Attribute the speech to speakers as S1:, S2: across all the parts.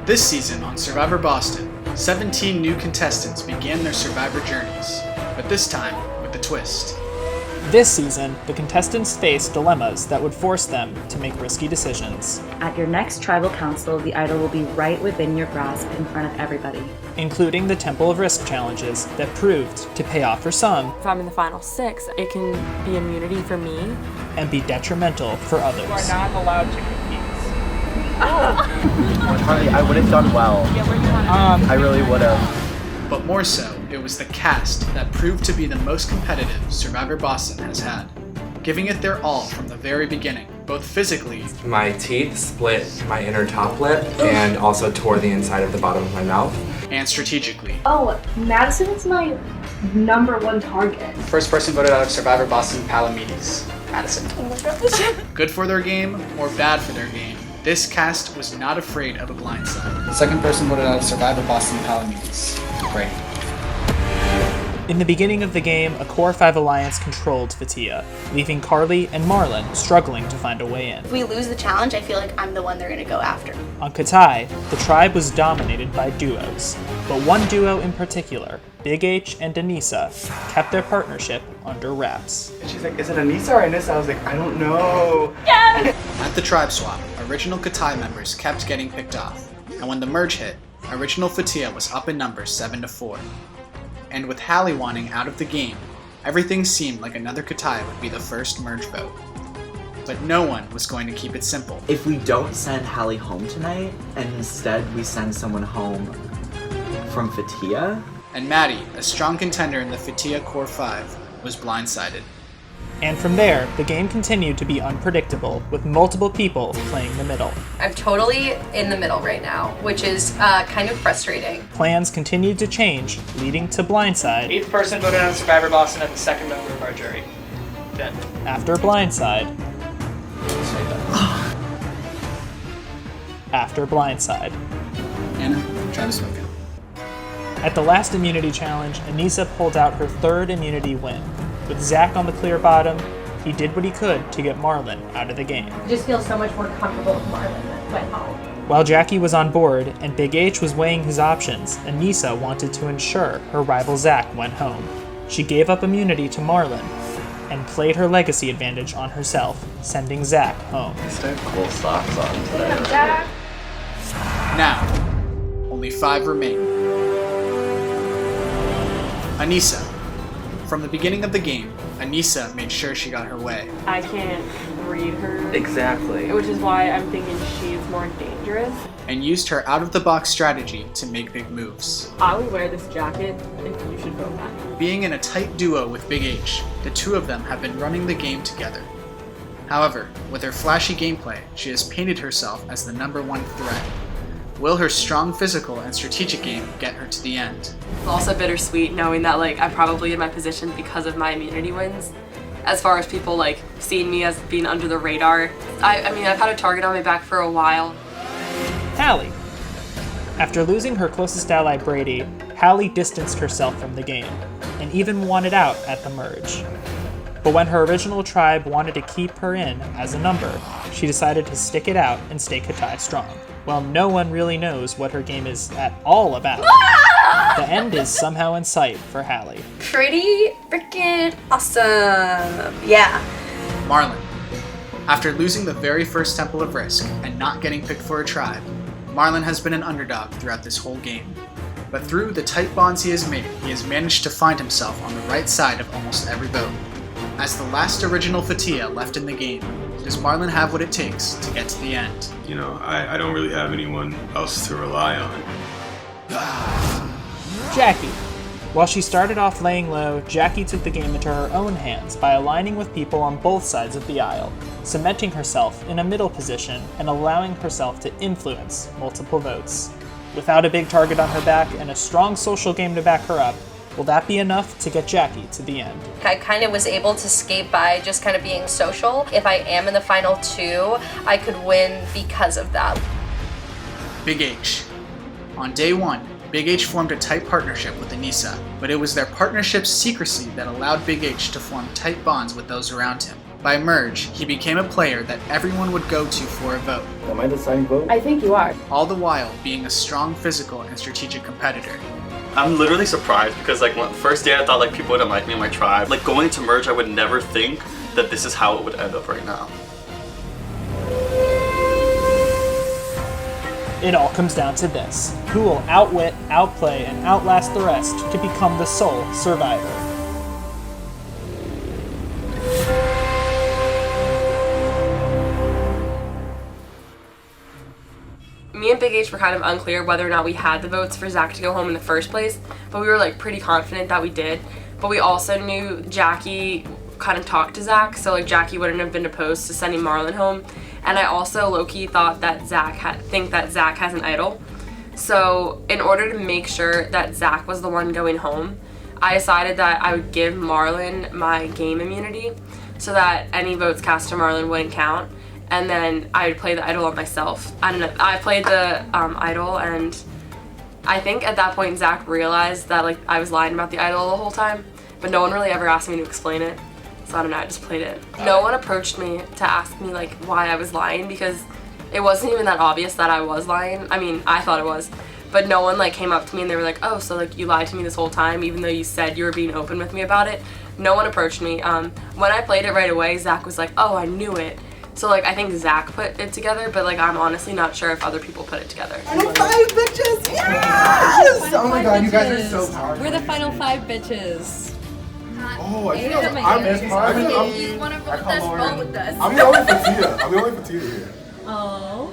S1: This season on Survivor Boston, 17 new contestants began their Survivor journeys, but this time with a twist.
S2: This season, the contestants face dilemmas that would force them to make risky decisions.
S3: At your next tribal council, the idol will be right within your grasp in front of everybody.
S2: Including the Temple of Risk challenges that proved to pay off for some.
S4: If I'm in the final 6, it can be immunity for me.
S2: And be detrimental for others.
S5: You are not allowed to compete.
S6: Harley, I would have done well. I really would have.
S1: But more so, it was the cast that proved to be the most competitive Survivor Boston has had, giving it their all from the very beginning, both physically.
S7: My teeth split my inner top lip and also tore the inside of the bottom of my mouth.
S1: And strategically.
S8: Oh, Madison is my #1 target.
S1: First person voted out of Survivor Boston, Palamedes. Madison.
S8: Oh my gosh.
S1: Good for their game or bad for their game, this cast was not afraid of a blindside.
S9: Second person voted out of Survivor Boston, Palamedes. Great.
S2: In the beginning of the game, a Core 5 alliance controlled Fatia, leaving Carly and Marlon struggling to find a way in.
S10: If we lose the challenge, I feel like I'm the one they're going to go after.
S2: On Katai, the tribe was dominated by duos, but one duo in particular, Big H and Anissa, kept their partnership under wraps.
S6: And she's like, is it Anissa or Anissa? I was like, I don't know.
S8: Yes!
S1: At the tribe swap, original Katai members kept getting picked off, and when the merge hit, original Fatia was up in numbers 7-4. And with Hallie wanting out of the game, everything seemed like another Katai would be the first merge vote. But no one was going to keep it simple.
S6: If we don't send Hallie home tonight, and instead we send someone home from Fatia?
S1: And Maddie, a strong contender in the Fatia Core 5, was blindsided.
S2: And from there, the game continued to be unpredictable, with multiple people playing the middle.
S11: I'm totally in the middle right now, which is kind of frustrating.
S2: Plans continued to change, leading to blindside.
S5: 8th person voted out of Survivor Boston at the second member of our jury. Dead.
S2: After blindside. After blindside.
S1: Anna, try to smoke it.
S2: At the last immunity challenge, Anissa pulled out her 3rd immunity win. With Zach on the clear bottom, he did what he could to get Marlon out of the game.
S8: I just feel so much more comfortable with Marlon than went home.
S2: While Jackie was on board and Big H was weighing his options, Anissa wanted to ensure her rival Zach went home. She gave up immunity to Marlon and played her legacy advantage on herself, sending Zach home.
S6: I still have cool socks on today.
S8: Damn, Zach.
S1: Now, only 5 remain. Anissa. From the beginning of the game, Anissa made sure she got her way.
S4: I can't read her.
S6: Exactly.
S4: Which is why I'm thinking she's more dangerous.
S1: And used her out-of-the-box strategy to make big moves.
S4: I would wear this jacket if you should vote that.
S1: Being in a tight duo with Big H, the two of them have been running the game together. However, with her flashy gameplay, she has painted herself as the #1 threat. Will her strong physical and strategic game get her to the end?
S11: It's also bittersweet knowing that I'm probably in my position because of my immunity wins. As far as people seeing me as being under the radar. I mean, I've had a target on my back for a while.
S2: Hallie. After losing her closest ally Brady, Hallie distanced herself from the game, and even wanted out at the merge. But when her original tribe wanted to keep her in as a number, she decided to stick it out and stay Katai strong. While no one really knows what her game is at all about, the end is somehow in sight for Hallie.
S11: Pretty freaking awesome. Yeah.
S1: Marlon. After losing the very first Temple of Risk and not getting picked for a tribe, Marlon has been an underdog throughout this whole game. But through the tight bonds he has made, he has managed to find himself on the right side of almost every vote. As the last original Fatia left in the game, does Marlon have what it takes to get to the end?
S12: You know, I don't really have anyone else to rely on.
S2: Jackie. While she started off laying low, Jackie took the game into her own hands by aligning with people on both sides of the aisle, cementing herself in a middle position and allowing herself to influence multiple votes. Without a big target on her back and a strong social game to back her up, will that be enough to get Jackie to the end?
S11: I kind of was able to skate by just kind of being social. If I am in the final 2, I could win because of that.
S1: Big H. On day 1, Big H formed a tight partnership with Anissa, but it was their partnership's secrecy that allowed Big H to form tight bonds with those around him. By merge, he became a player that everyone would go to for a vote.
S13: Am I the deciding vote?
S3: I think you are.
S1: All the while being a strong physical and strategic competitor.
S14: I'm literally surprised because like first day I thought like people wouldn't like me in my tribe. Like going into merge, I would never think that this is how it would end up right now.
S2: It all comes down to this: who will outwit, outplay, and outlast the rest to become the sole survivor.
S11: Me and Big H were kind of unclear whether or not we had the votes for Zach to go home in the first place, but we were like pretty confident that we did. But we also knew Jackie kind of talked to Zach, so like Jackie wouldn't have been opposed to sending Marlon home. And I also low-key thought that Zach has an idol. So in order to make sure that Zach was the one going home, I decided that I would give Marlon my game immunity so that any votes cast to Marlon wouldn't count. And then I would play the idol on myself. I don't know, I played the idol, and I think at that point Zach realized that like I was lying about the idol the whole time, but no one really ever asked me to explain it. So I don't know, I just played it. No one approached me to ask me like why I was lying, because it wasn't even that obvious that I was lying. I mean, I thought it was, but no one like came up to me and they were like, oh, so like you lied to me this whole time even though you said you were being open with me about it. No one approached me. When I played it right away, Zach was like, oh, I knew it. So like I think Zach put it together, but like I'm honestly not sure if other people put it together.
S15: Final 5 bitches! Yes! Oh my god, you guys are so powerful.
S16: We're the final 5 bitches.
S15: Oh, I feel
S16: I'm
S15: going for Tia. I'm going for Tia here.
S16: Oh.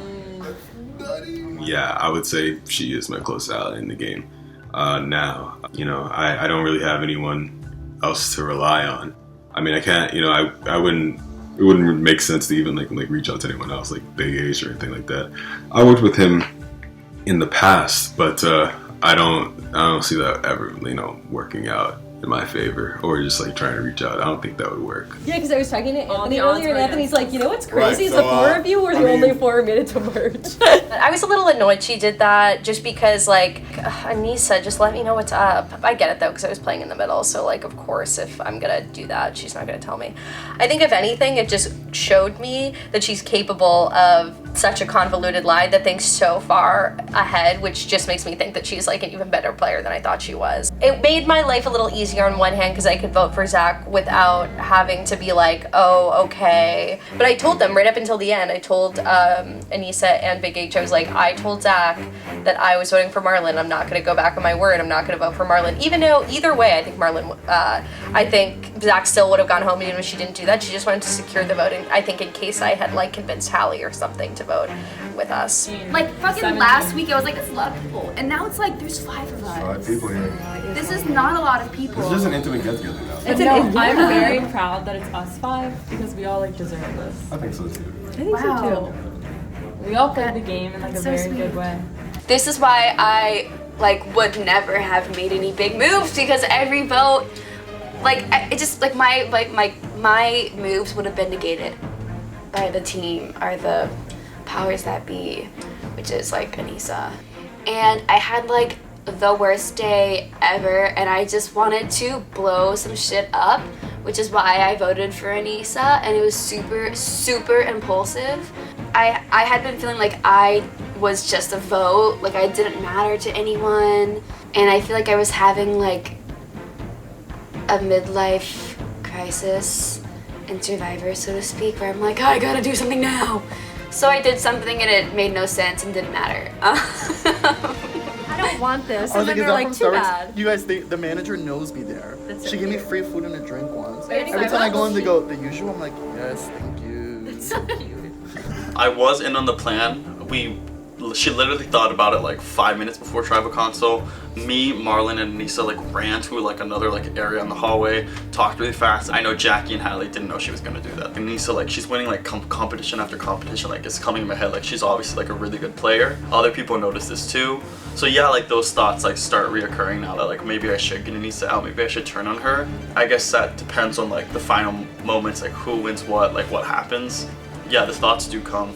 S12: Yeah, I would say she is my close ally in the game. Now, you know, I don't really have anyone else to rely on. I mean, I can't, you know, I wouldn't, it wouldn't make sense to even like reach out to anyone else, like Big H or anything like that. I worked with him in the past, but I don't see that ever, you know, working out in my favor, or just like trying to reach out. I don't think that would work.
S16: Yeah, because I was talking to Anthony earlier, and Anthony's like, you know what's crazy is
S15: Right,
S16: the
S15: so,
S16: 4 of you were the only 4 who made it to merge.
S17: I was a little annoyed she did that, just because like, Anissa, just let me know what's up. I get it though, because I was playing in the middle, so like of course if I'm gonna do that, she's not gonna tell me. I think if anything, it just showed me that she's capable of such a convoluted lie that thinks so far ahead, which just makes me think that she's like an even better player than I thought she was. It made my life a little easier on one hand because I could vote for Zach without having to be like, oh, okay. But I told them right up until the end, I told Anissa and Big H, I was like, I told Zach that I was voting for Marlon. I'm not gonna go back on my word. I'm not gonna vote for Marlon. Even though, either way, I think Zach still would have gone home even if she didn't do that. She just wanted to secure the voting, I think, in case I had like convinced Hallie or something to vote with us.
S18: Like fucking last week, I was like, that's a lot of people, and now it's like there's 5 of us.
S15: 5 people here.
S18: This is not a lot of people.
S15: It's just an intimate get-together now.
S16: I'm very proud that it's us 5 because we all like deserve this.
S15: I think so too.
S16: I think so too. We all played the game in like a very good way.
S19: This is why I like would never have made any big moves, because every vote, like it just like my moves would have been negated by the team or the powers that be, which is like Anissa. And I had like the worst day ever, and I just wanted to blow some shit up, which is why I voted for Anissa, and it was super impulsive. I had been feeling like I was just a vote, like I didn't matter to anyone, and I feel like I was having like a midlife crisis in Survivor, so to speak, where I'm like, I gotta do something now. So I did something and it made no sense and didn't matter.
S16: I don't want this.
S20: I was
S16: And
S20: like,
S16: then
S20: is
S16: they're
S20: that
S16: like,
S20: from
S16: too
S20: Star Wars?
S16: bad.
S20: You guys, the manager knows me there.
S16: That's
S20: She
S16: so
S20: gave me
S16: cute.
S20: free food and a drink once.
S16: Wait,
S20: Every time I go in, they
S16: cute.
S20: go, the usual. I'm like, yes, thank you.
S16: That's so cute.
S14: I was in on the plan. She literally thought about it like 5 minutes before Tribal Console. Me, Marlon, and Anissa like ran to like another like area in the hallway, talked really fast. I know Jackie and Hallie didn't know she was gonna do that. And Anissa, like, she's winning like competition after competition. Like, it's coming in my head. Like, she's obviously like a really good player. Other people notice this too. So yeah, like those thoughts like start reoccurring now that like maybe I should get Anissa out. Maybe I should turn on her. I guess that depends on like the final moments, like who wins what, like what happens. Yeah, the thoughts do come.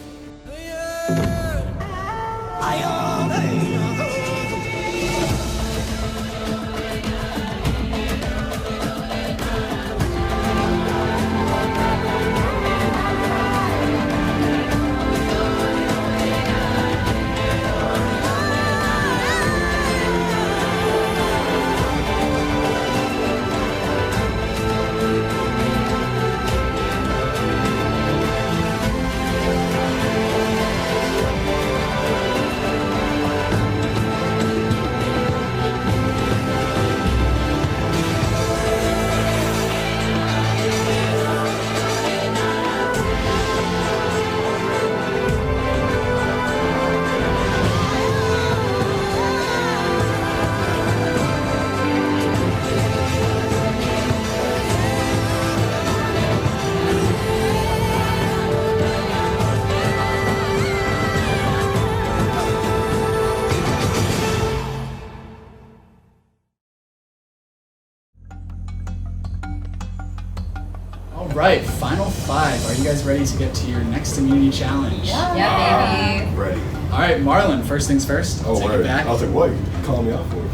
S1: right, final 5. Are you guys ready to get to your next immunity challenge?
S18: Yeah, baby.
S12: Ready.
S1: All right, Marlon, first things first.
S12: Oh,
S1: Take it
S12: word.
S1: back.
S12: I was like, what? You calling me out for it?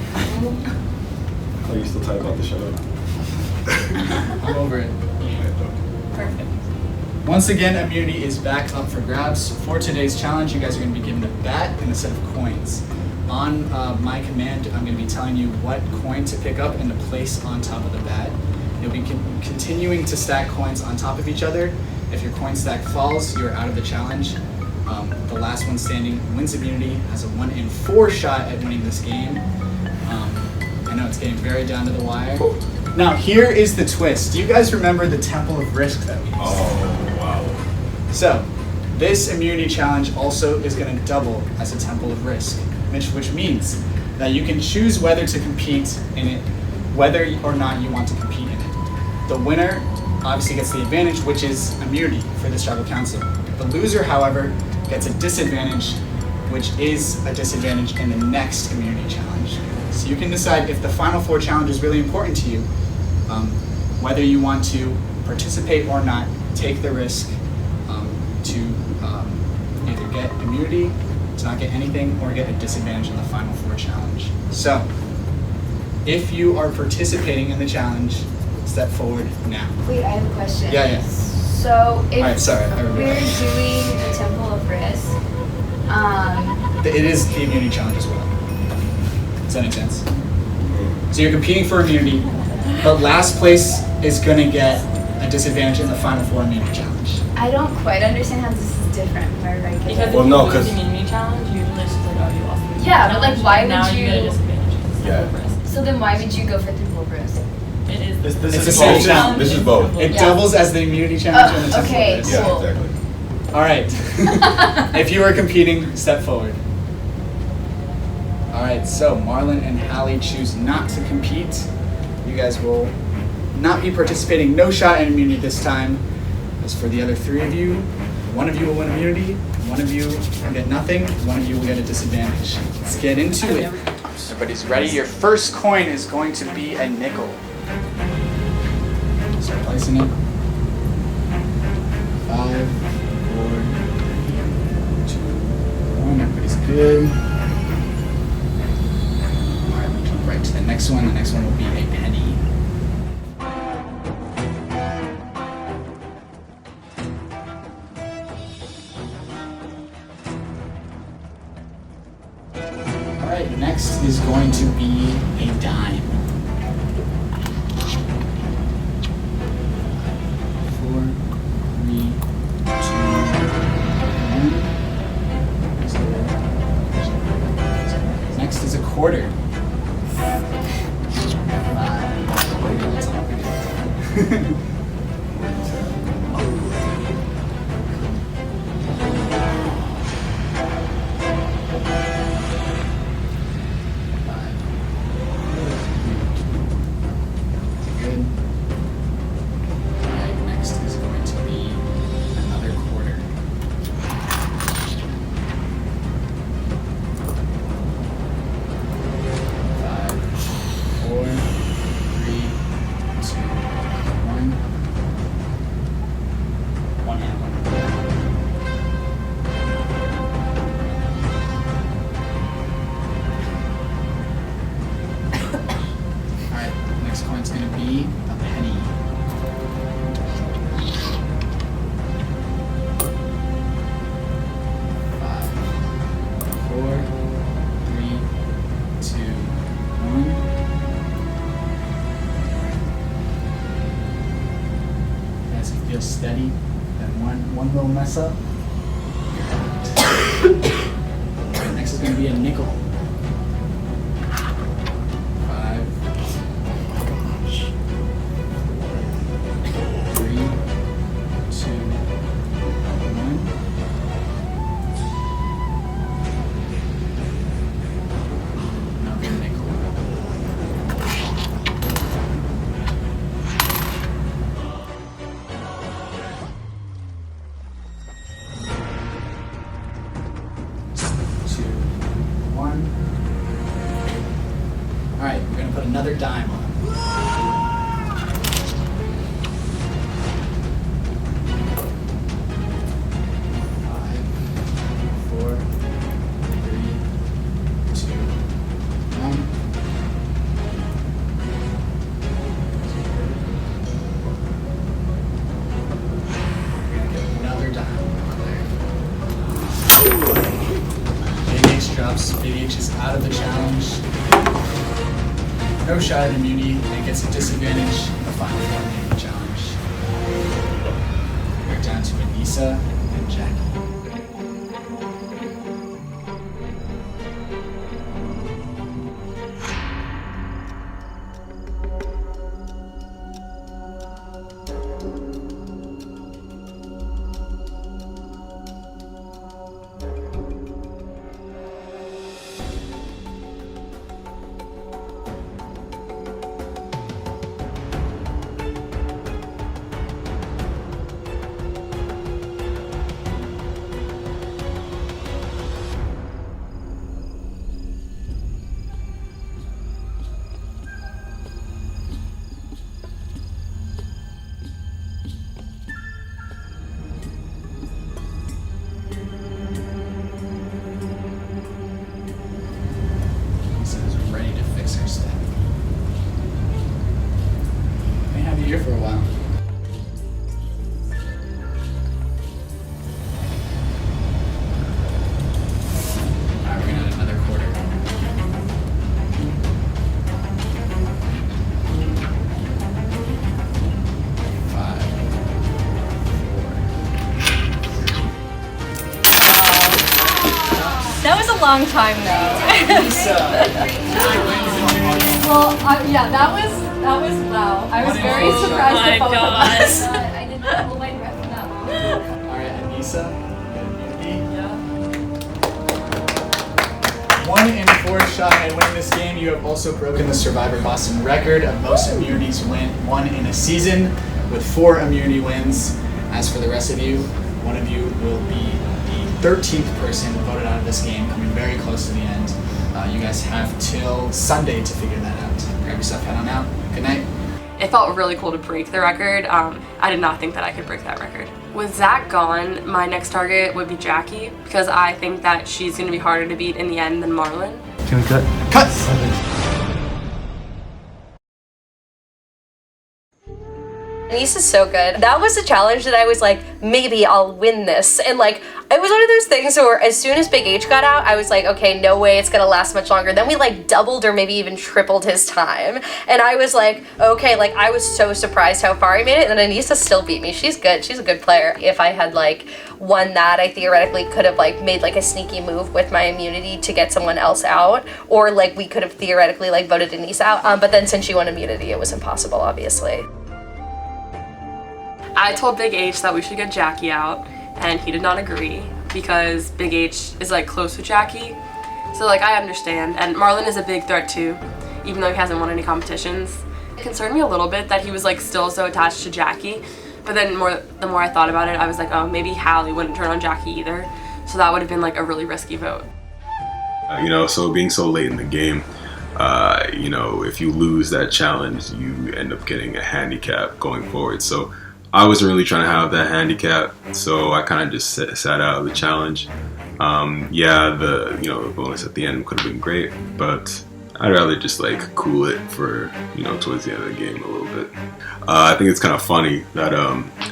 S12: Oh, you still tight about the shut up?
S1: I'm over it.
S18: Perfect.
S1: Once again, immunity is back up for grabs. For today's challenge, you guys are going to be given a bat and a set of coins. On my command, I'm going to be telling you what coin to pick up and to place on top of the bat. You'll be continuing to stack coins on top of each other. If your coin stack falls, you're out of the challenge. The last one standing wins immunity, has a 1 in 4 shot at winning this game. I know it's getting very down to the wire. Now, here is the twist. Do you guys remember the Temple of Risk that we used?
S12: Oh, wow.
S1: So, this immunity challenge also is going to double as a Temple of Risk, which means that you can choose whether to compete in it, whether or not you want to compete in it. The winner obviously gets the advantage, which is immunity for this tribal council. The loser, however, gets a disadvantage, which is a disadvantage in the next immunity challenge. So you can decide if the final 4 challenge is really important to you, whether you want to participate or not, take the risk to either get immunity, to not get anything, or get a disadvantage in the final 4 challenge. So, if you are participating in the challenge, step forward now.
S18: Wait, I have a question.
S1: Yeah.
S18: So if
S1: Alright, sorry, I
S18: we're
S1: remember.
S18: doing the Temple of Risk,
S1: It is the immunity challenge as well. Does that make sense? So you're competing for immunity, but last place is going to get a disadvantage in the final 4 immunity challenge.
S18: I don't quite understand how this is different. Am I right?
S16: Because
S12: Well,
S16: if
S12: no,
S16: you lose
S12: 'cause-
S16: the immunity challenge, usually it's just like, oh, you lost the immunity
S18: Yeah, but,
S16: challenge.
S18: like, why
S16: now
S18: would
S16: you get a
S18: you-
S16: disadvantage because it's
S12: Yeah.
S16: Temple of Risk.
S18: So then why would you go for Temple of Risk?
S16: It is.
S12: This
S1: It's
S12: is
S1: the same
S12: both.
S1: challenge.
S12: This is both.
S1: It
S18: Yeah.
S1: doubles as the immunity challenge and the Temple
S18: okay,
S1: of Risk.
S12: Yeah,
S18: cool.
S12: exactly.
S1: All right. If you are competing, step forward. All right, so Marlon and Hallie choose not to compete. You guys will not be participating. No shot at immunity this time. As for the other 3 of you, 1 of you will win immunity, 1 of you will get nothing, 1 of you will get a disadvantage. Let's get into it. Everybody's ready. Your first coin is going to be a nickel. Start placing it. 5, 4, 2, 1. Everybody's good. All right, we'll jump right to the next one. The next one will be a penny. All right, next is going to be a dime. 4, 3, 2, 1. Next is a quarter. 5. Good. Alright, next is going to be another quarter. 5, 4, 3, 2, 1. One hand. Alright, next coin's gonna be a penny. 5, 4, 3, 2, 1. As it feels steady, then one little mess up. Alright, next is gonna be a nickel. 5, 3, 2, 1. Another nickel. Alright, we're gonna put another dime on. H is out of the challenge. No shot at immunity and gets a disadvantage in the final 4 game challenge. We're down to Anissa and Jackie. Here for a while. Alright, we're gonna add another quarter. 5, 4.
S17: That was a long time though. Well, yeah, that was wow. I was very surprised at both of us.
S19: I did not hold my breath for that long.
S1: Alright, Anissa, yeah. 1 in 4 shot at winning this game. You have also broken the Survivor Boston record of most immunities won in a season with 4 immunity wins. As for the rest of you, one of you will be the 13th person voted out of this game, coming very close to the end. You guys have till Sunday to figure that out. Grab yourself, head on out. Good night.
S11: It felt really cool to break the record. I did not think that I could break that record. With Zach gone, my next target would be Jackie, because I think that she's going to be harder to beat in the end than Marlon.
S6: Can we cut?
S1: Cut!
S17: Anissa's so good. That was a challenge that I was like, maybe I'll win this. And like, it was one of those things where as soon as Big H got out, I was like, okay, no way it's gonna last much longer. Then we like doubled or maybe even tripled his time. And I was like, okay, like I was so surprised how far I made it. And Anissa still beat me. She's good. She's a good player. If I had like won that, I theoretically could have like made like a sneaky move with my immunity to get someone else out. Or like we could have theoretically like voted Anissa out. But then since she won immunity, it was impossible, obviously.
S11: I told Big H that we should get Jackie out, and he did not agree because Big H is like close with Jackie. So like I understand, and Marlon is a big threat too, even though he hasn't won any competitions. It concerned me a little bit that he was like still so attached to Jackie, but then the more I thought about it, I was like, oh, maybe Hallie wouldn't turn on Jackie either. So that would have been like a really risky vote.
S12: So being so late in the game, if you lose that challenge, you end up getting a handicap going forward. So I wasn't really trying to have that handicap, so I kind of just sat out of the challenge. The bonus at the end could have been great, but I'd rather just like cool it for towards the end of the game a little bit. I think it's kind of funny that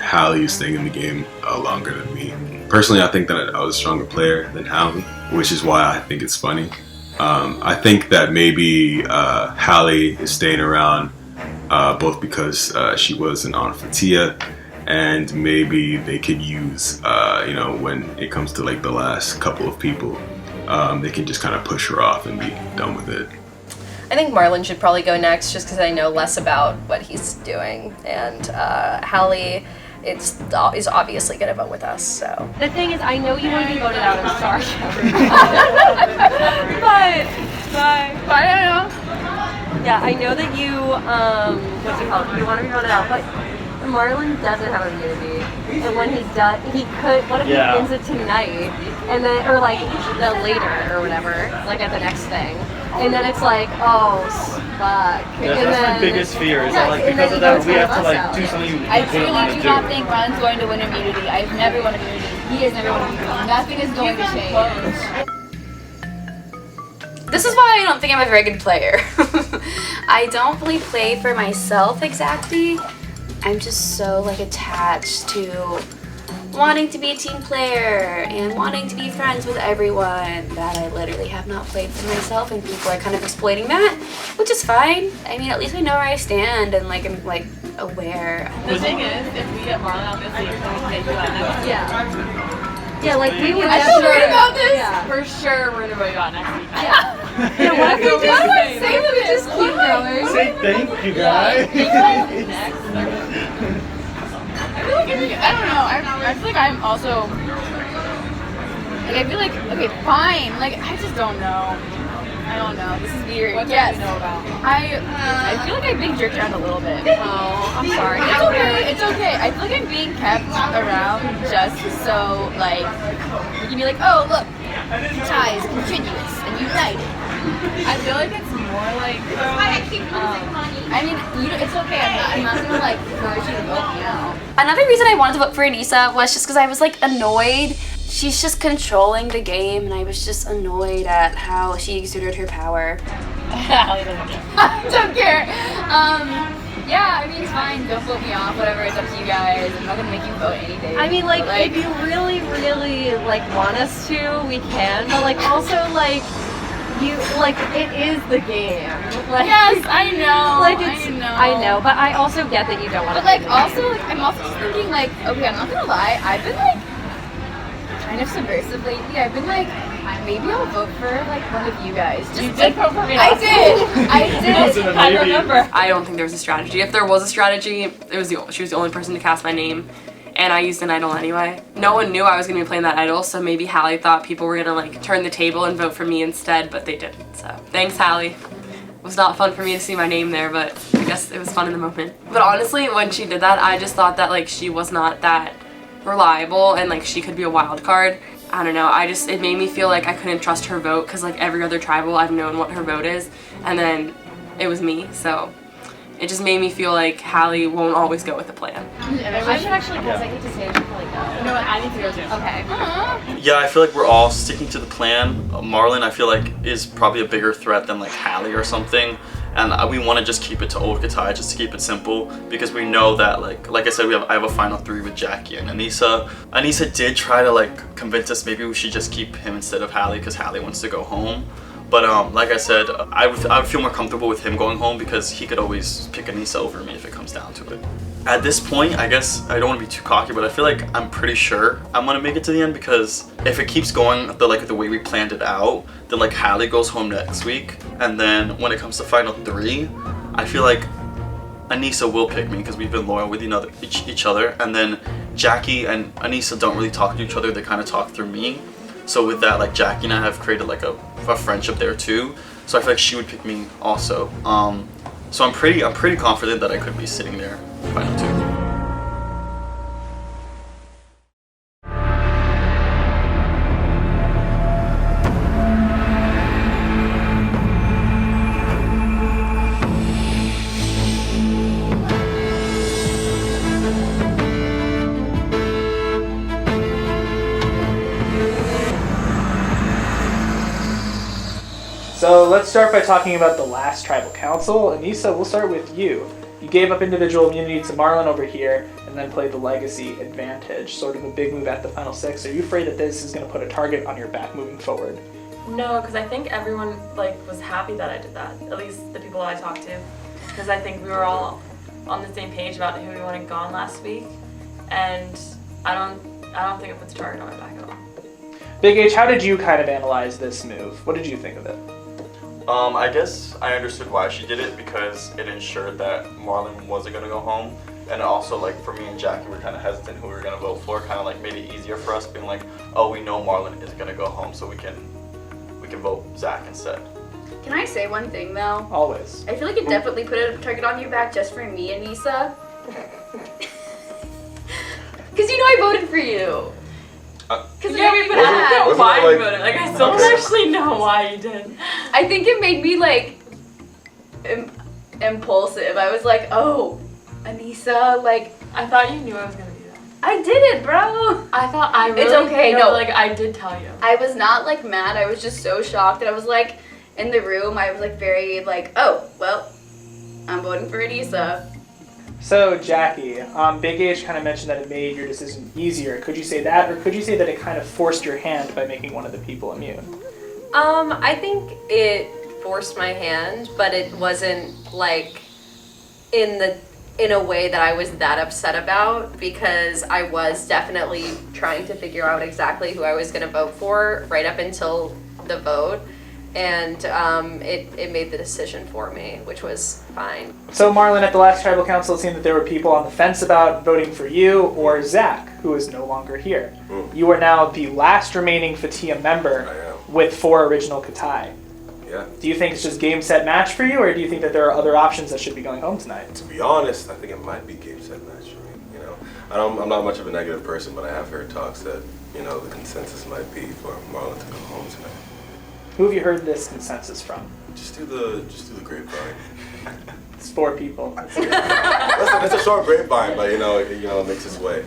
S12: Hallie is staying in the game longer than me. Personally, I think that I was a stronger player than Hallie, which is why I think it's funny. I think that maybe Hallie is staying around both because she wasn't on Fatia, and maybe they could use, when it comes to like the last couple of people, they can just kind of push her off and be done with it.
S17: I think Marlon should probably go next just because I know less about what he's doing, and Hallie is obviously going to vote with us, so.
S18: The thing is, I know you want to be voted out. I'm sorry.
S16: But I don't know.
S18: Yeah, I know that you, you want to be voted out, but Marlon doesn't have immunity. And when he does, he could, what if he wins it tonight? And then, or like the later or whatever, like at the next thing. And then it's like, oh, fuck.
S5: That's my biggest fear, is that like because of that we have to like do something we
S18: I
S5: didn't want
S18: truly
S5: to
S18: do not think Ron's going to win immunity. I've never won immunity. He has never won immunity. Nothing is going to change.
S19: This is why I don't think I'm a very good player. I don't really play for myself exactly. I'm just so like attached to wanting to be a team player and wanting to be friends with everyone that I literally have not played for myself, and people are kind of exploiting that, which is fine. I mean, at least I know where I stand and like I'm like aware.
S16: The thing is, if we get Marlon out this week, then we can get you out next week.
S18: Yeah, like we would.
S16: I'm
S18: definitely-
S16: sure about this.
S18: Yeah.
S16: For sure, we're gonna go you out next week.
S18: Yeah. What if we just keep going?
S15: Say thank you, guys.
S13: I feel like I don't know. I feel like I'm also like I feel like okay, fine. Like I just don't know. I don't know. This is weird.
S16: What
S13: yes.
S16: do you know about?
S13: I feel like I'm being jerked around a little bit.
S16: Oh, I'm sorry.
S13: It's okay. It's okay. I feel like I'm being kept around just so like you can be like, oh look, ties continuous and united.
S16: I feel like it's more like.
S13: I mean, it's okay. I'm not gonna like force you to vote me out.
S19: Another reason I wanted to vote for Anissa was just because I was like annoyed. She's just controlling the game, and I was just annoyed at how she exerted her power.
S13: I don't care. Yeah, I mean, it's fine. Don't vote me off. Whatever. It's up to you guys. I'm not gonna make you vote anything.
S18: I mean, like,
S13: But,
S18: if you really, really like want us to, we can. But like, also like. You like it is the game. Like,
S13: yes, I know.
S18: Like it's, I know, but I also get that you don't want to.
S13: But like, also, like, I'm also just thinking, like, okay, I'm not gonna lie. I've been like kind of subversive lately. I've been like, maybe I'll vote for like one of you guys. Just,
S16: You did vote for me.
S13: I did.
S16: I remember.
S11: I don't think there was a strategy. If there was a strategy, it was she was the only person to cast my name, and I used an idol anyway. No one knew I was gonna be playing that idol, so maybe Hallie thought people were gonna like turn the table and vote for me instead, but they didn't. So thanks, Hallie. It was not fun for me to see my name there, but I guess it was fun in the moment. But honestly, when she did that, I just thought that like she was not that reliable and like she could be a wild card. I don't know, it made me feel like I couldn't trust her vote because like every other tribal I've known what her vote is, and then it was me, so it just made me feel like Hallie won't always go with the plan.
S18: I should actually go. I get to say I should probably go.
S16: You know what? I need to go too.
S18: Okay.
S14: Yeah, I feel like we're all sticking to the plan. Marlon, I feel like, is probably a bigger threat than like Hallie or something. And we want to just keep it to Old Katai, just to keep it simple, because we know that like I said, I have a final 3 with Jackie and Anissa. Anissa did try to like convince us maybe we should just keep him instead of Hallie because Hallie wants to go home. But like I said, I would feel more comfortable with him going home because he could always pick Anissa over me if it comes down to it. At this point, I guess I don't want to be too cocky, but I feel like I'm pretty sure I'm gonna make it to the end, because if it keeps going the way we planned it out, then like Hallie goes home next week, and then when it comes to final 3, I feel like Anissa will pick me because we've been loyal with each other, and then Jackie and Anissa don't really talk to each other, they kind of talk through me. So with that, like Jackie and I have created like a friendship there too. So I feel like she would pick me also. So I'm pretty confident that I could be sitting there final 2.
S2: So let's start by talking about the last tribal council. Anissa, we'll start with you. You gave up individual immunity to Marlon over here, and then played the legacy advantage, sort of a big move at the final 6. Are you afraid that this is going to put a target on your back moving forward?
S4: No, because I think everyone was happy that I did that. At least the people I talked to, because I think we were all on the same page about who we wanted gone last week, and I don't think it puts a target on my back at all.
S2: Big H, how did you kind of analyze this move? What did you think of it?
S14: I guess I understood why she did it, because it ensured that Marlon wasn't gonna go home, and also like for me and Jackie were kind of hesitant who we were gonna vote for. Kind of like made it easier for us, being like, oh, we know Marlon is gonna go home, so we can vote Zach instead.
S10: Can I say one thing though?
S2: Always.
S10: I feel like it definitely put a target on your back just for me, Anissa. Because you know I voted for you.
S4: Because yeah, we don't know why you voted. Like, I still don't actually know why you did.
S10: I think it made me like impulsive. I was like, oh, Anissa, like.
S4: I thought you knew I was gonna do that.
S10: I did it, bro.
S4: I thought I really.
S10: It's okay. No,
S4: like I did tell you.
S10: I was not like mad. I was just so shocked that I was like in the room. I was like very like, oh, well, I'm voting for Anissa.
S2: So, Jackie, Big H kind of mentioned that it made your decision easier. Could you say that, or could you say that it kind of forced your hand by making one of the people immune?
S17: I think it forced my hand, but it wasn't like in a way that I was that upset about, because I was definitely trying to figure out exactly who I was going to vote for right up until the vote. And it made the decision for me, which was fine.
S2: So, Marlon, at the last tribal council, it seemed that there were people on the fence about voting for you or Zach, who is no longer here. You are now the last remaining Fatia member with 4 original Katai.
S21: Yeah.
S2: Do you think it's just game, set, match for you, or do you think that there are other options that should be going home tonight?
S21: To be honest, I think it might be game, set, match for me. You know, I'm not much of a negative person, but I have heard talks that, you know, the consensus might be for Marlon to go home tonight.
S2: Who have you heard this consensus from?
S21: Just do the grapevine.
S2: It's 4 people.
S21: Listen, it's a short grapevine, but you know, it makes its way.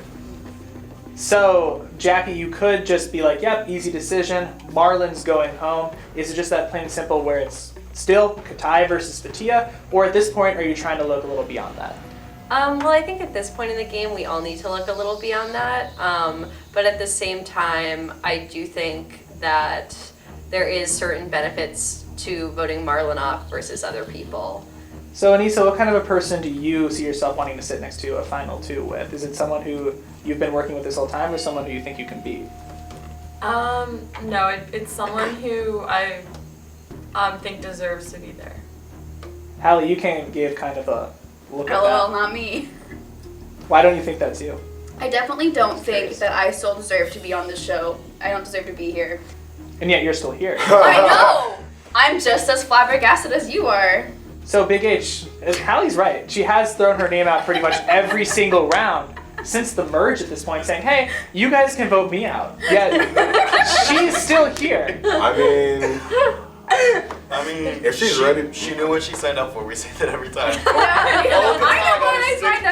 S2: So, Jackie, you could just be like, yep, easy decision. Marlon's going home. Is it just that plain and simple where it's still Katai versus Fatia? Or at this point, are you trying to look a little beyond that?
S17: Well, I think at this point in the game, we all need to look a little beyond that. But at the same time, I do think that there is certain benefits to voting Marlon off versus other people.
S2: So, Anissa, what kind of a person do you see yourself wanting to sit next to a final 2 with? Is it someone who you've been working with this whole time, or someone who you think you can beat?
S4: No, it's someone who I think deserves to be there.
S2: Hallie, you can give kind of a look at
S13: LOL,
S2: that.
S13: not me.
S2: Why don't you think that's you?
S13: I definitely don't think that I still deserve to be on this show. I don't deserve to be here.
S2: And yet you're still here.
S13: I know! I'm just as flabbergasted as you are.
S2: So, Big H, Hallie's right. She has thrown her name out pretty much every single round since the merge at this point, saying, hey, you guys can vote me out. Yet, she's still here.
S21: I mean, if she's ready.
S22: She knew what she signed up for. We say that every time.
S13: I know what I signed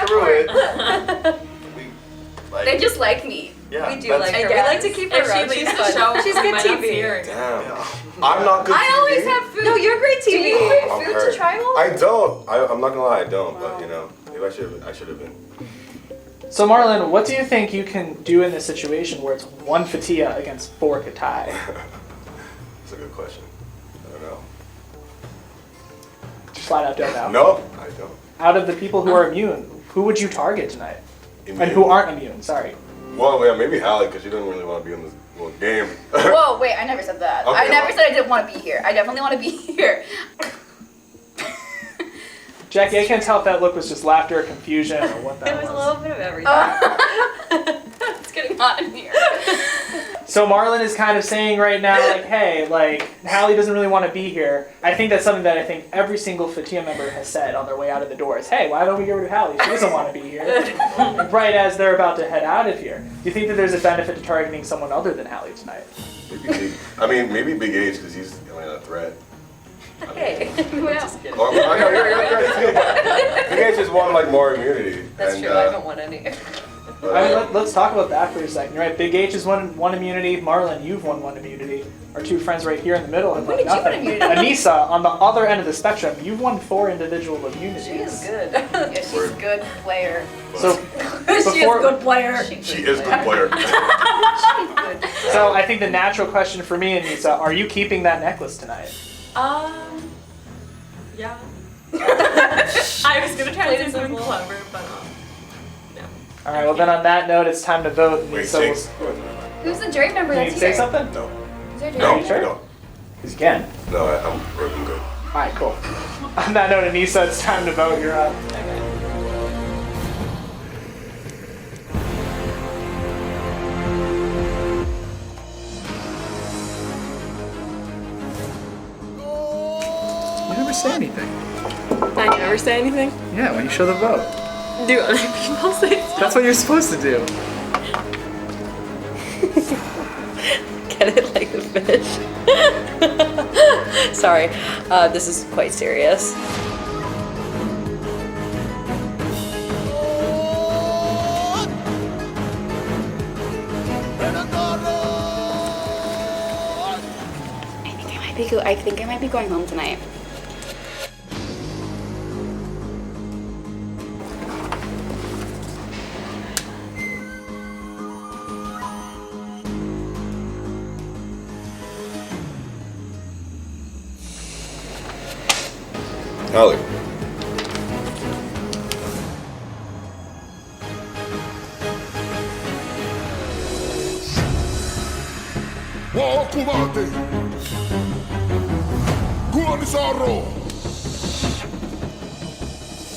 S13: up for. They just like me.
S22: Yeah,
S17: we do like her. We like to keep her around. She's fun. She's good TV.
S21: Damn. I'm not good TV.
S13: I always have food.
S17: No, you're great TV.
S13: Do you bring food to tribal?
S21: I don't. I'm not gonna lie, I don't. But you know, maybe I should have been.
S2: So, Marlon, what do you think you can do in this situation where it's 1 Fatia against 4 Katai?
S21: That's a good question. I don't know.
S2: Just flat out don't know.
S21: No, I don't.
S2: Out of the people who are immune, who would you target tonight?
S21: Immune?
S2: And who aren't immune, sorry.
S21: Well, yeah, maybe Hallie, because she doesn't really want to be in this game.
S13: Whoa, wait, I never said that.
S21: Okay,
S13: I never said I didn't want to be here. I definitely want to be here.
S2: Jackie, I can't tell if that look was just laughter or confusion or what that
S17: It was a little bit of everything.
S13: It's getting hot in here.
S2: So Marlon is kind of saying right now, like, hey, like, Hallie doesn't really want to be here. I think that's something that I think every single Fatia member has said on their way out of the doors. Hey, why don't we get rid of Hallie? She doesn't want to be here. Right as they're about to head out of here. Do you think that there's a benefit to targeting someone other than Hallie tonight?
S21: Maybe Big H, because he's a threat.
S17: Hey.
S21: Just kidding. Big H just won like more immunity.
S17: That's true, I haven't won any.
S2: I mean, let's talk about that for a second. You're right, Big H has won 1 immunity. Marlon, you've won 1 immunity. Our 2 friends right here in the middle have won nothing. Anissa, on the other end of the spectrum, you've won 4 individual immunities.
S17: She is good.
S13: Yeah, she's a good player.
S2: So
S13: She is a good player.
S21: She is a good player.
S2: So I think the natural question for me, Anissa, are you keeping that necklace tonight?
S4: Yeah. I was gonna try to do something clever, but no.
S2: All right. Well, then on that note, it's time to vote.
S21: Wait,
S2: So
S21: Jake's
S13: Who's the jury member
S2: can
S13: that's
S2: you say
S13: here?
S2: something?
S21: No.
S13: Is there a jury
S21: No,
S2: Are you sure?
S21: no.
S2: Because you can.
S21: No, I'm good.
S2: All right. Cool. On that note, Anissa, it's time to vote. You're up.
S1: You never say anything.
S11: I never say anything.
S1: Yeah, when you show the vote.
S11: Do other people say stuff?
S1: That's what you're supposed to do.
S17: Get it like a fish. Sorry, this is quite serious.
S13: I think I might be going home tonight.
S21: Hallie.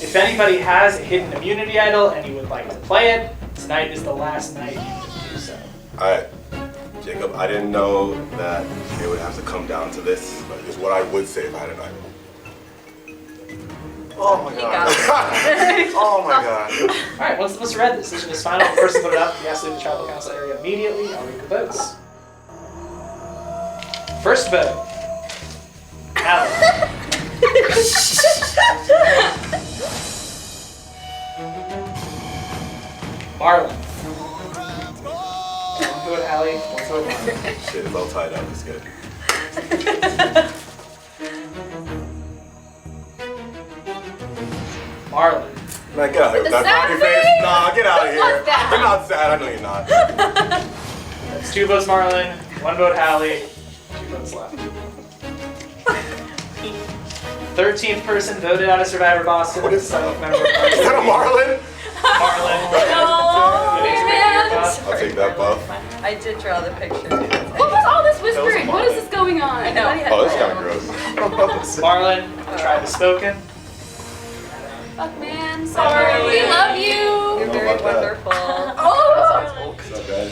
S2: If anybody has a hidden immunity idol and you would like to play it, tonight is the last night you can do so.
S21: Alright, Jacob, I didn't know that it would have to come down to this, but it's what I would say if I had an idol. Oh my god. Oh my god.
S2: Alright, let's read. The decision is final. First to put it up, you have to leave the tribal council area immediately. I'll read the votes. First vote. Hallie. Marlon. One vote Hallie, one vote Marlon.
S21: Shit, it's all tied up. It's good.
S2: Marlon.
S21: Man, get out of here with that happy face. Nah, get out of here. You're not sad. I know you're not.
S2: That's 2 votes Marlon, 1 vote Hallie, 2 votes left. 13th person voted out of Survivor Boston.
S21: What is that?
S2: Is
S21: that a Marlon?
S2: Marlon.
S10: No, man.
S21: I'll take that buff.
S17: I did draw the picture.
S13: What was all this whispering? What is this going on?
S17: I know.
S21: Oh, this is kind of gross.
S2: Marlon, tribe has spoken.
S13: Fuck, man. Sorry. We love you.
S17: You're very wonderful.
S13: Oh!
S21: So bad.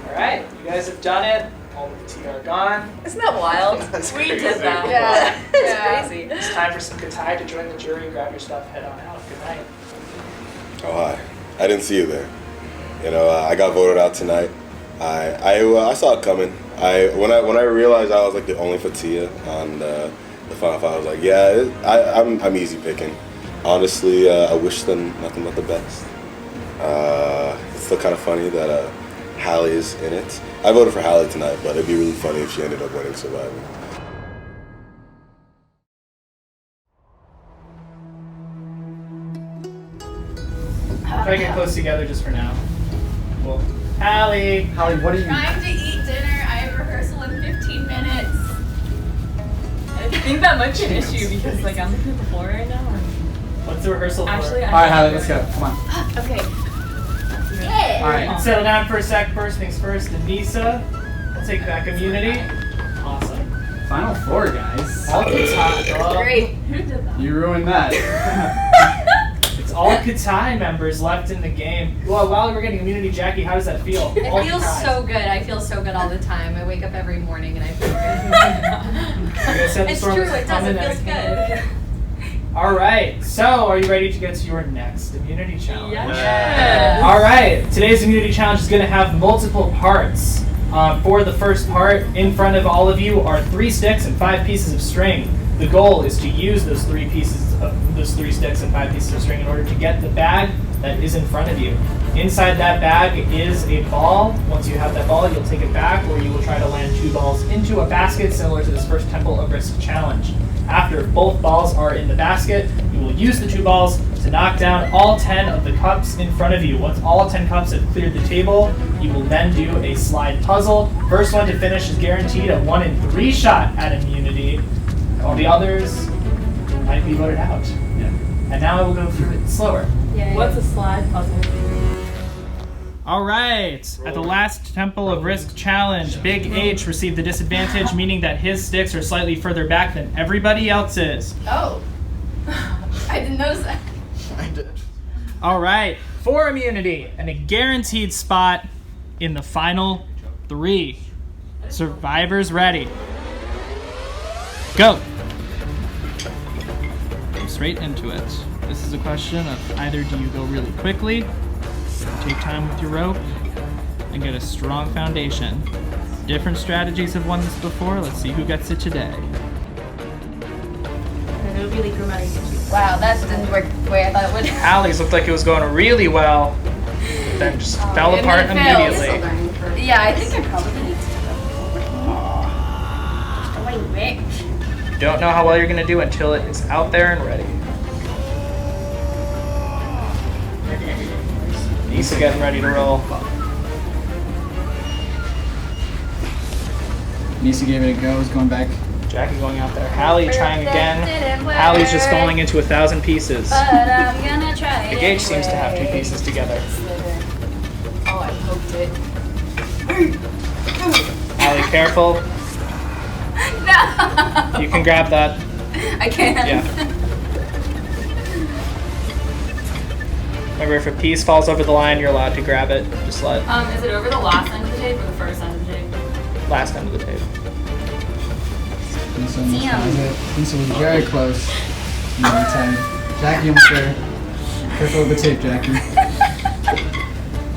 S2: Alright, you guys have done it. All of the tea are gone.
S17: Isn't that wild?
S21: We
S17: did that.
S13: Yeah.
S17: It's crazy.
S2: It's time for some Katai to join the jury. Grab your stuff, head on out. Good night.
S21: Oh, hi. I didn't see you there. You know, I got voted out tonight. I saw it coming. When I realized I was like the only Fatia on the final five, I was like, yeah, I'm easy picking. Honestly, I wish them nothing but the best. It's still kind of funny that Hallie's in it. I voted for Hallie tonight, but it'd be really funny if she ended up winning Survivor.
S2: Try to get close together just for now. Cool. Hallie, what are you?
S13: Trying to eat dinner. I have rehearsal in 15 minutes.
S16: I think that might be an issue because like I'm looking at the floor right now.
S2: What's the rehearsal for?
S16: Actually,
S1: Alright, Hallie, let's go. Come on.
S13: Fuck, okay. Yeah.
S2: Alright, settle down for a sec. First things first, Anissa will take back immunity. Awesome.
S1: Final 4, guys.
S2: All Katai.
S13: Great. Who did that?
S1: You ruined that.
S2: It's all Katai members left in the game. Well, while we're getting immunity, Jackie, how does that feel?
S7: It
S2: All
S7: feels
S2: Katais.
S7: so good. I feel so good all the time. I wake up every morning and I feel good.
S2: You guys said the
S7: It's
S2: storm
S7: true,
S2: was
S7: it does.
S2: coming
S7: It feels
S2: and-
S7: good.
S2: Alright, so are you ready to get to your next immunity challenge?
S16: Yes.
S2: Alright, today's immunity challenge is going to have multiple parts. For the first part, in front of all of you are 3 sticks and 5 pieces of string. The goal is to use those 3 sticks and 5 pieces of string in order to get the bag that is in front of you. Inside that bag is a ball. Once you have that ball, you'll take it back, or you will try to land 2 balls into a basket similar to this first Temple of Risk challenge. After both balls are in the basket, you will use the 2 balls to knock down all 10 of the cups in front of you. Once all 10 cups have cleared the table, you will then do a slide puzzle. First one to finish is guaranteed a 1 in 3 shot at immunity. All the others might be voted out. Yeah. And now I will go through it slower.
S16: Yay. What's a slide puzzle?
S2: Alright, at the last Temple of Risk challenge, Big H received the disadvantage, meaning that his sticks are slightly further back than everybody else's.
S13: Oh. I didn't notice that.
S20: I did.
S2: Alright, for immunity, and a guaranteed spot in the final 3. Survivors ready. Go! Go straight into it. This is a question of either do you go really quickly, take time with your rope, and get a strong foundation. Different strategies have won this before. Let's see who gets it today.
S13: Wow, that didn't work the way I thought it would.
S2: Allie's looked like it was going really well, but then just fell
S13: and
S2: apart
S13: then it failed.
S2: immediately.
S13: Yeah, I think I probably need to. Wait.
S2: Don't know how well you're going to do until it is out there and ready. Issa getting ready to roll.
S1: Nisa gave it a go, is going back.
S2: Jackie going out there. Hallie trying again. Hallie's just falling into 1,000 pieces.
S19: But I'm gonna try
S2: The
S19: it
S2: gauge seems to have 2
S19: anyway.
S2: pieces together.
S19: Oh, I poked it.
S2: Hallie, careful.
S19: No!
S2: You can grab that.
S19: I can't.
S2: Yeah. Remember, if a piece falls over the line, you're allowed to grab it. Just let
S16: Is it over the last end of the tape or the first end of the tape?
S2: last end of the tape.
S1: Nisa almost has it. Nisa was very close. Jackie almost there. Careful with the tape, Jackie.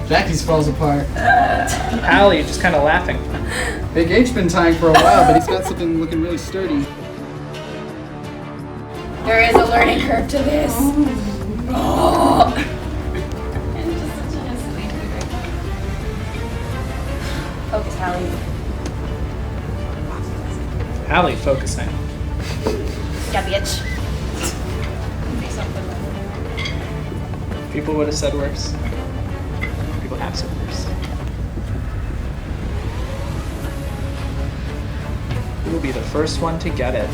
S1: Jackie's falls apart.
S2: Hallie just kind of laughing.
S1: Big H been tying for a while, but he's got something looking really sturdy.
S19: There is a learning curve to this. Oh. Focus, Hallie.
S2: Hallie focusing.
S19: Yeah, bitch.
S2: People would have said worse. People have said worse. Who will be the first one to get it?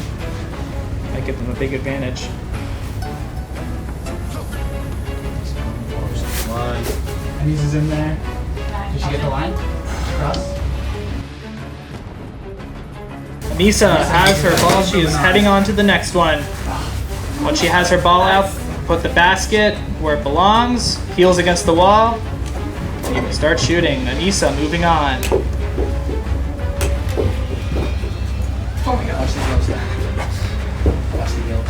S2: Might give them a big advantage.
S1: Nisa's in there. Did she get the line? Cross?
S2: Nisa has her ball. She is heading on to the next one. Once she has her ball out, put the basket where it belongs. Heels against the wall. Start shooting. Anissa moving on.
S1: Oh my god. Watch the heels there. Watch the heels.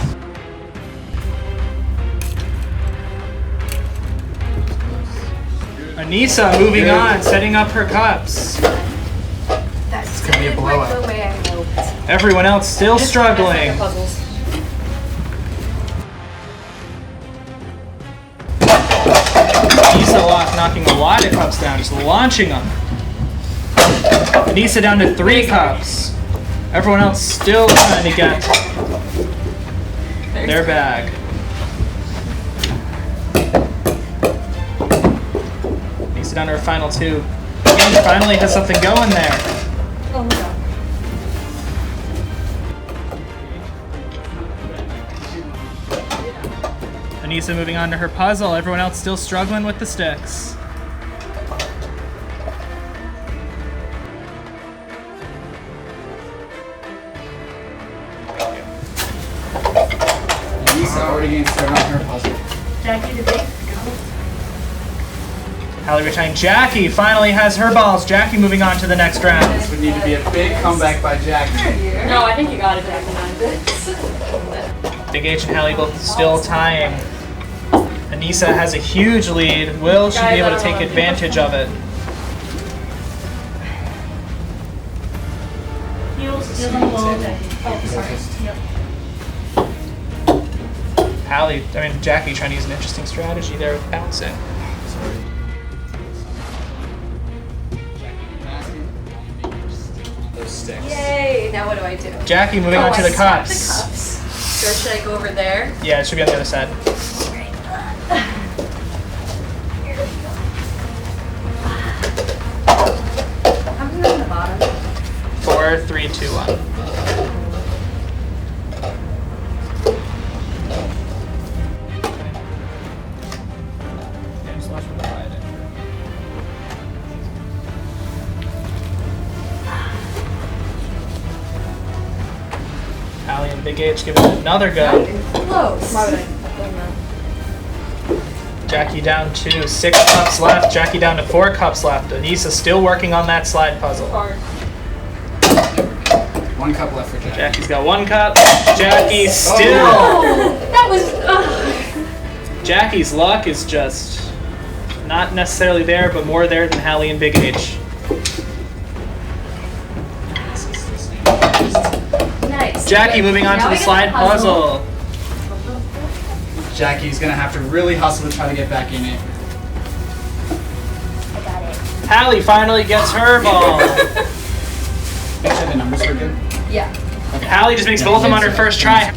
S2: Anissa moving on, setting up her cups.
S19: That's
S1: gonna be a blowout.
S19: the way I hoped.
S2: Everyone else still struggling. Anissa knocking a lot of cups down, just launching them. Anissa down to 3 cups. Everyone else still trying to get their bag. Anissa down to her final 2. Again, finally has something going there.
S19: Oh my god.
S2: Anissa moving on to her puzzle. Everyone else still struggling with the sticks.
S1: Nisa already getting started on her puzzle.
S19: Jackie the big.
S2: Hallie returning. Jackie finally has her balls. Jackie moving on to the next round.
S1: This would need to be a big comeback by Jackie.
S16: No, I think you got it, Jackie.
S2: Big H and Hallie both still tying. Anissa has a huge lead. Will she be able to take advantage of it?
S19: Heels on the wall, Jackie. Oh, sorry. Yep.
S2: Jackie trying to use an interesting strategy there with bouncing.
S1: Those sticks.
S19: Yay! Now what do I do?
S2: Jackie moving on to the
S19: snap
S2: cups.
S19: The cups. Or should I go over there?
S2: Yeah, it should be on the other side.
S19: I'm on the bottom.
S2: 4, 3, 2, 1. Hallie and Big H giving it another go.
S19: Close.
S2: Jackie down to 6 cups left. Jackie down to 4 cups left. Anissa still working on that slide puzzle.
S1: 1 cup left for Jackie.
S2: Jackie's got 1 cup. Jackie still.
S19: Oh, that was.
S2: Jackie's luck is just not necessarily there, but more there than Hallie and Big H.
S19: Nice.
S2: Jackie moving on to the slide puzzle.
S1: Jackie's gonna have to really hustle to try to get back in it.
S19: I got it.
S2: Hallie finally gets her ball.
S1: Make sure the numbers are good.
S19: Yeah.
S2: Okay. Hallie just makes both of them on her first try.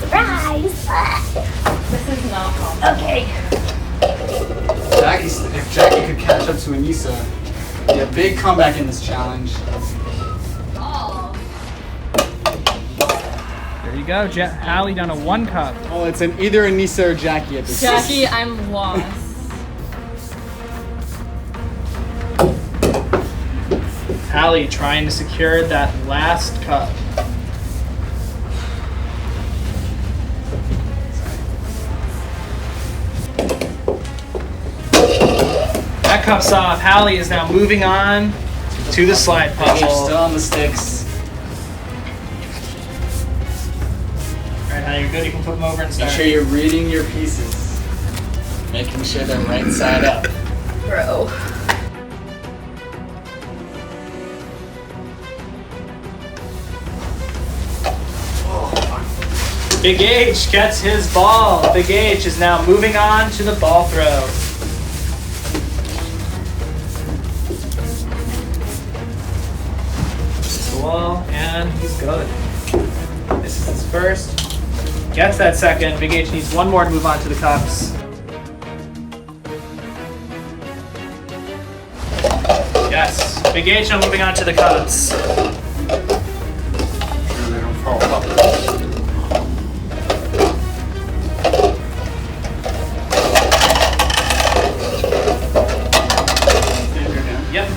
S19: Surprise! This is not common. Okay.
S1: Jackie's if Jackie could catch up to Anissa, it'd be a big comeback in this challenge.
S2: There you go, Hallie down to 1 cup.
S1: Well, it's an either Anissa or Jackie at this point.
S16: Jackie, I'm lost.
S2: Hallie trying to secure that last cup. That cup's off. Hallie is now moving on to the slide puzzle.
S1: Still on the sticks.
S2: Alright, now you're good. You can put them over and
S1: Make
S2: start.
S1: sure you're reading your pieces. Making sure they're right side up.
S17: Bro.
S2: Big H gets his ball. Big H is now moving on to the ball throw. The wall, and he's good. This is his first. Gets that second. Big H needs one more to move on to the cups. Yes, Big H now moving on to the cups.
S1: They don't fall up.
S2: Yep.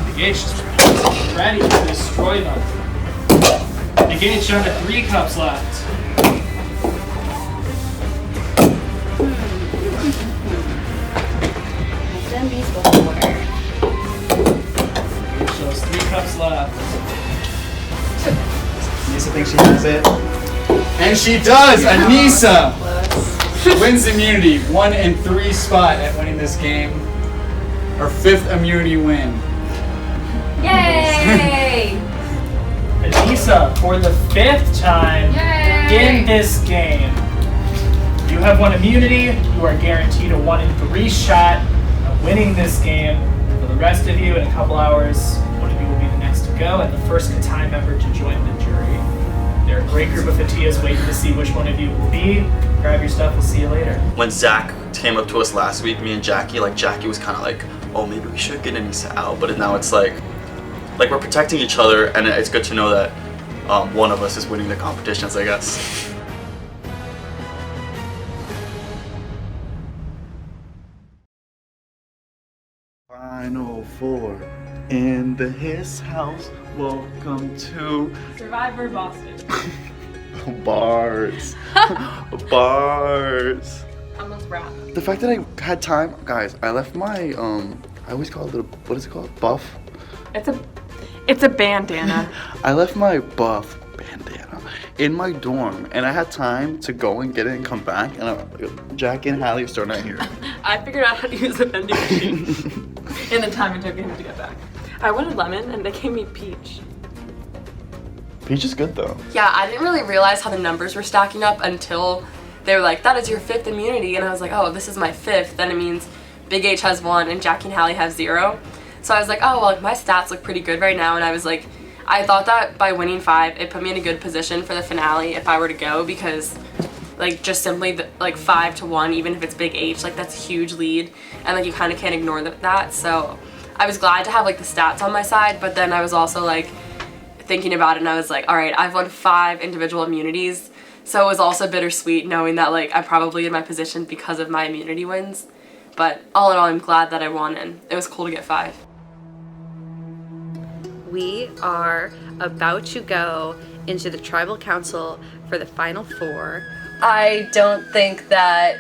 S2: Big H is ready to destroy them. Big H down to 3 cups left.
S3: Done these before.
S2: Big H shows 3 cups left.
S1: Anissa thinks she has it. And she does! Anissa wins immunity. 1 in 3 spot at winning this game. Her 5th immunity win.
S19: Yay!
S2: Anissa, for the 5th time in this game, you have won immunity. You are guaranteed a 1 in 3 shot of winning this game. For the rest of you, in a couple hours, one of you will be the next to go and the first Katai member to join the jury. There are a great group of Fatias waiting to see which one of you will be. Grab your stuff, we'll see you later.
S14: When Zach came up to us last week, me and Jackie, like Jackie was kind of like, oh, maybe we should get Anissa out, but now it's like we're protecting each other, and it's good to know that one of us is winning the competitions, I guess.
S20: Final 4 in the his house. Welcome to
S16: Survivor Boston.
S20: bars. Bars.
S16: Almost wrap.
S20: The fact that I had time, guys, I left my I always call it a, what is it called? Buff?
S11: It's a bandana.
S20: I left my buff bandana in my dorm, and I had time to go and get it and come back, and Jackie and Hallie are starting out here.
S11: I figured out how to use the vending machine in the time it took him to get back. I wanted lemon, and they gave me peach.
S20: Peach is good though.
S11: Yeah, I didn't really realize how the numbers were stacking up until they were like, that is your 5th immunity, and I was like, oh, this is my 5th, then it means Big H has 1 and Jackie and Hallie have 0. So I was like, oh, well, my stats look pretty good right now, and I was like, I thought that by winning 5, it put me in a good position for the finale if I were to go, because like just simply like 5-1, even if it's Big H, like that's a huge lead, and like you kind of can't ignore that. So I was glad to have like the stats on my side, but then I was also like thinking about it, and I was like, all right, I've won 5 individual immunities, so it was also bittersweet knowing that like I'm probably in my position because of my immunity wins. But all in all, I'm glad that I won, and it was cool to get 5.
S17: We are about to go into the tribal council for the final 4. I don't think that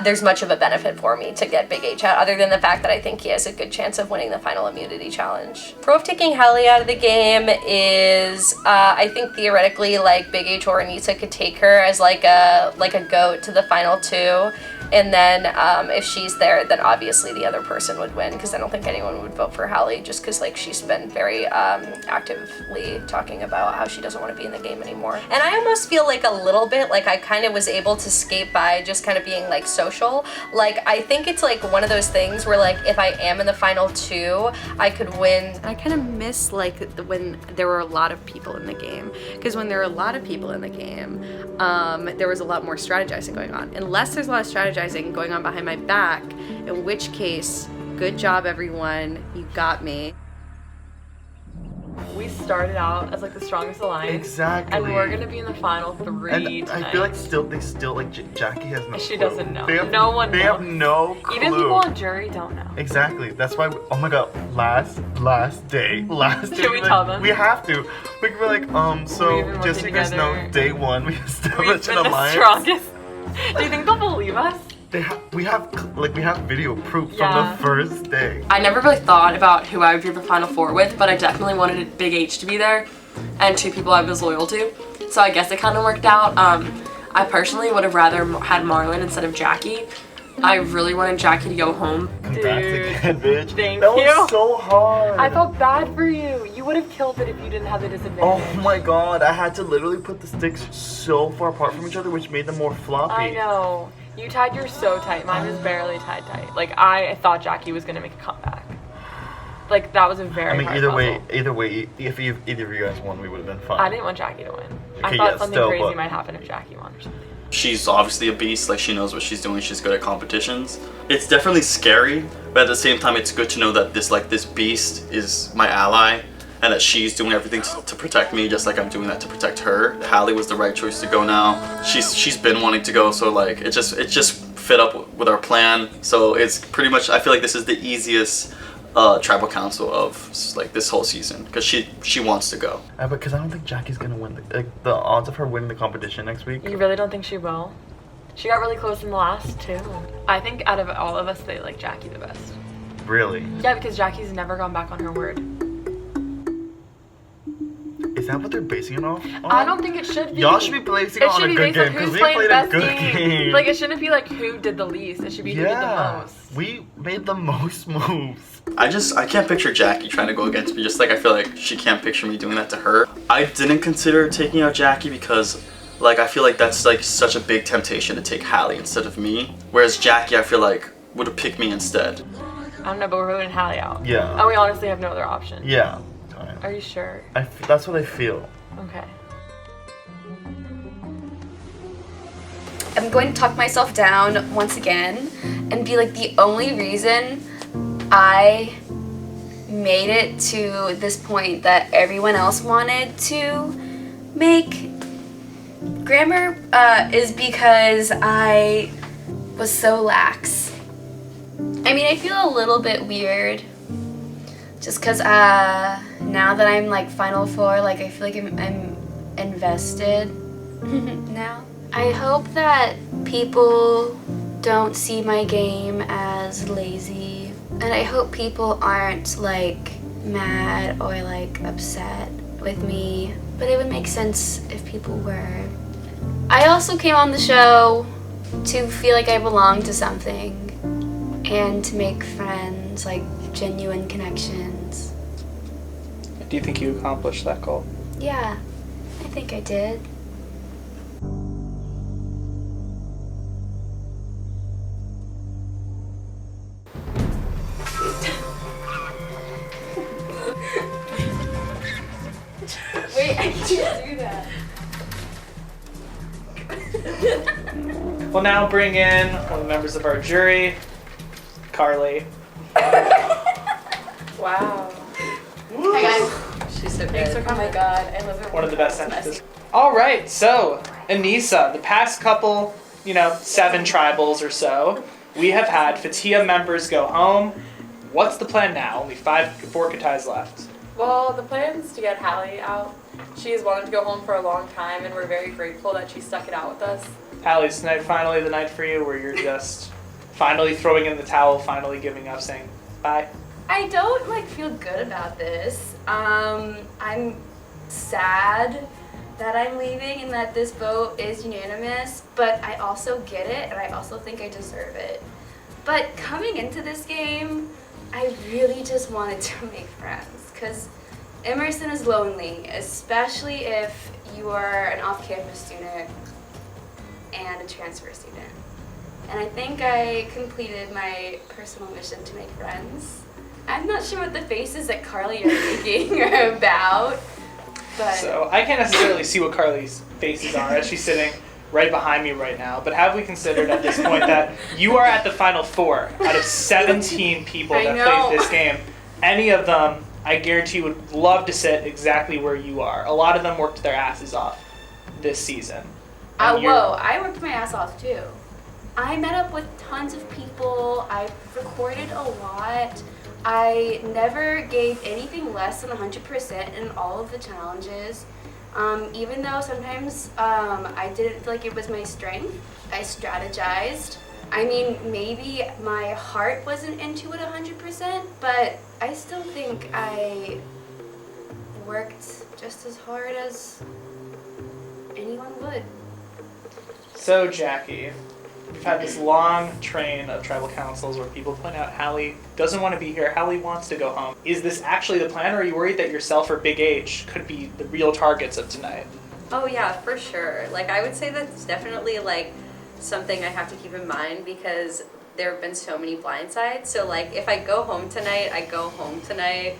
S17: there's much of a benefit for me to get Big H out, other than the fact that I think he has a good chance of winning the final immunity challenge. Pro of taking Hallie out of the game is, I think theoretically, like Big H or Anissa could take her as like a goat to the final 2. And then if she's there, then obviously the other person would win, because I don't think anyone would vote for Hallie, just because like she's been very actively talking about how she doesn't want to be in the game anymore. And I almost feel like a little bit like I kind of was able to skate by just kind of being like social. Like I think it's like one of those things where like if I am in the final 2, I could win. I kind of miss like when there were a lot of people in the game, because when there are a lot of people in the game, there was a lot more strategizing going on. Unless there's a lot of strategizing strategizing going on behind my back, in which case, good job, everyone. You got me.
S4: We started out as like the strongest alliance.
S20: Exactly.
S4: And we're gonna be in the final 3
S20: And
S4: tonight.
S20: I feel like they still like Jackie has no
S4: She
S20: clue.
S4: doesn't know.
S20: They have,
S4: No one
S20: They have
S4: knows.
S20: no clue.
S4: Even people on jury don't know.
S20: Exactly. That's why. Oh my God. Last day.
S4: Should we tell them?
S20: We have to. We can be like, so
S4: been
S20: just so
S4: working
S20: you guys know,
S4: together.
S20: day 1 we established
S4: We've
S20: an
S4: been the
S20: alliance.
S4: strongest. Do you think they'll believe us?
S20: We have video proof
S4: Yeah.
S20: from the first day.
S11: I never really thought about who I would be the final 4 with, but I definitely wanted Big H to be there and 2 people I was loyal to. So I guess it kind of worked out. I personally would have rather had Marlon instead of Jackie. I really wanted Jackie to go home.
S20: Congrats again, bitch.
S4: Thank
S20: that
S4: you.
S20: was so hard.
S4: I felt bad for you. You would have killed it if you didn't have the disadvantage.
S20: Oh my God. I had to literally put the sticks so far apart from each other, which made them more floppy.
S4: I know. You tied yours so tight. Mine was barely tied tight. Like, I thought Jackie was gonna make a comeback. Like, that was a very
S20: I mean,
S4: hard
S20: either
S4: puzzle.
S20: way, if either of you guys won, we would have been fine.
S4: I didn't want Jackie to win. I
S20: Okay,
S4: thought
S20: yeah,
S4: something
S20: still,
S4: crazy
S20: but-
S4: might happen if Jackie won or something.
S14: She's obviously a beast, like she knows what she's doing, she's good at competitions. It's definitely scary, but at the same time it's good to know that this beast is my ally and that she's doing everything to protect me just like I'm doing that to protect her. Hallie was the right choice to go now. She's been wanting to go, so like it just fit up with our plan. So it's pretty much, I feel like this is the easiest tribal council of like this whole season because she wants to go.
S20: Because I don't think Jackie's gonna win. The odds of her winning the competition next week.
S4: You really don't think she will? She got really close in the last 2. I think out of all of us, they like Jackie the best.
S20: Really?
S4: Yeah, because Jackie's never gone back on her word.
S20: Is that what they're basing it off?
S4: I don't think it should be.
S20: Y'all should be basing it on a good game because we played a good game.
S4: Like, it shouldn't be like who did the least. It should be who did the most.
S20: We made the most moves.
S14: I can't picture Jackie trying to go against me, just like I feel like she can't picture me doing that to her. I didn't consider taking out Jackie because like I feel like that's like such a big temptation to take Hallie instead of me. Whereas Jackie I feel like would have picked me instead.
S4: I don't know, but we're voting Hallie out.
S20: Yeah.
S4: And we honestly have no other option.
S20: Yeah.
S4: Are you sure?
S20: That's what I feel.
S4: Okay.
S19: I'm going to talk myself down once again and be like, the only reason I made it to this point that everyone else wanted to make grammar is because I was so lax. I mean, I feel a little bit weird just because now that I'm like Final 4, like I feel like I'm invested now. I hope that people don't see my game as lazy, and I hope people aren't like mad or like upset with me, but it would make sense if people were. I also came on the show to feel like I belong to something and to make friends, like genuine connections.
S2: Do you think you accomplished that goal?
S19: Yeah, I think I did.
S10: Wait, I can't do that.
S2: We'll now bring in one of the members of our jury, Carly.
S10: Wow.
S17: Hi guys. She's so
S10: Thanks
S17: good.
S10: for coming. Oh my god, I love it.
S2: One of the best entrances. All right, so Anissa, the past couple, 7 tribals or so, we have had Fatia members go home. What's the plan now? Only 4 Katais left.
S4: Well, the plan is to get Hallie out. She has wanted to go home for a long time, and we're very grateful that she stuck it out with us.
S2: Allie's tonight finally the night for you where you're just finally throwing in the towel, finally giving up, saying bye.
S19: I don't feel good about this. I'm sad that I'm leaving and that this vote is unanimous, but I also get it and I also think I deserve it. But coming into this game, I really just wanted to make friends because Emerson is lonely, especially if you are an off-campus student and a transfer student. And I think I completed my personal mission to make friends. I'm not sure what the faces that Carly are making are about, but...
S2: So I can't necessarily see what Carly's faces are as she's sitting right behind me right now, but have we considered at this point that you are at the final 4 out of 17 people
S4: I
S2: that
S4: know.
S2: played this game? Any of them, I guarantee, would love to sit exactly where you are. A lot of them worked their asses off this season. And you're-
S19: Whoa, I worked my ass off too. I met up with tons of people. I recorded a lot. I never gave anything less than 100% in all of the challenges. Even though sometimes I didn't feel like it was my strength, I strategized. I mean, maybe my heart wasn't into it 100%, but I still think I worked just as hard as anyone would.
S2: So, Jackie, we've had this long train of tribal councils where people point out Hallie doesn't want to be here, Hallie wants to go home. Is this actually the plan, or are you worried that yourself or Big H could be the real targets of tonight?
S17: Oh yeah, for sure. Like, I would say that's definitely like something I have to keep in mind because there have been so many blindsides. So like, if I go home tonight, I go home tonight.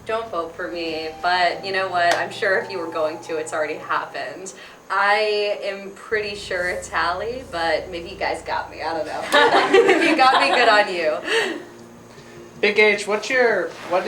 S17: Don't vote for me, but you know what? I'm sure if you were going to, it's already happened. I am pretty sure it's Hallie, but maybe you guys got me. I don't know. If you got me, good on you.
S2: Big H, what is your what?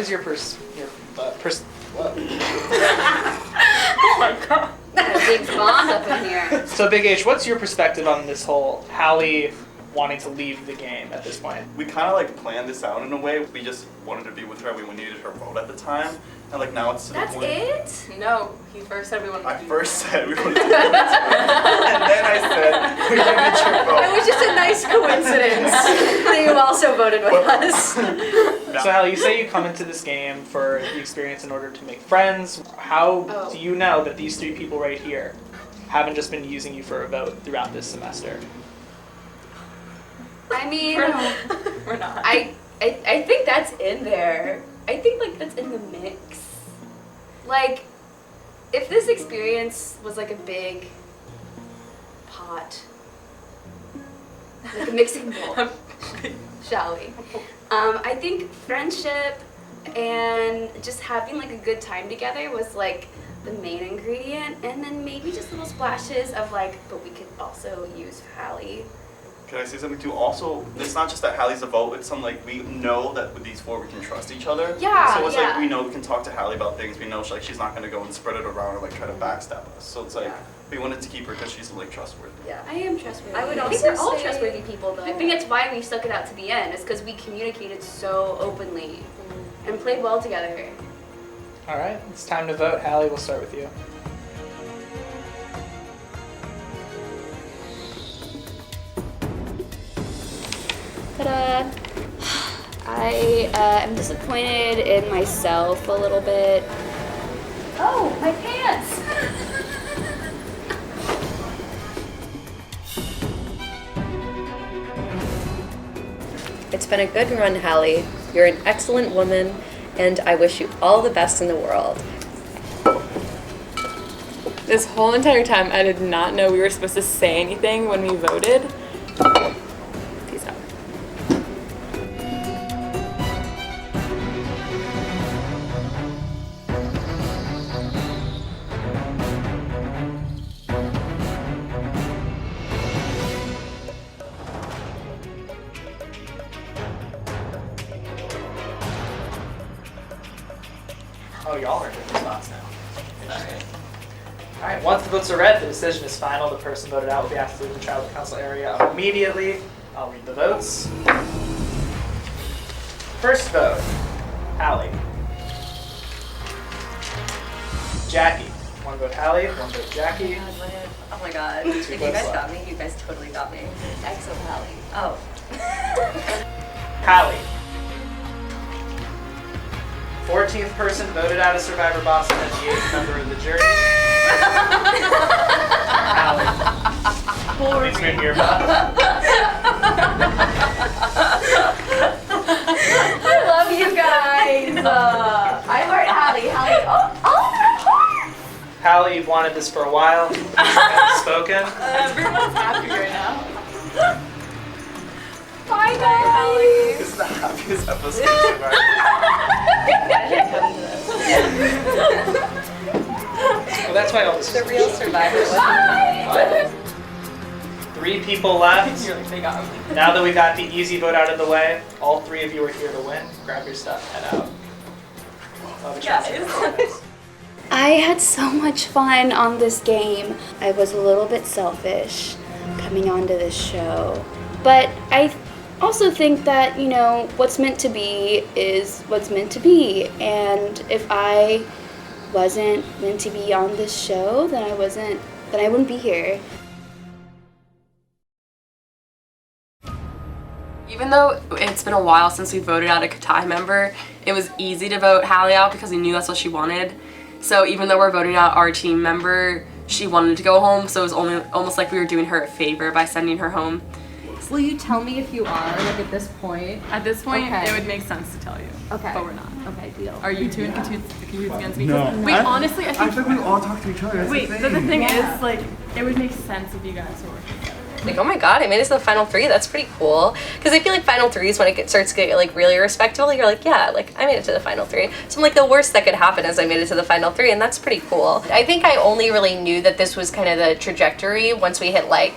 S19: Oh my god. A big bomb up in here.
S2: So, Big H, what's your perspective on this whole Hallie wanting to leave the game at this point?
S14: We kind of like planned this out in a way. We just wanted to be with her. We needed her vote at the time. And like now it's to the
S19: That's
S14: point.
S19: it?
S4: No, he first said we wanted
S14: I first said we wanted to do it. And then I said we needed your vote.
S17: It was just a nice coincidence that you also voted with us.
S2: So, Hallie, you say you come into this game for the experience in order to make friends. How do you know that these 3 people right here haven't just been using you for a vote throughout this semester?
S19: I mean,
S4: We're not.
S19: I think that's in there. I think like that's in the mix. Like, if this experience was like a big pot, like a mixing bowl, shall we? I think friendship and just having like a good time together was like the main ingredient, and then maybe just little splashes of like, but we could also use Hallie.
S14: Can I say something too? Also, it's not just that Hallie's a vote, it's something like we know that with these 4 we can trust each other.
S19: Yeah,
S14: So it's
S19: yeah.
S14: like we know we can talk to Hallie about things. We know she's not gonna go and spread it around or like try to backstab us. So it's like we wanted to keep her because she's like trustworthy.
S19: Yeah, I am trustworthy.
S17: I would
S19: think
S17: also
S19: they're all
S17: say-
S19: trustworthy people though. I think that's why we stuck it out to the end, is because we communicated so openly and played well together.
S2: All right, it's time to vote. Hallie, we'll start with you.
S19: Ta-da! I am disappointed in myself a little bit. Oh, my pants!
S17: It's been a good run, Hallie. You're an excellent woman, and I wish you all the best in the world.
S16: This whole entire time, I did not know we were supposed to say anything when we voted. Peace out.
S2: Oh, y'all are in different spots now. All right, once the votes are read, the decision is final. The person voted out will be asked to leave the tribal council area immediately. I'll read the votes. First vote, Hallie. Jackie. 1 vote Hallie, 1 vote Jackie.
S17: Oh my god. If you guys got me, you guys totally got me. EXO Hallie. Oh.
S2: Hallie. 14th person voted out of Survivor Boston as the 8th member of the jury. Hallie. Please bring your vote.
S19: I love you guys. I heart Hallie. Hallie. Oh my heart.
S2: Hallie, you've wanted this for a while. You haven't spoken.
S4: Everyone's happy right now.
S19: Bye, guys.
S14: This is the happiest episode of Survivor.
S2: Well, that's why all this
S17: The real Survivor.
S19: Bye.
S2: 3 people left.
S11: You're like, they got him.
S2: Now that we got the easy vote out of the way, all 3 of you are here to win. Grab your stuff, head out.
S8: I had so much fun on this game. I was a little bit selfish coming onto this show. But I also think that, you know, what's meant to be is what's meant to be. And if I wasn't meant to be on this show, then I wouldn't be here.
S11: Even though it's been a while since we voted out a Katai member, it was easy to vote Hallie out because we knew that's what she wanted. So even though we're voting out our team member, she wanted to go home, so it was almost like we were doing her a favor by sending her home.
S7: Will you tell me if you are, like, at this point?
S11: At this point,
S7: Okay.
S11: it would make sense to tell you.
S7: Okay.
S11: But we're not.
S7: Okay, deal.
S11: Are you two in cahoots against me?
S20: No.
S11: Wait, honestly, I think
S20: we all talk to each other.
S11: Wait, the thing is, like, it would make sense if you guys were working together.
S17: Like, oh my god, I made it to the final 3. That's pretty cool. Because I feel like final 3s, when it starts to get like really respectable, you're like, yeah, like I made it to the final 3. So I'm like, the worst that could happen is I made it to the final 3, and that's pretty cool. I think I only really knew that this was kind of the trajectory once we hit like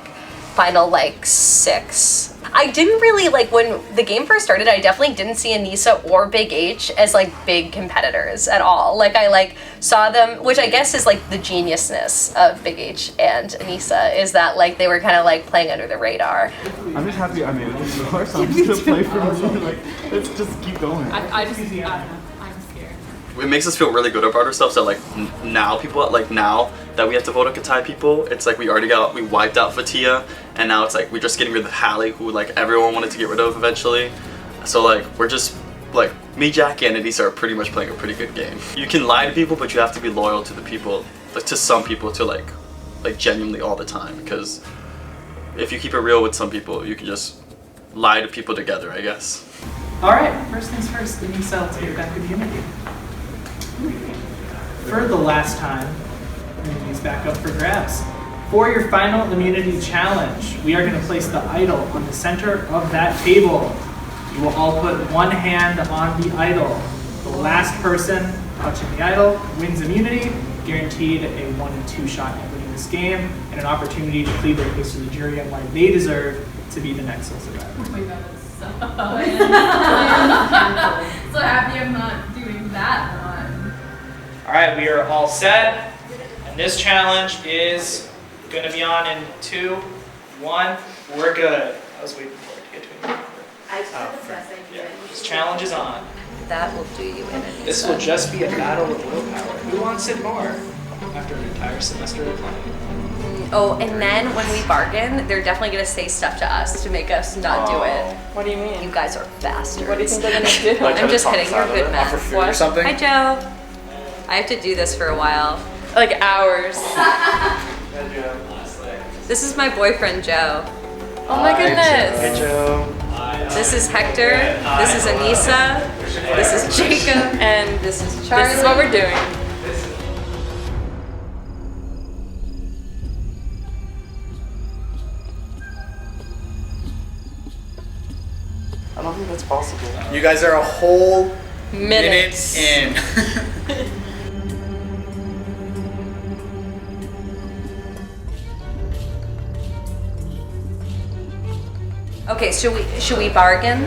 S17: final like 6. I didn't really, like, when the game first started, I definitely didn't see Anissa or Big H as like big competitors at all. Like, I like saw them, which I guess is like the geniusness of Big H and Anissa, is that like they were kind of like playing under the radar.
S20: I'm just happy I made it this far, so I'm just gonna play for me. Like, let's just keep going.
S11: I'm scared.
S14: It makes us feel really good about ourselves that like now that we have to vote on Katai people, it's like we wiped out Fatia, and now it's like we're just getting rid of Hallie, who like everyone wanted to get rid of eventually. So like we're just like me, Jackie, and Anissa are pretty much playing a pretty good game. You can lie to people, but you have to be loyal to the people, like to some people, to like genuinely all the time. Because if you keep it real with some people, you can just lie to people together, I guess.
S2: All right, first things first, Anissa, let's get back to immunity. For the last time, immunity's back up for grabs. For your final immunity challenge, we are going to place the idol on the center of that table. You will all put one hand on the idol. The last person touching the idol wins immunity, guaranteed a 1 and 2 shot at winning this game, and an opportunity to plead their case to the jury on why they deserve to be the next sole survivor.
S7: Oh my god, that's so so happy I'm not doing that one.
S2: All right, we are all set, and this challenge is going to be on in 2, 1. We're good. I was waiting for it to get to me.
S17: I just had the best idea.
S2: This challenge is on.
S17: That will do you in.
S2: This will just be a battle of willpower. Who wants it more after an entire semester of playing?
S17: Oh, and then when we bargain, they're definitely going to say stuff to us to make us not do it.
S11: What do you mean?
S17: You guys are bastards.
S11: What do you think they're gonna do?
S17: I'm just kidding. You're good, man.
S1: Offer food or something?
S17: Hi, Joe. I have to do this for a while.
S11: Like hours.
S17: This is my boyfriend, Joe.
S11: Oh my goodness.
S2: Hey, Joe.
S17: This is Hector. This is Anissa. This is Jacob.
S11: And
S17: this is Charlie.
S11: This is what we're doing.
S20: I don't think that's possible.
S1: You guys are a whole
S11: minute
S1: in.
S17: Okay, should we bargain?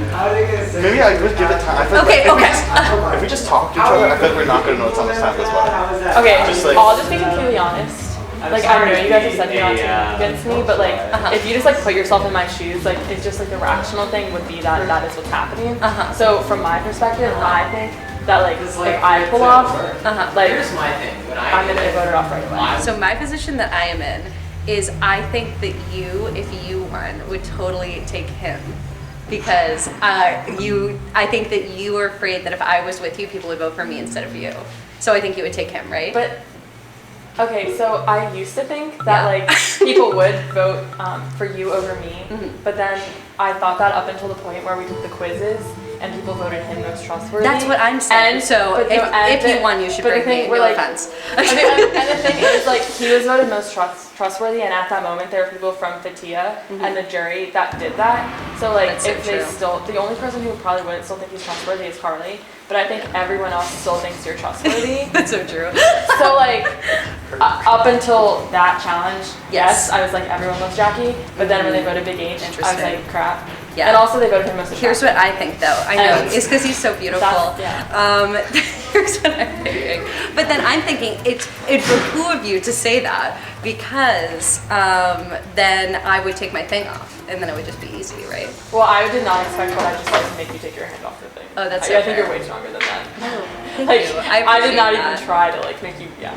S20: Maybe I would give it time. I feel
S17: Okay,
S20: like
S17: okay.
S20: if we just talk to each other, I feel like we're not gonna know it's on this time as well.
S11: Okay,
S20: Just like-
S11: I'll just be completely honest. Like, I know you guys have said you're not taking against me, but like, if you just like put yourself in my shoes, like, it's just like the rational thing would be that that is what's happening. So from my perspective, I think that like if I pull off, like,
S9: Here's my thing.
S11: I'm gonna get voted off right away.
S17: So my position that I am in is I think that you, if you won, would totally take him. Because I think that you were afraid that if I was with you, people would vote for me instead of you. So I think you would take him, right?
S11: But okay, so I used to think that like people would vote for you over me, but then I thought that up until the point where we took the quizzes and people voted him most trustworthy.
S17: That's what I'm saying.
S11: And,
S17: So
S11: but
S17: if you won, you should bring me. No offense.
S11: And the thing is, like, he was voted most trustworthy, and at that moment, there were people from Fatia and the jury that did that. So, like,
S17: That's so
S11: if they
S17: true.
S11: still, the only person who probably wouldn't still think he's trustworthy is Carly. But I think everyone else still thinks you're trustworthy.
S17: That's so true.
S11: So, like,
S4: up until that challenge, yes, I was like, everyone loves Jackie. But then when they voted Big H, I was like, crap.
S17: Yeah.
S4: And also they voted him most of the
S17: Here's what I think though. I know it's because he's so beautiful.
S4: Yeah.
S17: Here's what I'm thinking. But then I'm thinking it's behoove you to say that because then I would take my thing off and then it would just be easy, right?
S4: Well, I did not expect what I just like to make you take your hand off the thing.
S17: Oh, that's
S4: I think
S17: fair.
S4: you're way stronger than that.
S17: Thank
S4: like,
S17: you.
S4: I did not
S17: appreciate
S4: even
S17: that.
S4: try to like make you. Yeah.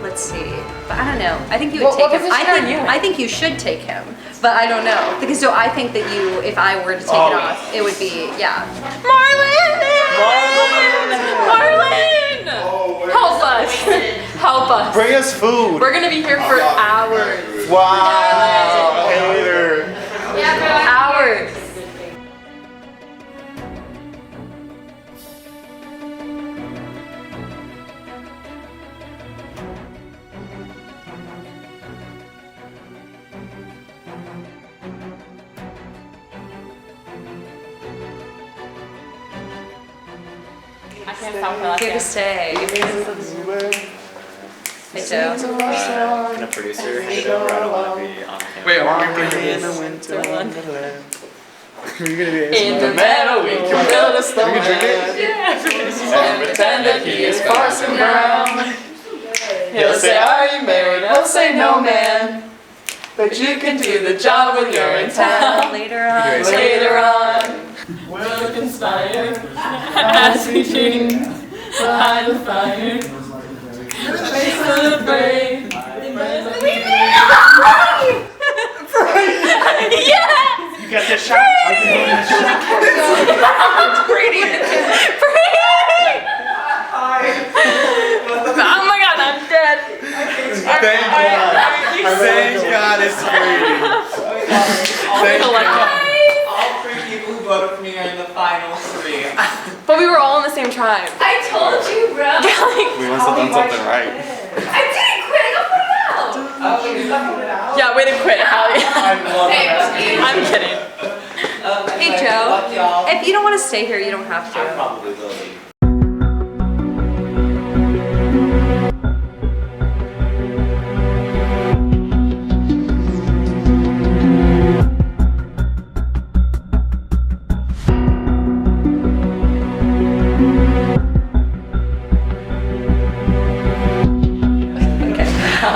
S17: Let's see. But I don't know. I think you would
S4: What
S17: take him.
S4: position are you in?
S17: I think you should take him. But I don't know. Because so I think that you, if I were to take it off, it would be, yeah.
S4: Marlon! Help us! Help us!
S6: Bring us food.
S4: We're gonna be here for hours.
S6: Wow. Hater.
S4: Hours. I can't stop for that.
S17: Here to stay. Hey, Joe.
S5: I'm a producer. I don't want to be on camera.
S1: Wait, are we
S5: In the meadow, we can build a snowman. And pretend that he is Parson Brown. He'll say, are you married? I'll say, no, man. But you can do the job when you're in town.
S17: Later on.
S5: Later on, we'll conspire as we dream behind the fire. Face of the brave.
S4: Yeah!
S5: You got this shot?
S4: Brady! Oh my god, I'm dead.
S6: Thank God it's Brady.
S5: All 3 people who voted for me are in the final 3.
S4: But we were all in the same tribe.
S19: I told you, bro.
S6: We must have done something right.
S19: I didn't quit. I put it out.
S5: Oh, you put it out?
S4: Yeah, way to quit, Hallie.
S5: I'm
S4: kidding.
S17: Hey, Joe. If you don't want to stay here, you don't have to.
S5: I probably will leave.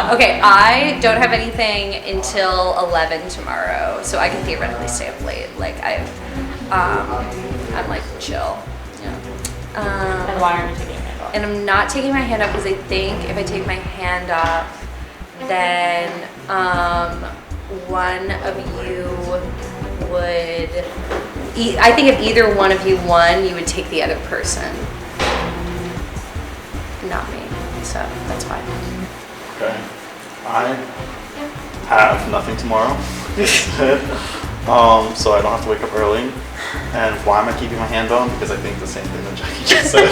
S17: Okay, I don't have anything until 11 tomorrow, so I can theoretically stay up late. Like I'm like chill. Yeah.
S4: And why aren't you taking your hand off?
S17: And I'm not taking my hand off because I think if I take my hand off, then one of you would. I think if either one of you won, you would take the other person, not me. So that's why.
S6: Okay. I have nothing tomorrow. So I don't have to wake up early. And why am I keeping my hand on? Because I think the same thing that Jackie just said.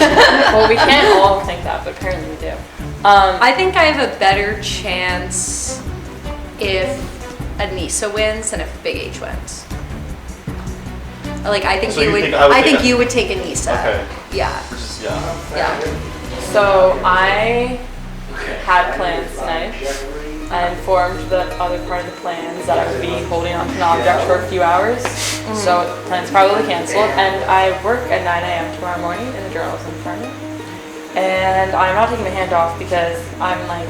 S4: Well, we can't all think that, but apparently we do.
S17: I think I have a better chance if Anissa wins than if Big H wins. Like I think
S6: So
S17: you
S6: you
S17: would.
S6: think I would
S17: I
S6: take
S17: think
S6: a-
S17: you would take Anissa.
S6: Okay.
S17: Yeah.
S6: Just, yeah.
S17: Yeah.
S4: So I had plans tonight. I informed the other part of the plans that I would be holding on to an object for a few hours. So the plan's probably canceled. And I work at 9 a.m. tomorrow morning in the journalism department. And I'm not taking my hand off because I'm like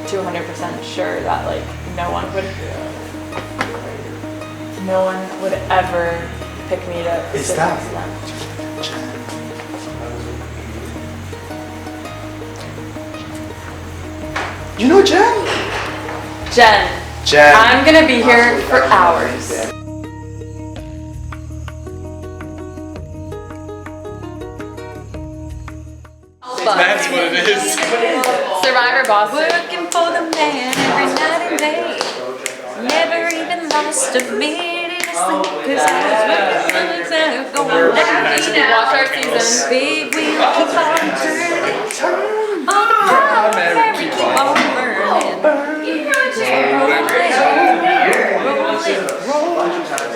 S4: 200% sure that like no one would ever pick me to sit next to them.
S6: You know Jen?
S4: Jen. I'm gonna be here for hours.
S1: That's what it is.
S4: Survivor Boston.
S17: Working for the man every night and day. Never even lost a minute of sleep. Cause I was working for the going down.
S4: Watch our season.
S17: Big wheel keep on turning. On the proud keep on burning.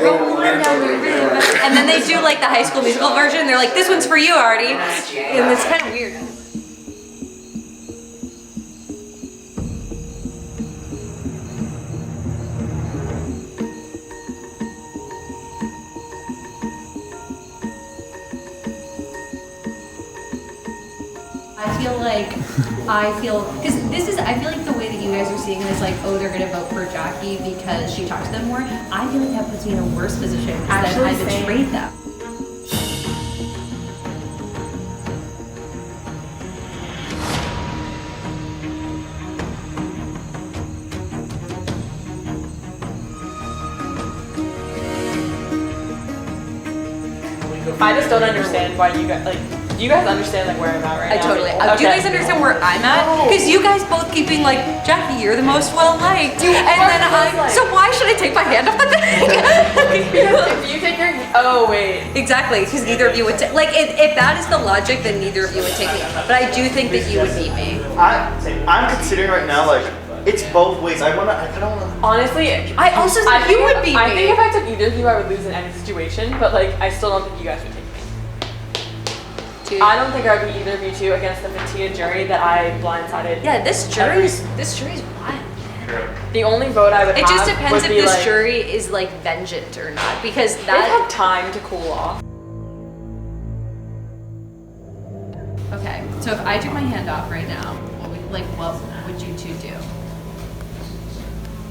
S17: Rolling down the river. And then they do like the High School Musical version. They're like, this one's for you, Artie. And it's kind of weird.
S18: like I feel like the way that you guys are seeing this, like, oh, they're gonna vote for Jackie because she talks to them more. I feel like that puts me in a worse position because then I betrayed them.
S16: I just don't understand why you guys, like, do you guys understand, like, where I'm at right now?
S17: I totally.
S16: Okay.
S17: Do you guys understand where I'm at? Because you guys both keep being like, Jackie, you're the most well-liked. And then so why should I take my hand off the thing?
S16: Because if you take your, oh wait.
S17: Exactly, because neither of you would take, like, if that is the logic, then neither of you would take me. But I do think that you would beat me.
S6: I'm considering right now, like, it's both ways. I kind of wanna.
S16: Honestly,
S17: I also think you would beat me.
S16: I think if I took either of you, I would lose in any situation, but, like, I still don't think you guys would take me.
S17: Dude.
S16: I don't think I would be either of you two against the Fatia jury that I blindsided.
S17: Yeah, this jury's wild.
S16: The only vote I would
S17: It
S16: have
S17: just depends
S16: would
S17: if
S16: be,
S17: this
S16: like,
S17: jury is like vengeant or not, because
S16: they
S17: that
S16: have time to cool off.
S18: Okay, so if I took my hand off right now, what would you two do?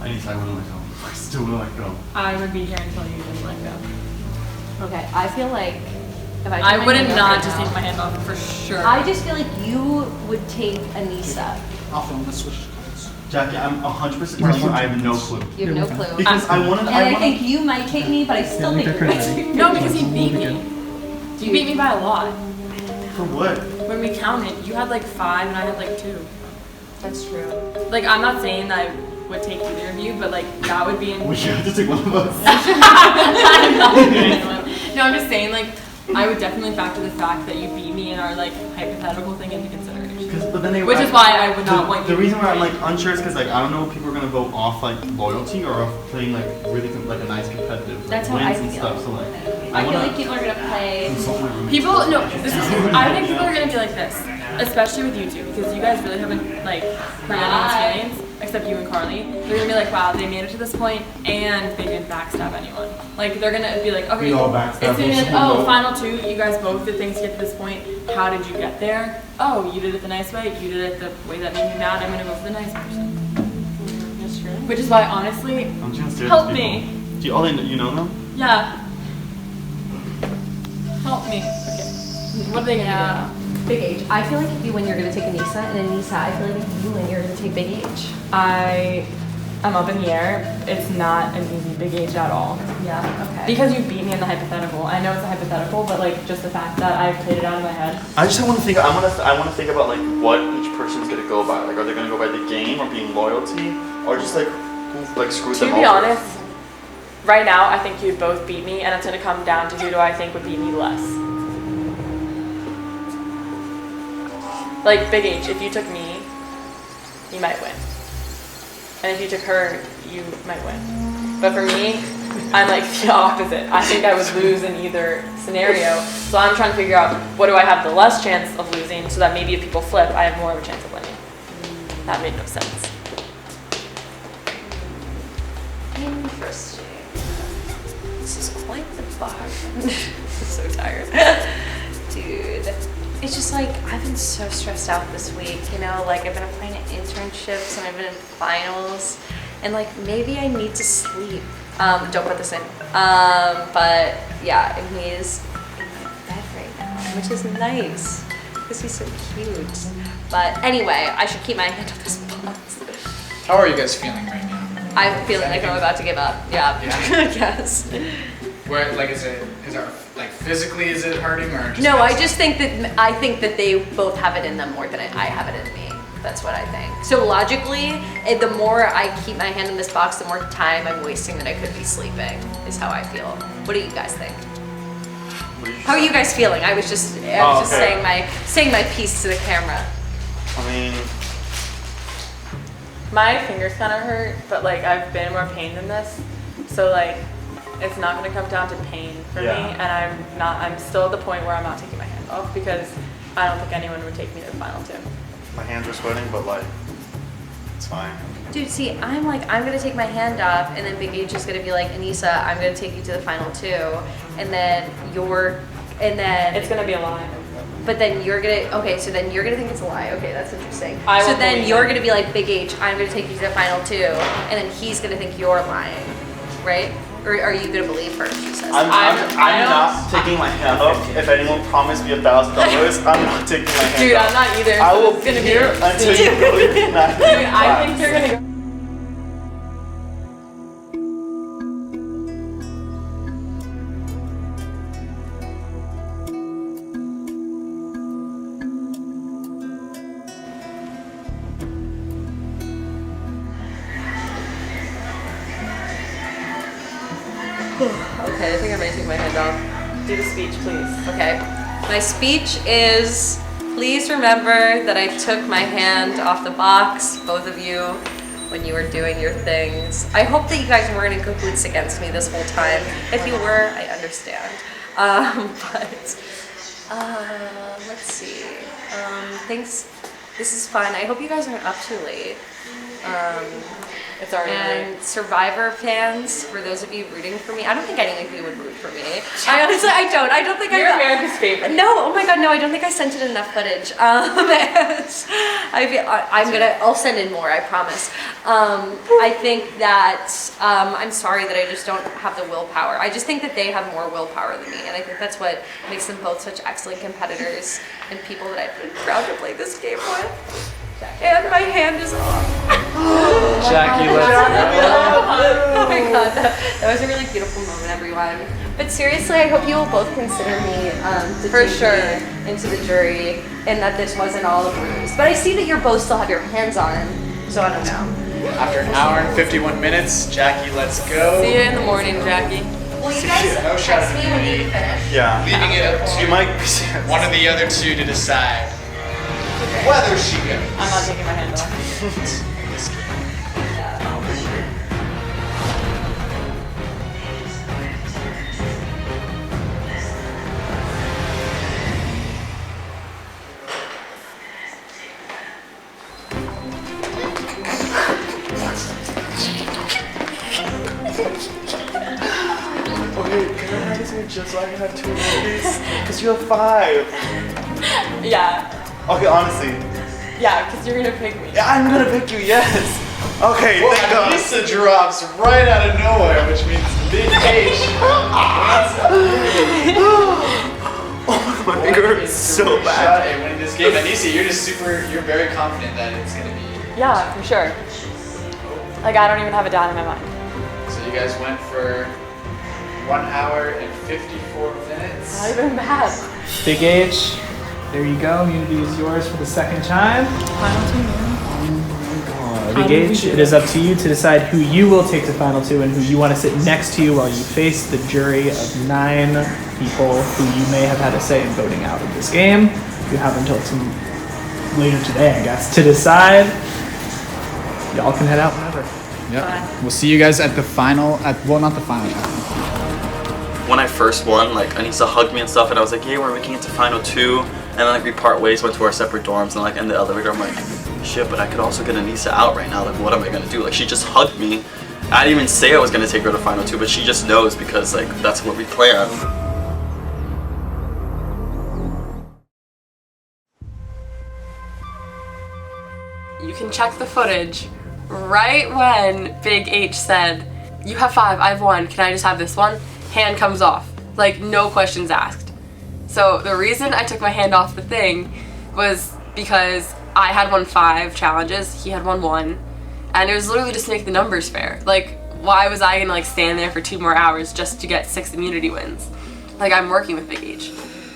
S14: I need to I wouldn't let go. I still wouldn't let go.
S16: I would be here until you didn't let go.
S18: Okay, I feel like if
S16: I
S18: took
S16: would
S18: my hand off
S16: not
S18: right
S16: just
S18: now-
S16: take my hand off for sure.
S18: I just feel like you would take Anissa.
S1: Let's switch.
S14: Jackie, I'm 100% telling you I have no clue.
S18: You have no clue.
S14: Because I want to.
S18: And I think you might take me, but I still think you're gonna take me.
S16: No, because he beat me. You beat me by a lot.
S14: For what?
S16: When we counted, you had like 5 and I had like 2.
S17: That's true.
S16: Like, I'm not saying that I would take either of you, but like that would be in.
S14: We should have to take one of us.
S16: I'm not doing anyone. No, I'm just saying, like, I would definitely factor the fact that you beat me in our like hypothetical thing into consideration.
S14: But then
S16: Which is why I would not want
S14: the
S16: you.
S14: reason why I'm like unsure is because like I don't know if people are gonna vote off like loyalty or off playing like really like a nice competitive
S18: That's how
S14: wins
S18: I
S14: and
S18: feel.
S14: stuff. So like
S18: I feel like people are gonna play.
S16: People, no, this is, I think people are gonna be like this, especially with you two, because you guys really haven't like hurt anyone's feelings, except you and Carly. They're gonna be like, wow, they made it to this point and they didn't backstab anyone. Like, they're gonna be like, okay,
S14: We all backstabbed
S16: it's gonna be like,
S14: most
S16: oh,
S14: people.
S16: final 2, you guys both did things to get to this point. How did you get there? Oh, you did it the nice way, you did it the way that made me mad, I'm gonna go for the nice person. That's true. Which is why, honestly,
S14: I'm just gonna stare at
S16: help
S14: these
S16: me.
S14: people. Do you all you know them?
S16: Yeah. Help me. Okay. What are they gonna do?
S18: Big H. I feel like if you win, you're gonna take Anissa, and Anissa, I feel like if you win, you're gonna take Big H.
S16: I'm up in the air. It's not an easy Big H at all.
S18: Yeah. Okay.
S16: Because you beat me in the hypothetical. I know it's a hypothetical, but like just the fact that I've played it out of my head.
S6: I just want to think. I want to think about like what each person's gonna go by. Like, are they gonna go by the game or being loyalty, or just like who like screwed them
S16: To
S6: over?
S16: be honest, right now I think you'd both beat me, and it's gonna come down to who do I think would beat me less. Like Big H, if you took me, you might win. And if you took her, you might win. But for me, I'm like the opposite. I think I would lose in either scenario. So I'm trying to figure out what do I have the less chance of losing so that maybe if people flip, I have more of a chance of winning. That made no sense.
S17: Interesting. This is quite the bar. I'm so tired. Dude. It's just like, I've been so stressed out this week, you know? Like, I've been applying to internships and I've been in finals. And like, maybe I need to sleep. Don't put this in. But yeah, and he is in my bed right now, which is nice because he's so cute. But anyway, I should keep my hand on this box.
S1: How are you guys feeling right now?
S17: I'm feeling like I'm about to give up. Yeah, I guess.
S1: Where, like, is it like physically is it hurting or just
S17: No, I
S1: mentally?
S17: just think that they both have it in them more than I have it in me. That's what I think. So logically, the more I keep my hand in this box, the more time I'm wasting that I could be sleeping, is how I feel. What do you guys think? How are you guys feeling? I was just saying my piece to the camera.
S6: I mean,
S16: My fingers kind of hurt, but like I've been in more pain than this. So like it's not gonna come down to pain for me, and I'm still at the point where I'm not taking my hand off because I don't think anyone would take me to the final 2.
S6: my hands are sweating, but like, it's fine.
S17: Dude, see, I'm gonna take my hand off, and then Big H is gonna be like, Anissa, I'm gonna take you to the final 2, and then
S16: It's gonna be a lie.
S17: But then you're gonna, okay, so then you're gonna think it's a lie. Okay, that's interesting.
S16: I
S17: So
S16: won't
S17: then
S16: believe
S17: you're
S16: it.
S17: gonna be like, Big H, I'm gonna take you to the final 2, and then he's gonna think you're lying, right? Or are you gonna believe her if she says
S6: I'm
S17: that?
S6: not taking my hand off. If anyone promised me $1,000, I'm not taking my hand
S16: Dude,
S6: off.
S16: I'm not either.
S6: I will
S16: It's
S6: be
S16: gonna be
S6: here until you go to your 9
S16: Dude, I think you're gonna go.
S11: Okay, I think I might take my hand off.
S16: Do the speech, please.
S11: Okay. My speech is, please remember that I took my hand off the box, both of you, when you were doing your things. I hope that you guys weren't in cahoots against me this whole time. If you were, I understand. Let's see. Thanks. This is fun. I hope you guys aren't up too late.
S16: It's already
S11: and Survivor fans, for those of you rooting for me, I don't think any of you would root for me. I honestly, I don't think
S16: You're America's favorite.
S11: No, oh my god, no, I don't think I sent in enough footage. I'll send in more, I promise. I think that, I'm sorry that I just don't have the willpower. I just think that they have more willpower than me, and I think that's what makes them both such excellent competitors and people that I've been proud to play this game with. And my hand is off.
S1: Jackie, let's go.
S11: Oh my god, that was a really beautiful moment, everyone. But seriously, I hope you will both consider me to
S17: For
S11: take
S17: sure.
S11: me into the jury, and that this wasn't all a ruse. But I see that you both still have your hands on, so I don't know.
S1: After an hour and 51 minutes, Jackie, let's go.
S11: See you in the morning, Jackie.
S17: Well, you guys
S1: No shot
S17: text me when you finish.
S6: Yeah.
S1: Leaving it up to
S6: You might.
S1: one of the other two to decide whether she goes.
S16: I'm not taking my hand off.
S6: Okay, can I have this one just so I can have 2 of these? Because you have 5.
S16: Yeah.
S6: Okay, honestly.
S16: Yeah, because you're gonna pick me.
S6: Yeah, I'm gonna pick you, yes. Okay,
S1: Well,
S6: thank God.
S1: Anissa drops right out of nowhere, which means Big H.
S6: Oh my finger hurts so
S1: Shot
S6: bad.
S1: at winning this game. Anissa, you're very confident that it's gonna be.
S16: Yeah, for sure. Like, I don't even have a doubt in my mind.
S1: So you guys went for 1 hour and 54 minutes.
S16: Not even bad.
S2: Big H, there you go. Immunity is yours for the second time. Big H, it is up to you to decide who you will take to final 2 and who you want to sit next to you while you face the jury of 9 people who you may have had a say in voting out of this game. You have until later today, I guess, to decide. Y'all can head out whenever.
S1: Yep. We'll see you guys at the final. Well, not the final.
S14: When I first won, like Anissa hugged me and stuff, and I was like, "Yeah, we're making it to final 2." And then like we part ways, went to our separate dorms, and like in the elevator, I'm like, "Shit!" But I could also get Anissa out right now. Like, what am I gonna do? Like, she just hugged me. I didn't even say I was gonna take her to final 2, but she just knows because like that's what we planned.
S11: You can check the footage right when Big H said, "You have 5, I have 1, can I just have this one?" Hand comes off. Like, no questions asked. So the reason I took my hand off the thing was because I had won 5 challenges, he had won 1, and it was literally just to make the numbers fair. Like, why was I gonna like stand there for 2 more hours just to get 6 immunity wins? Like, I'm working with Big H.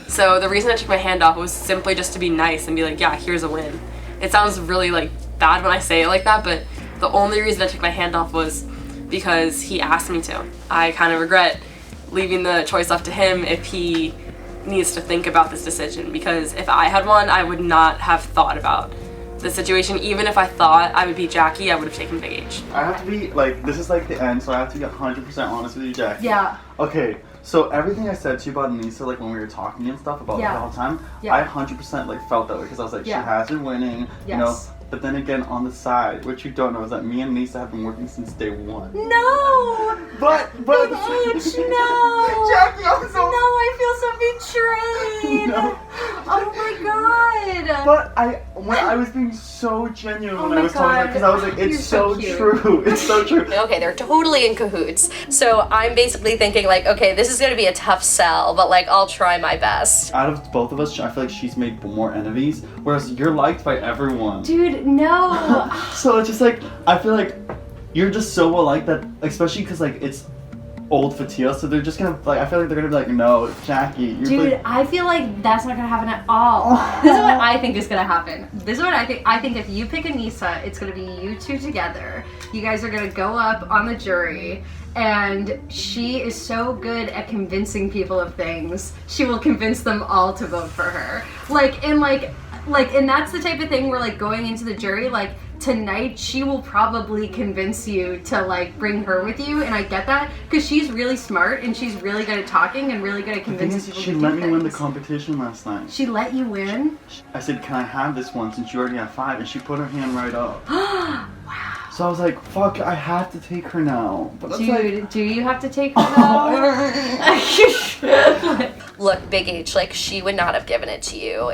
S11: So the reason I took my hand off was simply just to be nice and be like, yeah, here's a win. It sounds really like bad when I say it like that, but the only reason I took my hand off was because he asked me to. I kind of regret leaving the choice up to him if he needs to think about this decision, because if I had won, I would not have thought about the situation. Even if I thought I would beat Jackie, I would have taken Big H.
S6: I have to be like, this is like the end, so I have to be 100% honest with you, Jackie.
S11: Yeah.
S6: Okay, so everything I said to you about Anissa, like when we were talking and stuff about
S11: Yeah.
S6: the whole time,
S11: Yeah.
S6: I 100% like felt that way because I was like,
S11: Yeah.
S6: she has been winning, you know.
S11: Yes.
S6: But then again, on the side, what you don't know is that me and Anissa have been working since day 1.
S11: No!
S6: But
S11: Big H, no!
S6: Jackie, I'm so...
S11: No, I feel so betrayed!
S6: No.
S18: Oh my god!
S20: But when I was being so genuine
S18: Oh
S20: when I
S18: my
S20: was talking about it, because I was like,
S18: You're
S20: it's
S18: so
S20: so
S18: cute.
S20: true. It's so true.
S17: Okay, they're totally in cahoots. So I'm basically thinking like, okay, this is gonna be a tough sell, but like I'll try my best.
S20: Out of both of us, I feel like she's made more enemies, whereas you're liked by everyone.
S18: Dude, no.
S20: So it's just like, I feel like you're just so well liked that, especially because like it's old Fatia, so they're just gonna like, I feel like they're gonna be like, no, Jackie, you're
S18: Dude,
S20: like,
S18: I feel like that's not gonna happen at all. This is what I think is gonna happen. This is what I think. I think if you pick Anissa, it's gonna be you two together. You guys are gonna go up on the jury, and she is so good at convincing people of things. She will convince them all to vote for her. And that's the type of thing where like going into the jury, like tonight she will probably convince you to like bring her with you, and I get that because she's really smart and she's really good at talking and really good at convincing people
S20: she
S18: to
S20: let
S18: do
S20: me win the
S18: things.
S20: competition last night.
S18: She let you win?
S20: I said, can I have this one since you already have 5? And she put her hand right up. So I was like, fuck, I have to take her now. But that's
S18: Dude, do you have to take her now?
S17: Look, Big H, like she would not have given it to you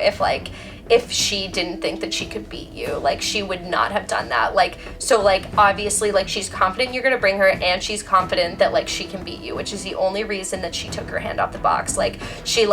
S17: if she didn't think that she could beat you. Like she would not have done that. Like, so like obviously like she's confident you're gonna bring her, and she's confident that like she can beat you, which is the only reason that she took her hand off the box. Like she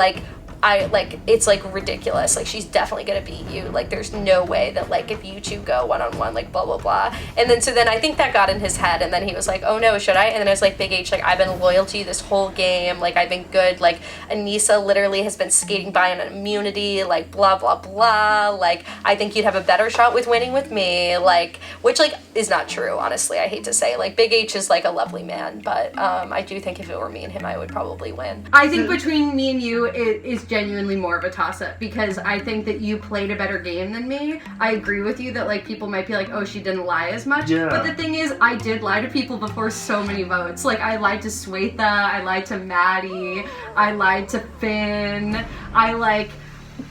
S17: it's like ridiculous. Like she's definitely gonna beat you. Like there's no way that like if you two go one-on-one, like blah blah blah. And then I think that got in his head, and then he was like, oh no, should I? And then I was like, Big H, like I've been loyal to you this whole game. Like I've been good. Like Anissa literally has been skating by on immunity. Like blah blah blah. Like I think you'd have a better shot with winning with me. Like which like is not true, honestly. I hate to say. Like Big H is like a lovely man, but I do think if it were me and him, I would probably win.
S18: I think between me and you, it is genuinely more of a toss-up because I think that you played a better game than me. I agree with you that like people might be like, oh, she didn't lie as much.
S20: Yeah.
S18: But the thing is, I did lie to people before so many votes. Like I lied to Swetha, I lied to Maddie, I lied to Finn, I like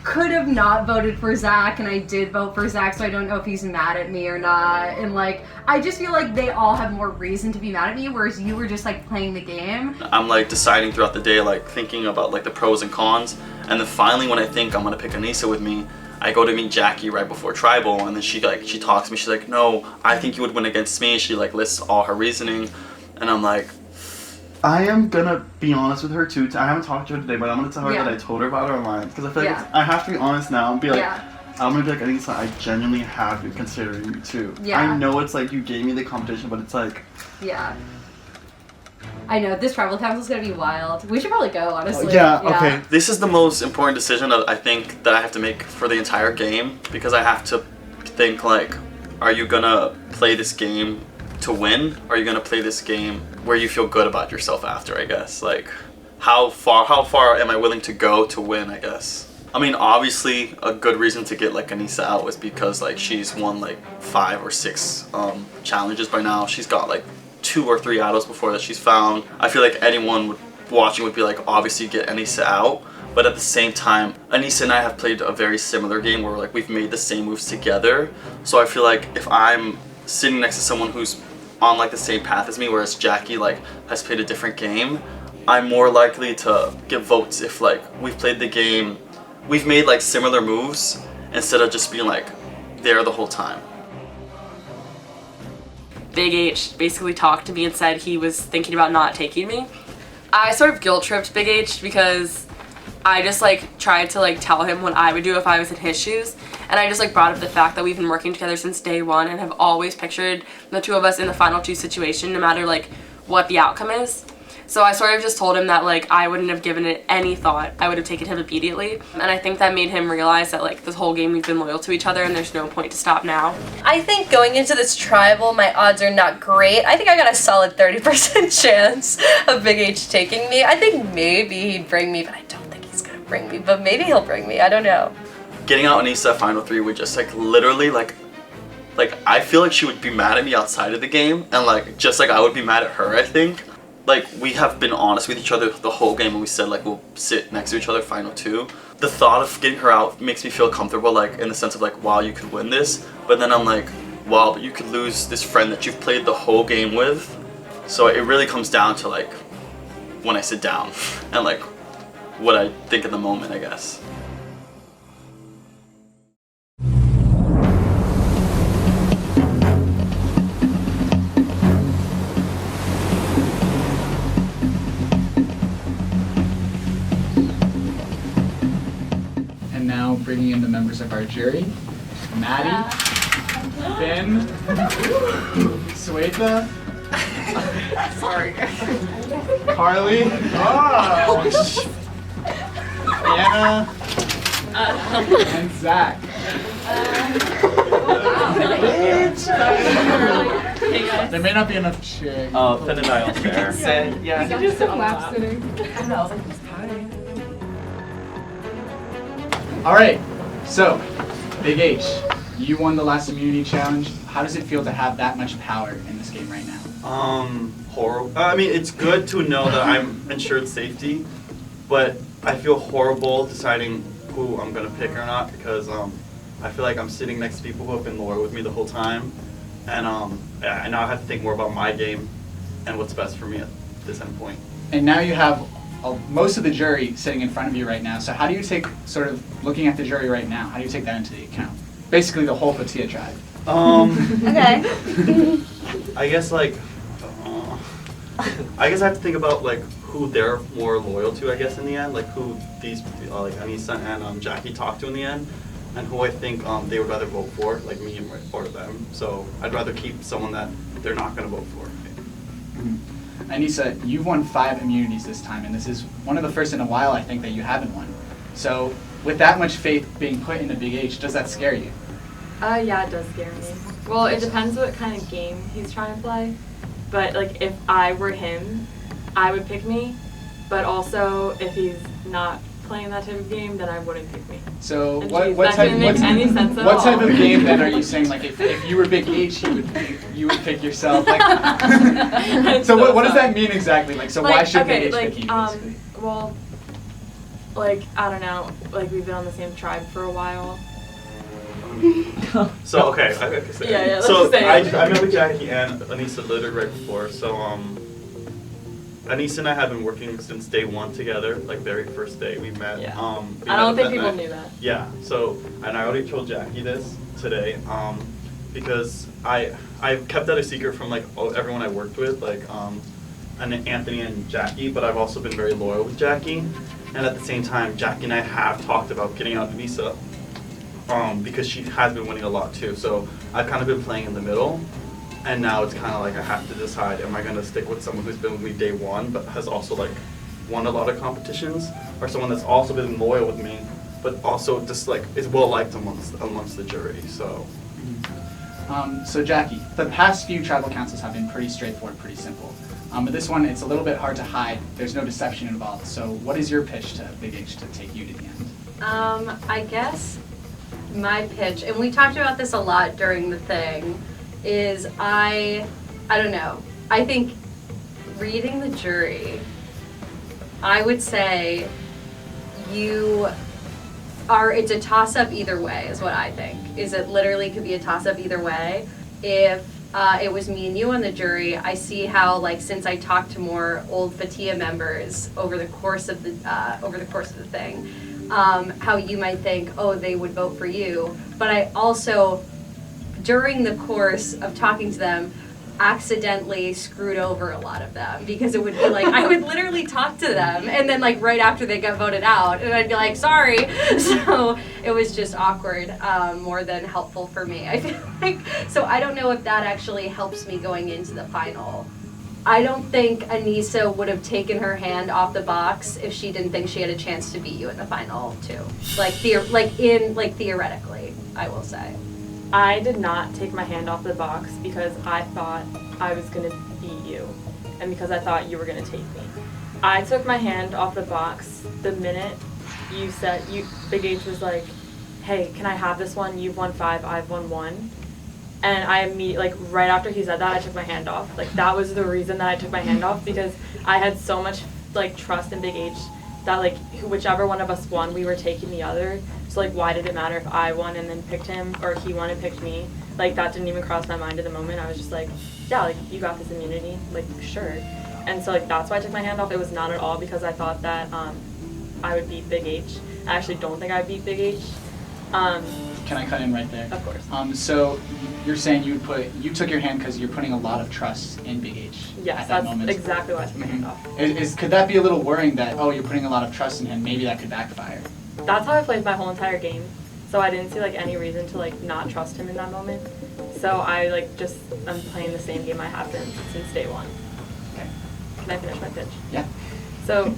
S18: could have not voted for Zach, and I did vote for Zach, so I don't know if he's mad at me or not. And like I just feel like they all have more reason to be mad at me, whereas you were just like playing the game.
S14: I'm like deciding throughout the day, like thinking about like the pros and cons, and then finally when I think I'm gonna pick Anissa with me, I go to meet Jackie right before tribal, and then she talks to me. She's like, no, I think you would win against me. She like lists all her reasoning, and I'm like,
S20: I am gonna be honest with her too. I haven't talked to her today, but I'm gonna tell her
S18: Yeah.
S20: that I told her about her online, because I feel like
S18: Yeah.
S20: I have to be honest now and be like,
S18: Yeah.
S20: I'm gonna be like, Anissa, I genuinely have been considering you too.
S18: Yeah.
S20: I know it's like you gave me the competition, but it's like,
S18: Yeah. I know, this travel council is gonna be wild. We should probably go, honestly.
S20: okay.
S14: This is the most important decision that I think that I have to make for the entire game, because I have to think like, are you gonna play this game to win? Or are you gonna play this game where you feel good about yourself after, I guess? Like, how far am I willing to go to win, I guess? I mean, obviously, a good reason to get like Anissa out was because like she's won like 5 or 6 challenges by now. She's got like 2 or 3 idols before that she's found. I feel like anyone watching would be like, obviously get Anissa out. But at the same time, Anissa and I have played a very similar game where like we've made the same moves together. So I feel like if I'm sitting next to someone who's on like the same path as me, whereas Jackie like has played a different game, I'm more likely to get votes if like we've played the game, we've made like similar moves instead of just being like there the whole time.
S11: Big H basically talked to me and said he was thinking about not taking me. I sort of guilt tripped Big H because I just like tried to like tell him what I would do if I was in his shoes, and I just like brought up the fact that we've been working together since day one and have always pictured the two of us in the final 2 situation no matter like what the outcome is. So I sort of just told him that like I wouldn't have given it any thought. I would have taken him immediately, and I think that made him realize that like this whole game we've been loyal to each other and there's no point to stop now.
S17: I think going into this tribal, my odds are not great. I think I got a solid 30% chance of Big H taking me. I think maybe he'd bring me, but I don't think he's gonna bring me, but maybe he'll bring me, I don't know.
S14: Getting out Anissa final 3 would just like literally like I feel like she would be mad at me outside of the game, and like just like I would be mad at her, I think. Like, we have been honest with each other the whole game, and we said like we'll sit next to each other final 2. The thought of getting her out makes me feel comfortable, like in the sense of like, wow, you could win this, but then I'm like, wow, but you could lose this friend that you've played the whole game with. So it really comes down to like when I sit down and like what I think in the moment, I guess.
S1: bringing in the members of our jury. Maddie, Finn, Swetha,
S5: Sorry.
S1: Carly, Anna, and Zach. There may not be enough cheering.
S6: Oh, Finn and I will share.
S5: Sit, yeah.
S13: You just sit lap sitting.
S5: I know, I was like, who's time?
S1: All right, so Big H, you won the last immunity challenge. How does it feel to have that much power in this game right now?
S6: Horrible. I mean, it's good to know that I'm ensured safety, but I feel horrible deciding who I'm gonna pick or not because I feel like I'm sitting next to people who have been loyal with me the whole time, and I now have to think more about my game and what's best for me at this end point.
S1: And now you have most of the jury sitting in front of you right now. So how do you take, sort of looking at the jury right now, how do you take that into the account? Basically the whole Fatia tribe.
S19: Okay.
S6: I guess I have to think about like who they're more loyal to. I guess in the end, like who these like Anissa and Jackie talk to in the end, and who I think they would rather vote for, like me or them. So I'd rather keep someone that they're not going to vote for.
S1: Anissa, you've won 5 immunities this time, and this is one of the first in a while I think that you haven't won. So with that much faith being put into Big H, does that scare you?
S16: Yeah, it does scare me. Well, it depends what kind of game he's trying to play. But like, if I were him, I would pick me. But also, if he's not playing that type of game, then I wouldn't pick me.
S1: So
S16: And
S1: what
S16: geez, that didn't make any sense at all.
S1: type of game then are you saying? Like if you were Big H, you would pick yourself. Like, so what does that mean exactly? Like, so why should Big H pick you? Basically?
S16: Well, like, I don't know. Like, we've been on the same tribe for a while.
S6: So okay, I can say.
S16: Yeah, let's
S6: so
S16: just say
S6: I
S16: it.
S6: met with Jackie and Anissa literally right before. So Anissa and I have been working since day 1 together. Like very first day we met.
S16: Yeah.
S6: We
S16: I
S6: met
S16: don't think
S6: that
S16: people
S6: night.
S16: knew that.
S6: Yeah. So and I already told Jackie this today. Because I kept that a secret from like everyone I worked with, like and Anthony and Jackie. But I've also been very loyal with Jackie. And at the same time, Jackie and I have talked about getting out of Anissa. Because she has been winning a lot too. So I've kind of been playing in the middle, and now it's kind of like I have to decide: am I going to stick with someone who's been with me day 1, but has also like won a lot of competitions, or someone that's also been loyal with me, but also just like is well liked amongst the jury. So.
S1: So Jackie, the past few tribal councils have been pretty straightforward, pretty simple. But this one, it's a little bit hard to hide. There's no deception involved. So what is your pitch to Big H to take you to the end?
S17: I guess my pitch, and we talked about this a lot during the thing, is I don't know. I think reading the jury, I would say it's a toss-up either way is what I think. Is it literally could be a toss-up either way. If it was me and you on the jury, I see how, like, since I talked to more old Fatia members over the course of the thing, how you might think, oh, they would vote for you. But I also, during the course of talking to them, accidentally screwed over a lot of them, because it would be like, I would literally talk to them, and then like right after they got voted out, and I'd be like, sorry. So it was just awkward, more than helpful for me, I feel like. So I don't know if that actually helps me going into the final. I don't think Anissa would have taken her hand off the box if she didn't think she had a chance to beat you in the final too. Theoretically, I will say.
S16: I did not take my hand off the box because I thought I was going to beat you, and because I thought you were going to take me. I took my hand off the box the minute you said, Big H was like, hey, can I have this one? You've won 5, I've won 1. And I immediately, like, right after he said that, I took my hand off. Like, that was the reason that I took my hand off, because I had so much, like, trust in Big H that, like, whichever one of us won, we were taking the other. So, like, why did it matter if I won and then picked him, or he won and picked me? Like, that didn't even cross my mind at the moment. I was just like, yeah, like, you got this immunity. Like, sure. And so, like, that's why I took my hand off. It was not at all because I thought that I would beat Big H. I actually don't think I would beat Big H.
S1: Can I cut in right there?
S16: Of course.
S1: So you're saying you took your hand because you're putting a lot of trust in Big H.
S16: Yes,
S1: at that
S16: that's
S1: moment.
S16: exactly why I took my hand off.
S1: Could that be a little worrying that, oh, you're putting a lot of trust in him, maybe that could backfire?
S16: That's how I played my whole entire game.
S4: So I didn't see like any reason to like not trust him in that moment. So I like just I'm playing the same game I have been since day one.
S1: Okay.
S4: Can I finish my pitch?
S1: Yeah.
S4: So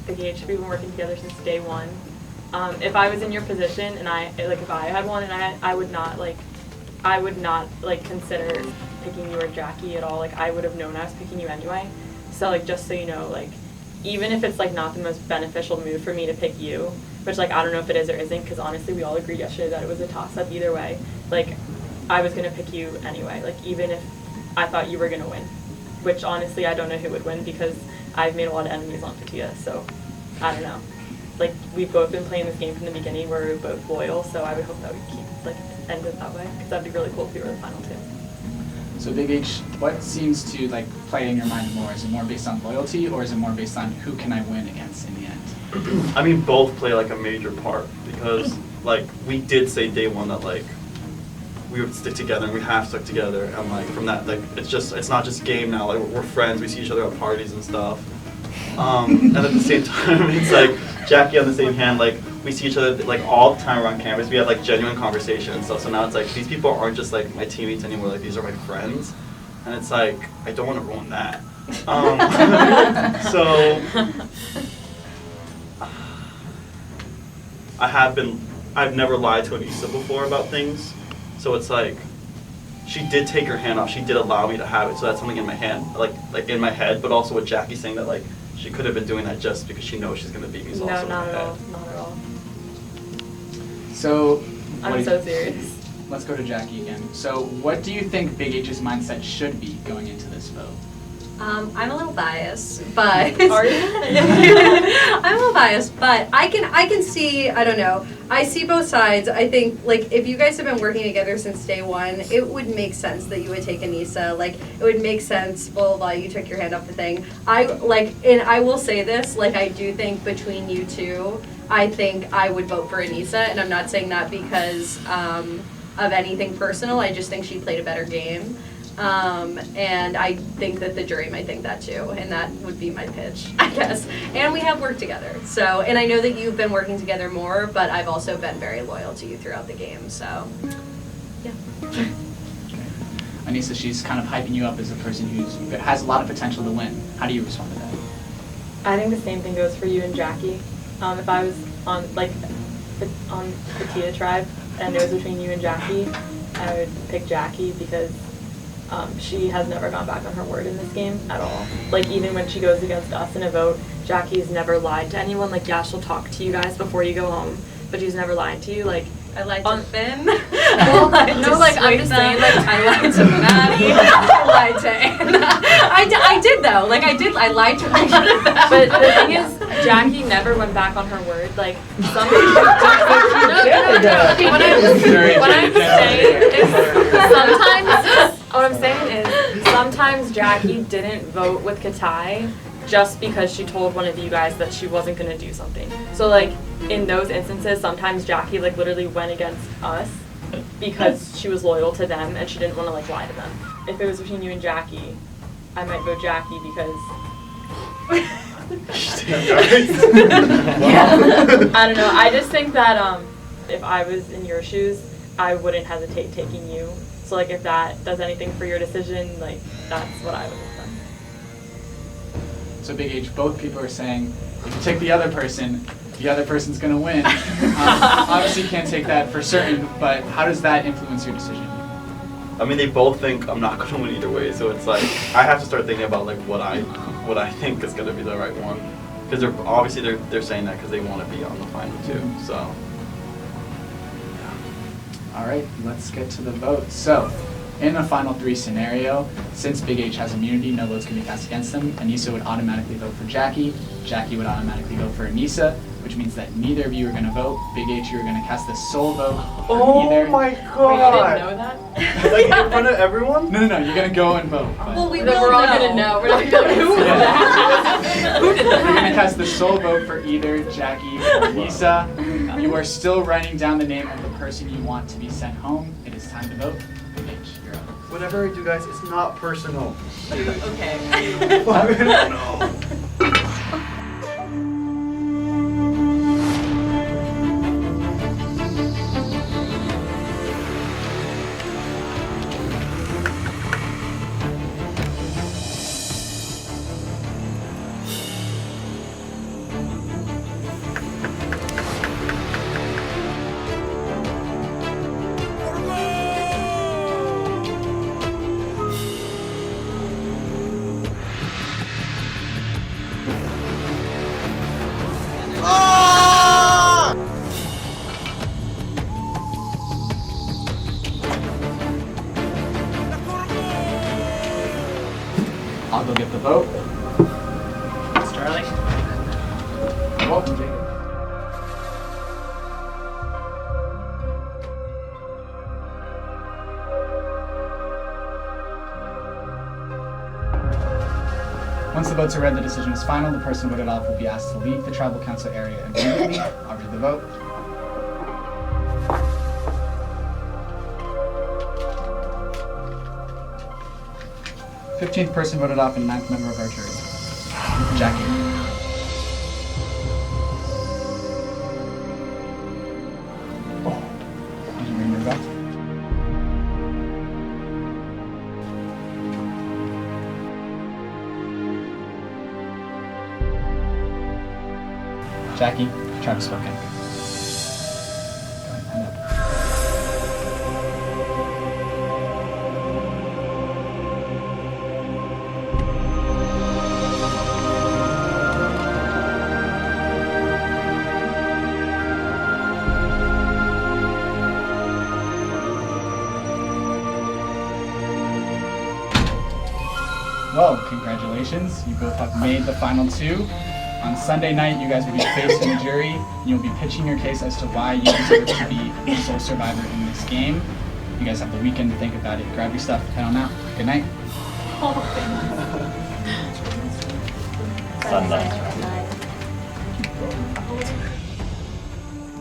S4: the Gage, we've been working together since day one. If I was in your position and if I had one and I would not consider picking you or Jackie at all. Like I would have known I was picking you anyway. So like just so you know, like even if it's like not the most beneficial move for me to pick you, which like I don't know if it is or isn't, because honestly we all agreed yesterday that it was a toss up either way. Like I was gonna pick you anyway. Like even if I thought you were gonna win, which honestly I don't know who would win because I've made a lot of enemies on Fatia. So I don't know. Like we've both been playing this game from the beginning. We're both loyal, so I would hope that we keep end it that way because that'd be really cool if we were the final two.
S1: So Big H, what seems to like play in your mind more? Is it more based on loyalty or is it more based on who can I win against in the end?
S6: I mean, both play like a major part because like we did say day one that like we would stick together and we have stuck together, and like from that like it's not just game now. Like we're friends. We see each other at parties and stuff. And at the same time, it's like Jackie on the same hand, like we see each other like all the time around campus. We have like genuine conversation and stuff. So now it's like these people aren't just like my teammates anymore. Like these are my friends, and it's like I don't want to ruin that. So I've never lied to Anissa before about things. So it's like she did take her hand off. She did allow me to have it. So that's something in my hand, like in my head. But also with Jackie saying that like she could have been doing that just because she knows she's gonna beat me. Is also
S4: not
S6: in my
S4: at
S6: head.
S4: all. Not at all.
S1: So
S4: I'm so serious.
S1: Let's go to Jackie again. So what do you think Big H's mindset should be going into this vote?
S17: I'm a little biased, but
S4: Are you?
S17: I'm a little biased, but I can see, I don't know, I see both sides. I think like if you guys have been working together since day one, it would make sense that you would take Anissa. Like it would make sense, blah blah blah, you took your hand off the thing. And I will say this, like I do think between you two, I think I would vote for Anissa, and I'm not saying that because of anything personal. I just think she played a better game. And I think that the jury might think that too, and that would be my pitch, I guess. And we have worked together, so, and I know that you've been working together more, but I've also been very loyal to you throughout the game, so, yeah.
S1: Anissa, she's kind of hyping you up as a person who has a lot of potential to win. How do you respond to that?
S4: I think the same thing goes for you and Jackie. If I was on Fatia Tribe and it was between you and Jackie, I would pick Jackie because she has never gone back on her word in this game at all. Like even when she goes against us in a vote, Jackie's never lied to anyone. Like yeah, she'll talk to you guys before you go home, but she's never lied to you. Like
S17: I lied to Finn.
S4: Well, no, like I'm just saying, like
S17: I lied to Maddie. I lied to Anna. I did though. Like I lied to her.
S4: But the thing is, Jackie never went back on her word. Like some What I'm saying is sometimes. What I'm saying is sometimes Jackie didn't vote with Katai just because she told one of you guys that she wasn't gonna do something. So like in those instances, sometimes Jackie like literally went against us because she was loyal to them and she didn't want to like lie to them. If it was between you and Jackie, I might vote Jackie because I don't know. I just think that if I was in your shoes, I wouldn't hesitate taking you. So like if that does anything for your decision, like that's what I would have done.
S1: So Big H, both people are saying if you take the other person's gonna win. Obviously you can't take that for certain, but how does that influence your decision?
S6: I mean, they both think I'm not gonna win either way, so it's like I have to start thinking about like what I think is gonna be the right one, because they're saying that because they want to be on the final too. So.
S1: All right, let's get to the vote. So, in a final three scenario, since Big H has immunity, no votes can be cast against them. Anissa would automatically vote for Jackie. Jackie would automatically vote for Anissa, which means that neither of you are going to vote. Big H, you are going to cast the sole vote for either.
S6: Oh my god!
S4: Wait, you didn't know that?
S6: Like in front of everyone?
S1: No, you're going to go and vote.
S17: Well,
S4: we're all gonna know. We're not gonna know who did that. Who did
S1: You're
S4: that?
S1: going to cast the sole vote for either Jackie or Anissa. You are still writing down the name of the person you want to be sent home. It is time to vote. Big H, you're up.
S6: Whatever I do, guys, it's not personal.
S4: Okay.
S6: I don't know.
S1: I'll go get the vote.
S2: Thanks, Charlie.
S1: You're welcome, Jacob. Once the votes are read, the decision is final. The person voted off will be asked to leave the tribal council area immediately. I'll read the vote. The 15th person voted off and 9th member of our jury. Jackie. Did you read your vote? Jackie, tribe spoken. Go ahead, hand up. Well, congratulations. You both have made the final two. On Sunday night, you guys will be facing the jury, and you'll be pitching your case as to why you deserve to be the sole survivor in this game. You guys have the weekend to think about it. Grab your stuff, head on out. Good night.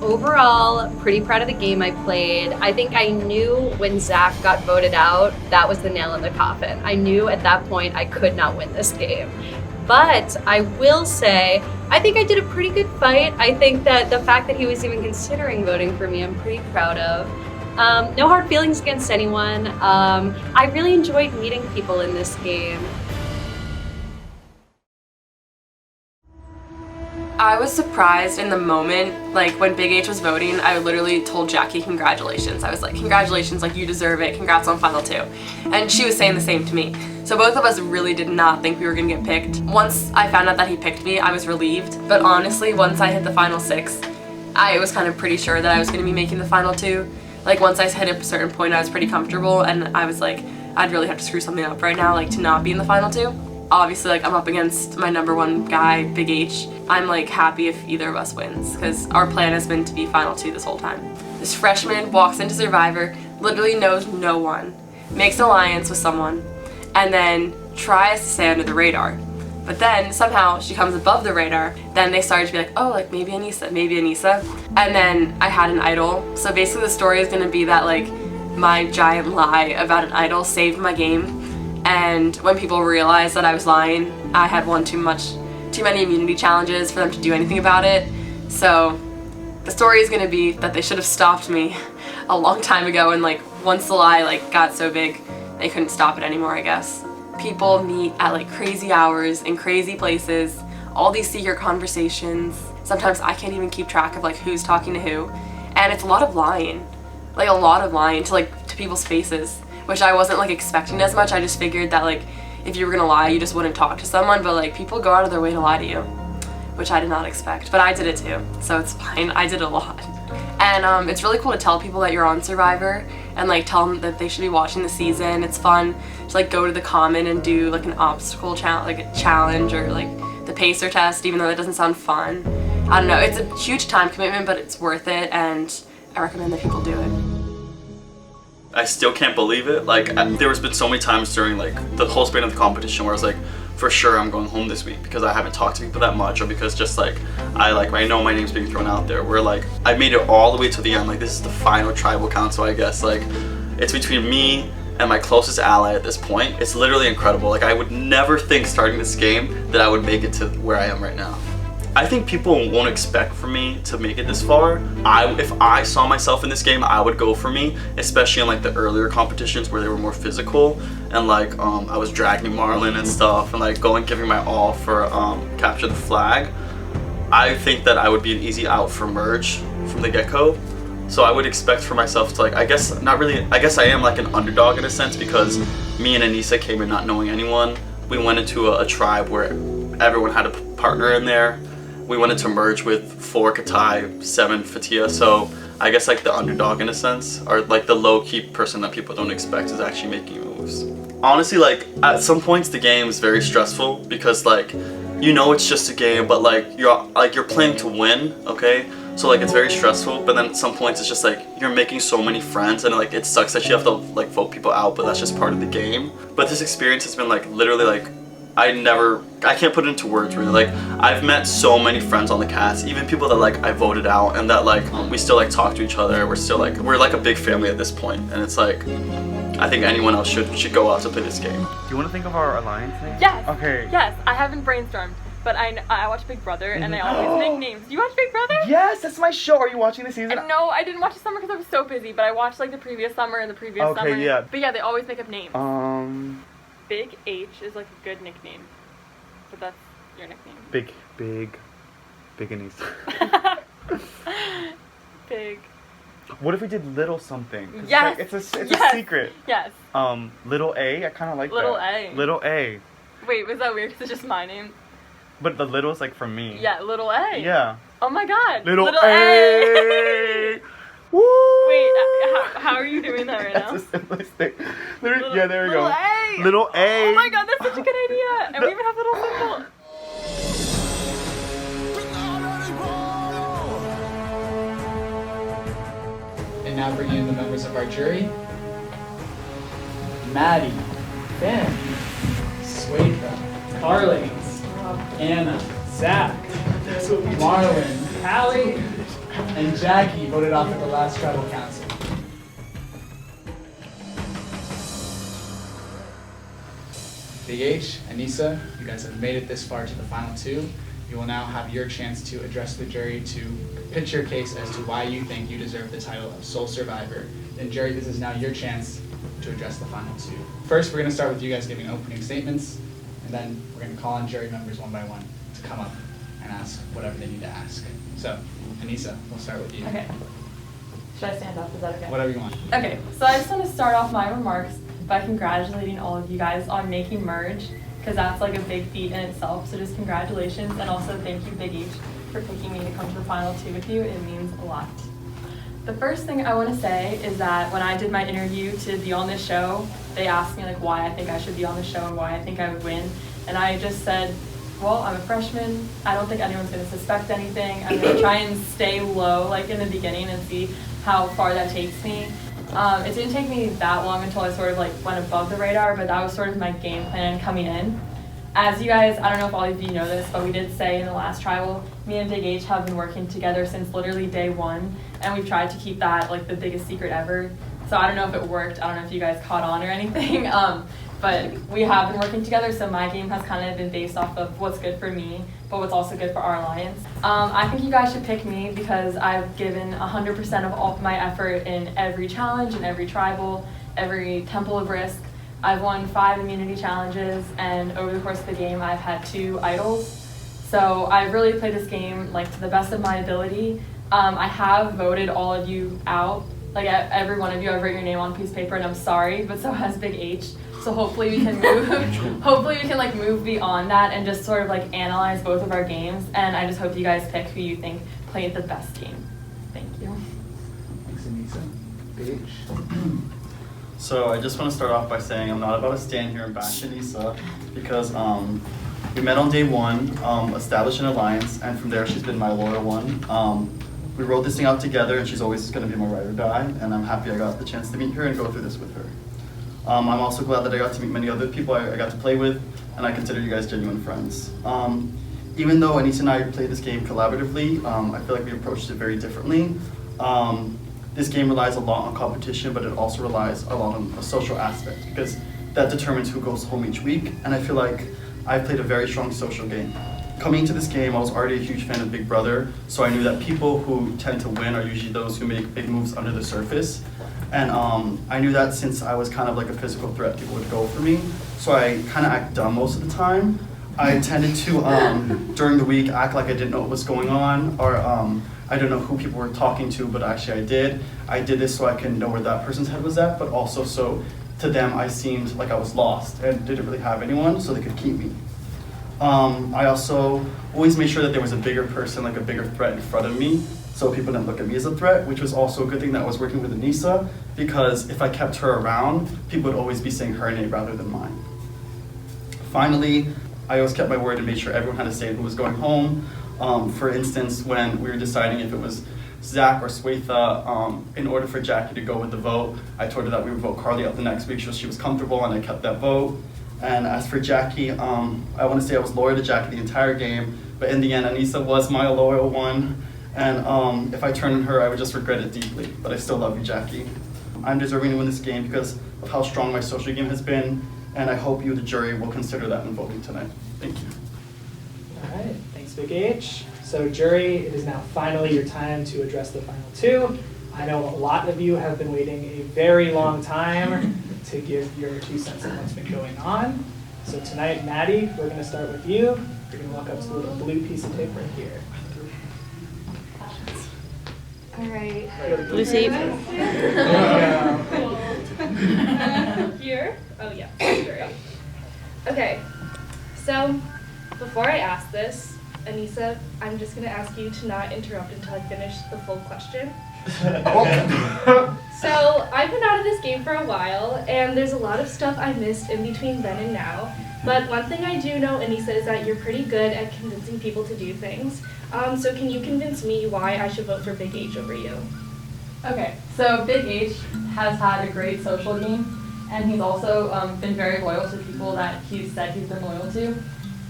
S17: Overall, pretty proud of the game I played. I think I knew when Zach got voted out, that was the nail in the coffin. I knew at that point I could not win this game. But I will say, I think I did a pretty good fight. I think that the fact that he was even considering voting for me, I'm pretty proud of. No hard feelings against anyone. I really enjoyed meeting people in this game.
S11: I was surprised in the moment, like when Big H was voting, I literally told Jackie congratulations. I was like, congratulations, like you deserve it, congrats on final two. And she was saying the same to me. So both of us really did not think we were gonna get picked. Once I found out that he picked me, I was relieved. But honestly, once I hit the final 6, I was kind of pretty sure that I was gonna be making the final 2. Like once I hit a certain point, I was pretty comfortable and I was like, I'd really have to screw something up right now, like to not be in the final 2. Obviously, like I'm up against my #1 guy, Big H. I'm like happy if either of us wins because our plan has been to be final 2 this whole time. This freshman walks into Survivor, literally knows no one, makes an alliance with someone, and then tries to stay under the radar. But then somehow she comes above the radar. Then they started to be like, oh, like maybe Anissa, maybe Anissa. And then I had an idol. So basically the story is gonna be that like my giant lie about an idol saved my game. And when people realized that I was lying, I had won too many immunity challenges for them to do anything about it. So the story is gonna be that they should have stopped me a long time ago, and like once the lie like got so big, they couldn't stop it anymore, I guess. People meet at like crazy hours in crazy places, all these secret conversations. Sometimes I can't even keep track of like who's talking to who, and it's a lot of lying, like a lot of lying to people's faces, which I wasn't like expecting as much. I just figured that like if you were gonna lie, you just wouldn't talk to someone, but like people go out of their way to lie to you, which I did not expect, but I did it too, so it's fine. I did a lot. And it's really cool to tell people that you're on Survivor and like tell them that they should be watching the season. It's fun to like go to the common and do like an obstacle challenge or like the pacer test, even though that doesn't sound fun. I don't know, it's a huge time commitment, but it's worth it, and I recommend that people do it.
S14: I still can't believe it. Like, there has been so many times during like the whole span of the competition where I was like, for sure I'm going home this week because I haven't talked to people that much, or because just like I know my name's being thrown out there. Where like I made it all the way to the end. Like this is the final tribal council, I guess. Like it's between me and my closest ally at this point. It's literally incredible. Like I would never think starting this game that I would make it to where I am right now. I think people won't expect for me to make it this far. If I saw myself in this game, I would go for me, especially in like the earlier competitions where they were more physical, and like I was dragging Marlon and stuff, and like giving my all for capture the flag. I think that I would be an easy out for merge from the get-go. So I would expect for myself to like, I guess I am like an underdog in a sense, because me and Anissa came in not knowing anyone. We went into a tribe where everyone had a partner in there. We wanted to merge with 4 Katai, 7 Fatia, so I guess like the underdog in a sense, or like the low-key person that people don't expect is actually making moves. honestly, like, at some points the game is very stressful because, like, you know it's just a game, but like you're playing to win, okay? So like it's very stressful, but then at some points it's just like you're making so many friends and like it sucks that you have to like vote people out, but that's just part of the game. But this experience has been like literally like I can't put it into words really. Like I've met so many friends on the cast, even people that like I voted out and that like we still like talk to each other. We're like a big family at this point, and it's like I think anyone else should go out to play this game.
S6: Do you want to think of our alliance name?
S16: Yes.
S6: Okay.
S16: Yes, I haven't brainstormed, but I watch Big Brother and they always make names. Do you watch Big Brother?
S6: Yes, that's my show. Are you watching the season?
S16: No, I didn't watch the summer because I was so busy, but I watched like the previous summer and the previous summer.
S6: Okay, yeah.
S16: But yeah, they always make up names.
S6: Big
S16: H is like a good nickname. But that's your nickname.
S6: Big Anise.
S16: Big.
S6: What if we did little something?
S16: Yes.
S6: It's a
S16: Yes.
S6: secret.
S16: Yes.
S6: Little A. I kind of like
S16: Little
S6: that.
S16: A.
S6: Little A.
S16: Wait, was that weird? Because it's just my name.
S6: But the little's like from me.
S16: Yeah, little A.
S6: Yeah.
S16: Oh my God.
S6: Little
S16: A.
S6: Woo!
S16: Wait, how are you doing that right now?
S6: That's the simplest thing. Yeah, there we go.
S16: Little A.
S6: Little A.
S16: Oh my God, that's such a good idea. And we even have little symbol.
S1: And now bringing in the members of our jury. Maddie, Ben, Swetha, Carlings, Anna, Zach, Marlon, Hallie, and Jackie voted off at the last tribal council. Big H, Anissa, you guys have made it this far to the final two. You will now have your chance to address the jury to pitch your case as to why you think you deserve the title of sole survivor. And jury, this is now your chance to address the final two. First, we're going to start with you guys giving opening statements, and then we're going to call on jury members one by one to come up and ask whatever they need to ask. So, Anissa, we'll start with you.
S16: Okay. Should I stand up? Is that okay?
S1: Whatever you want.
S16: Okay, so I just want to start off my remarks by congratulating all of you guys on making Merge, because that's like a big feat in itself. So just congratulations, and also thank you, Big H, for picking me to come to the final two with you. It means a lot. The first thing I want to say is that when I did my interview to be on this show, they asked me like why I think I should be on the show and why I think I would win, and I just said, well, I'm a freshman. I don't think anyone's going to suspect anything. I'm going to try and stay low like in the beginning and see how far that takes me. It didn't take me that long until I sort of like went above the radar, but that was sort of my game plan coming in. As you guys, I don't know if all of you know this, but we did say in the last tribal, me and Big H have been working together since literally day one, and we've tried to keep that like the biggest secret ever. So I don't know if it worked. I don't know if you guys caught on or anything, but we have been working together, so my game has kind of been based off of what's good for me, but what's also good for our alliance. I think you guys should pick me because I've given 100% of all my effort in every challenge, in every tribal, every Temple of Risk. I've won 5 immunity challenges, and over the course of the game, I've had 2 idols. So I've really played this game like to the best of my ability. I have voted all of you out. Like every one of you, I've written your name on a piece of paper, and I'm sorry, but so has Big H. So hopefully we can move. Hopefully we can like move beyond that and just sort of like analyze both of our games. And I just hope you guys pick who you think played the best game. Thank you.
S1: Thanks, Anissa. Big H.
S14: So I just want to start off by saying I'm not about to stand here and bash Anissa because we met on day 1, established an alliance, and from there she's been my loyal one. We wrote this thing out together, and she's always going to be my ride or die, and I'm happy I got the chance to meet her and go through this with her. I'm also glad that I got to meet many other people I got to play with, and I consider you guys genuine friends. Even though Anissa and I played this game collaboratively, I feel like we approached it very differently. This game relies a lot on competition, but it also relies a lot on a social aspect because that determines who goes home each week, and I feel like I played a very strong social game. Coming into this game, I was already a huge fan of Big Brother, so I knew that people who tend to win are usually those who make big moves under the surface. And I knew that since I was kind of like a physical threat, people would go for me. So I kind of act dumb most of the time. I tended to, during the week, act like I didn't know what was going on, or I don't know who people were talking to, but actually I did. I did this so I can know where that person's head was at, but also so to them I seemed like I was lost and didn't really have anyone, so they could keep me. I also always made sure that there was a bigger person, like a bigger threat in front of me,
S6: so people didn't look at me as a threat, which was also a good thing that I was working with Anissa, because if I kept her around, people would always be saying her name rather than mine. Finally, I always kept my word and made sure everyone had a say who was going home. For instance, when we were deciding if it was Zach or Swetha, in order for Jackie to go with the vote, I told her that we would vote Carly out the next week so she was comfortable, and I kept that vote. And as for Jackie, I want to say I was loyal to Jackie the entire game, but in the end, Anissa was my loyal one. And if I turned on her, I would just regret it deeply, but I still love you, Jackie. I'm deserving to win this game because of how strong my social game has been, and I hope you, the jury, will consider that in voting tonight. Thank you.
S2: All right, thanks, Big H. So jury, it is now finally your time to address the final two. I know a lot of you have been waiting a very long time to give your 2 cents on what's been going on. So tonight, Maddie, we're going to start with you. You're going to walk up to the little blue piece of tape right here.
S10: All right.
S2: Blue tape.
S9: Here? Oh yeah, great. Okay, so before I ask this, Anissa, I'm just gonna ask you to not interrupt until I finish the full question. So I've been out of this game for a while, and there's a lot of stuff I missed in between then and now. But one thing I do know, Anissa, is that you're pretty good at convincing people to do things. So can you convince me why I should vote for Big H over you?
S16: Okay, so Big H has had a great social game, and he's also been very loyal to people that he's said he's been loyal to.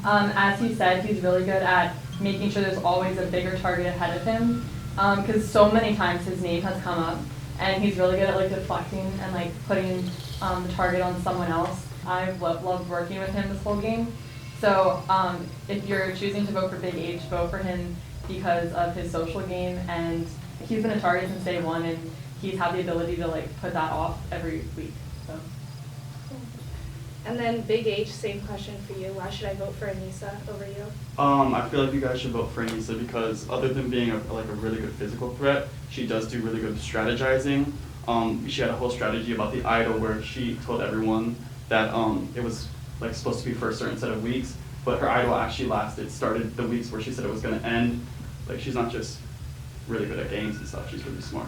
S16: As he said, he's really good at making sure there's always a bigger target ahead of him, because so many times his name has come up, and he's really good at like deflecting and like putting the target on someone else. I've loved working with him this whole game. So if you're choosing to vote for Big H, vote for him because of his social game, and he's been a target since day one, and he's had the ability to like put that off every week. So.
S9: And then Big H, same question for you. Why should I vote for Anissa over you?
S6: I feel like you guys should vote for Anissa because other than being a really good physical threat, she does do really good strategizing. She had a whole strategy about the idol where she told everyone that it was like supposed to be for a certain set of weeks, but her idol actually started the weeks where she said it was going to end. Like, she's not just really good at games and stuff, she's really smart.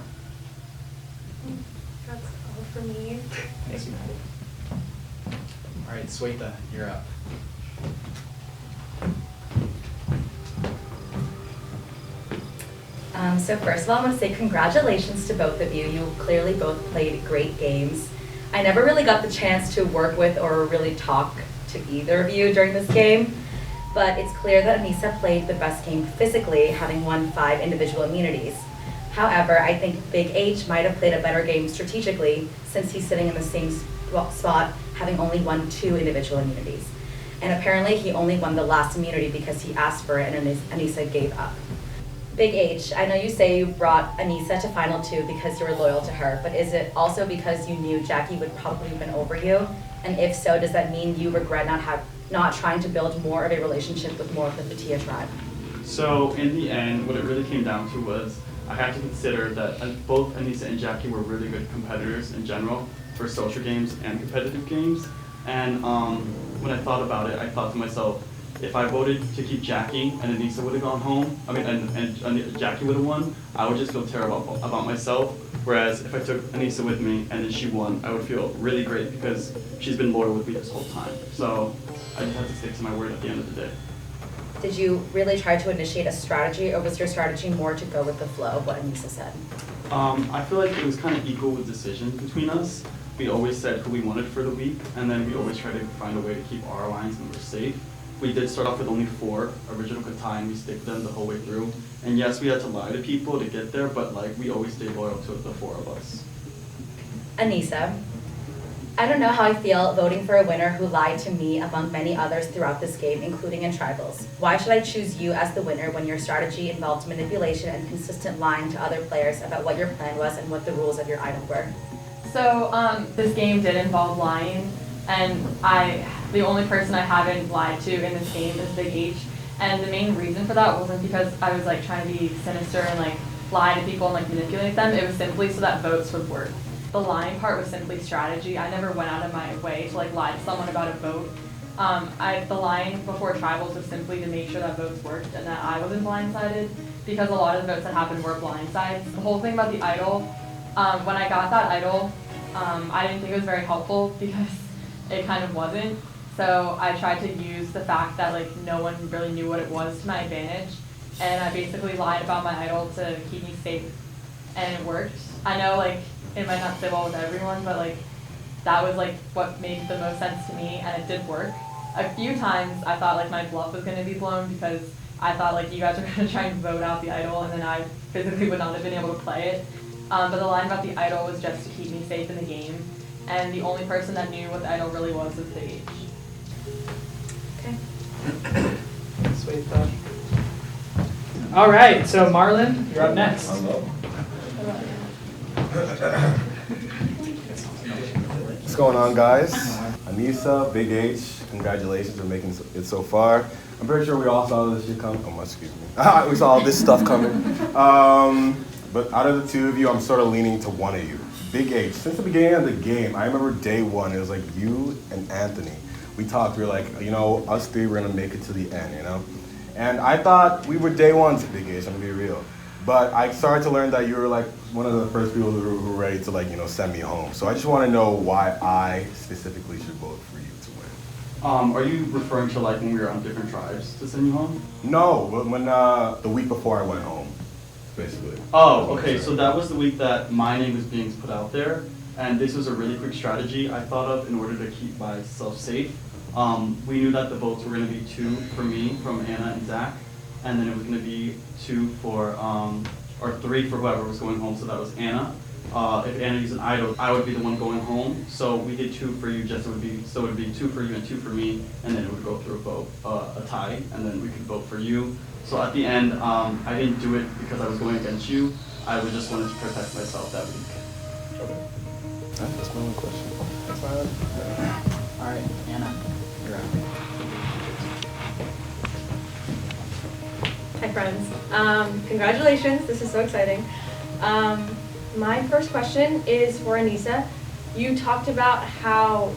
S9: That's all for me.
S1: Thanks, Maddie. All right, Swetha, you're up.
S3: So first of all, I want to say congratulations to both of you. You clearly both played great games. I never really got the chance to work with or really talk to either of you during this game, but it's clear that Anissa played the best game physically, having won 5 individual immunities. However, I think Big H might have played a better game strategically since he's sitting in the same spot, having only won 2 individual immunities. And apparently he only won the last immunity because he asked for it and Anissa gave up. Big H, I know you say you brought Anissa to Final 2 because you were loyal to her, but is it also because you knew Jackie would probably win over you? And if so, does that mean you regret not trying to build more of a relationship with more of the Fatia tribe?
S6: So in the end, what it really came down to was I had to consider that both Anissa and Jackie were really good competitors in general for social games and competitive games. And when I thought about it, I thought to myself, if I voted to keep Jackie and Anissa would have gone home, and Jackie would have won, I would just feel terrible about myself. Whereas if I took Anissa with me and then she won, I would feel really great because she's been loyal with me this whole time. So I just had to stick to my word at the end of the day.
S3: Did you really try to initiate a strategy, or was your strategy more to go with the flow of what Anissa said?
S6: I feel like it was kind of equal with decisions between us. We always said who we wanted for the week, and then we always tried to find a way to keep our alliance members safe. We did start off with only 4 original Katai, and we stick them the whole way through. And yes, we had to lie to people to get there, but like we always stayed loyal to the 4 of us.
S3: Anissa, I don't know how I feel voting for a winner who lied to me among many others throughout this game, including in tribals. Why should I choose you as the winner when your strategy involved manipulation and consistent lying to other players about what your plan was and what the rules of your idol were?
S16: So this game did involve lying, and the only person I haven't lied to in this game is Big H. And the main reason for that wasn't because I was like trying to be sinister and like lie to people and like manipulate them. It was simply so that votes would work. The lying part was simply strategy. I never went out of my way to like lie to someone about a vote. The line before tribals was simply to make sure that votes worked and that I wasn't blindsided, because a lot of the votes that happened were blindsides. The whole thing about the idol, when I got that idol, I didn't think it was very helpful because it kind of wasn't. So I tried to use the fact that like no one really knew what it was to my advantage, and I basically lied about my idol to keep me safe, and it worked. I know like it might not sit well with everyone, but like that was like what made the most sense to me, and it did work. A few times I thought like my bluff was going to be blown because I thought like you guys were going to try and vote out the idol, and then I physically would not have been able to play it. But the line about the idol was just to keep me safe in the game, and the only person that knew what the idol really was Big H.
S3: Okay.
S2: Sweet thought. All right, so Marlon, you're up next.
S21: What's going on, guys? Anissa, Big H, congratulations on making it so far. I'm pretty sure we all saw this shit coming. Oh, excuse me. We saw all this stuff coming. But out of the two of you, I'm sort of leaning to one of you. Big H, since the beginning of the game, I remember day one, it was like you and Anthony. We talked, we were like, you know, us three, we're gonna make it to the end, you know? And I thought we were day ones at Big H, I'm gonna be real. But I started to learn that you were like one of the first people who were ready to like, you know, send me home. So I just wanna know why I specifically should vote for you to win.
S6: Are you referring to like when we were on different tribes to send you home?
S21: No, but when the week before I went home, basically.
S6: Oh, okay, so that was the week that my name was being put out there, and this was a really quick strategy I thought of in order to keep myself safe. We knew that the votes were going to be 2 for me from Anna and Zach, and then it was going to be 2 for, or 3 for whoever was going home, so that was Anna. If Anna used an idol, I would be the one going home, so we did 2 for you, Jess, it would be 2 for you and 2 for me, and then it would go through a vote, a tie, and then we could vote for you. So at the end, I didn't do it because I was going against you, I just wanted to protect myself that week.
S21: Okay. That's my only question. That's
S1: All right, Anna, you're up.
S3: Hi friends. Congratulations, this is so exciting. My first question is for Anissa. You talked about how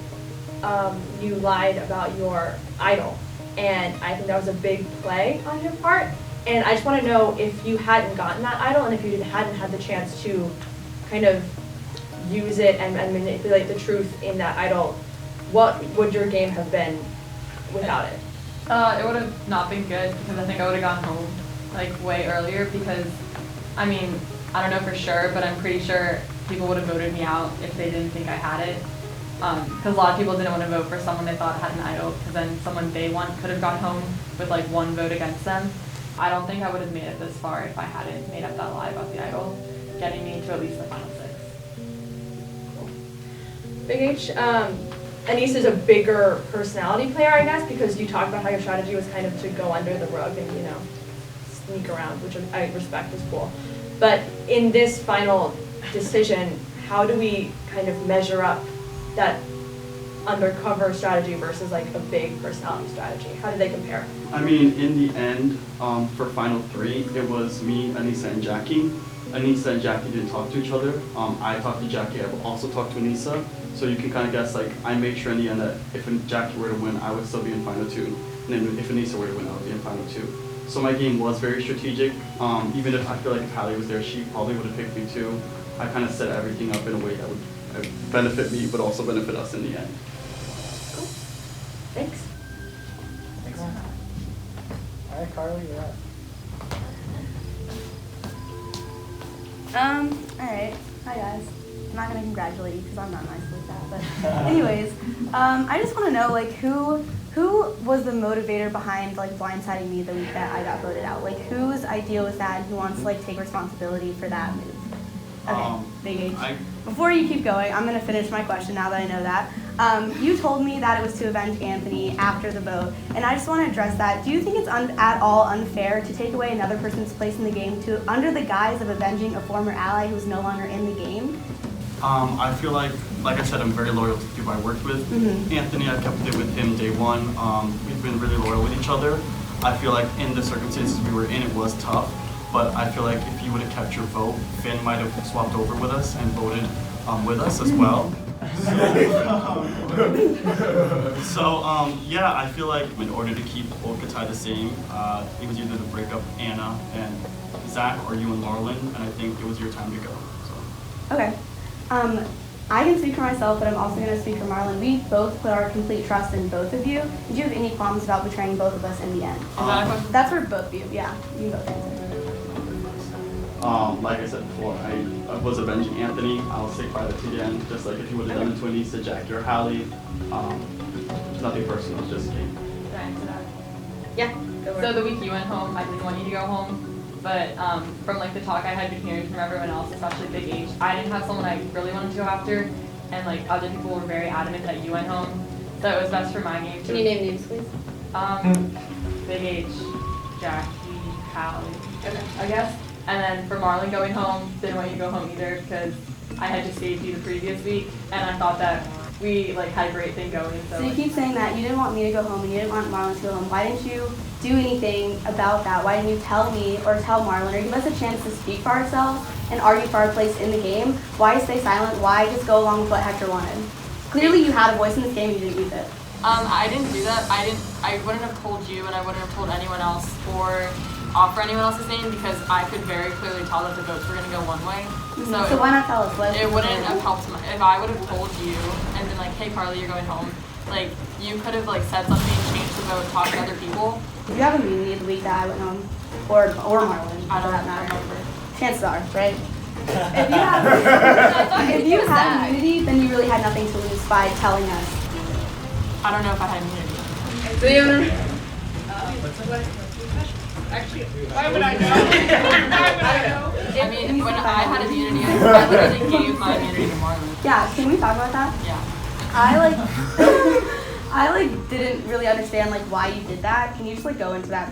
S3: you lied about your idol, and I think that was a big play on your part. And I just want to know, if you hadn't gotten that idol and if you hadn't had the chance to kind of use it and manipulate the truth in that idol, what would your game have been without it?
S16: It would have not been good because I think I would have gone home like way earlier because, I mean, I don't know for sure, but I'm pretty sure people would have voted me out if they didn't think I had it. Because a lot of people didn't want to vote for someone they thought had an idol, because then someone they want could have gone home with like 1 vote against them. I don't think I would have made it this far if I hadn't made up that lie about the idol, getting me to at least the final 6.
S3: Cool. Big H, Anissa's a bigger personality player, I guess, because you talked about how your strategy was kind of to go under the rug and, you know, sneak around, which I respect is cool. But in this final decision, how do we kind of measure up that undercover strategy versus like a big personality strategy? How do they compare?
S6: I mean, in the end, for final 3, it was me, Anissa, and Jackie. Anissa and Jackie didn't talk to each other. I talked to Jackie, I've also talked to Anissa. So you can kind of guess, like, I made sure in the end that if Jackie were to win, I would still be in final 2. And then if Anissa were to win, I would be in final 2. So my game was very strategic. Even if I feel like if Hallie was there, she probably would have picked me too. I kind of set everything up in a way that would benefit me, but also benefit us in the end.
S3: Cool. Thanks.
S2: Thanks. All right, Carly, you're up.
S12: Alright. Hi guys. I'm not gonna congratulate you because I'm not nice like that, but anyways, I just wanna know like who was the motivator behind like blindsiding me the week that I got voted out? Like whose idea was that and who wants to like take responsibility for that move? Okay, Big H. Before you keep going, I'm gonna finish my question now that I know that. You told me that it was to avenge Anthony after the vote, and I just want to address that. Do you think it's at all unfair to take away another person's place in the game under the guise of avenging a former ally who's no longer in the game?
S6: I feel like I said, I'm very loyal to the people I worked with.
S12: Mm-hmm.
S6: Anthony, I kept it with him day 1. We've been really loyal with each other. I feel like in the circumstances we were in, it was tough. But I feel like if you would have kept your vote, Finn might have swapped over with us and voted with us as well. Yeah, I feel like in order to keep old Katai the same, it was either to break up Anna and Zach or you and Marlon, and I think it was your time to go. So.
S12: Okay. I can speak for myself, but I'm also going to speak for Marlon. We both put our complete trust in both of you. Did you have any qualms about betraying both of us in the end? That's for both of you. Yeah, you can both answer.
S6: Like I said before, I was avenging Anthony. I'll stick by that again. Just like if you would have done it to Anissa, Jackie, or Hallie. Nothing personal, it's just a game.
S4: Can I answer that?
S3: Yeah, go for
S4: So
S3: it.
S4: the week you went home, I didn't want you to go home, but from like the talk I had been hearing from everyone else, especially Big H, I didn't have someone I really wanted to go after, and like other people were very adamant that you went home, so it was best for my game.
S3: Can you name names, please?
S4: Big H, Jackie, Hallie, I guess. And then for Marlon going home, didn't want you to go home either because I had just saved you the previous week, and I thought that we like had a great thing going.
S12: So you keep saying that you didn't want me to go home and you didn't want Marlon to go home. Why didn't you do anything about that? Why didn't you tell me or tell Marlon or give us a chance to speak for ourselves and argue for our place in the game? Why stay silent? Why just go along with what Hector wanted? Clearly you had a voice in this game and you didn't use it.
S4: I didn't do that. I wouldn't have told you, and I wouldn't have told anyone else or offer anyone else's name because I could very clearly tell that the votes were going to go one way.
S12: So why not tell us?
S4: It wouldn't have helped if I would have told you and been like, hey Carly, you're going home. Like, you could have like said something, changed the vote, talked to other people.
S12: Did you have a meeting the week that I went home? Or Marlon,
S4: I
S12: for
S4: don't
S12: that matter?
S4: remember.
S12: Chances are, right? If you had immunity, then you really had nothing to lose by telling us.
S4: I don't know if I had immunity.
S3: Do you
S7: Actually, why would I know? Why would I know?
S4: I mean, when I had immunity, I literally gave my immunity to Marlon.
S12: Yeah, can we talk about that?
S4: Yeah.
S12: I didn't really understand why you did that. Can you just go into that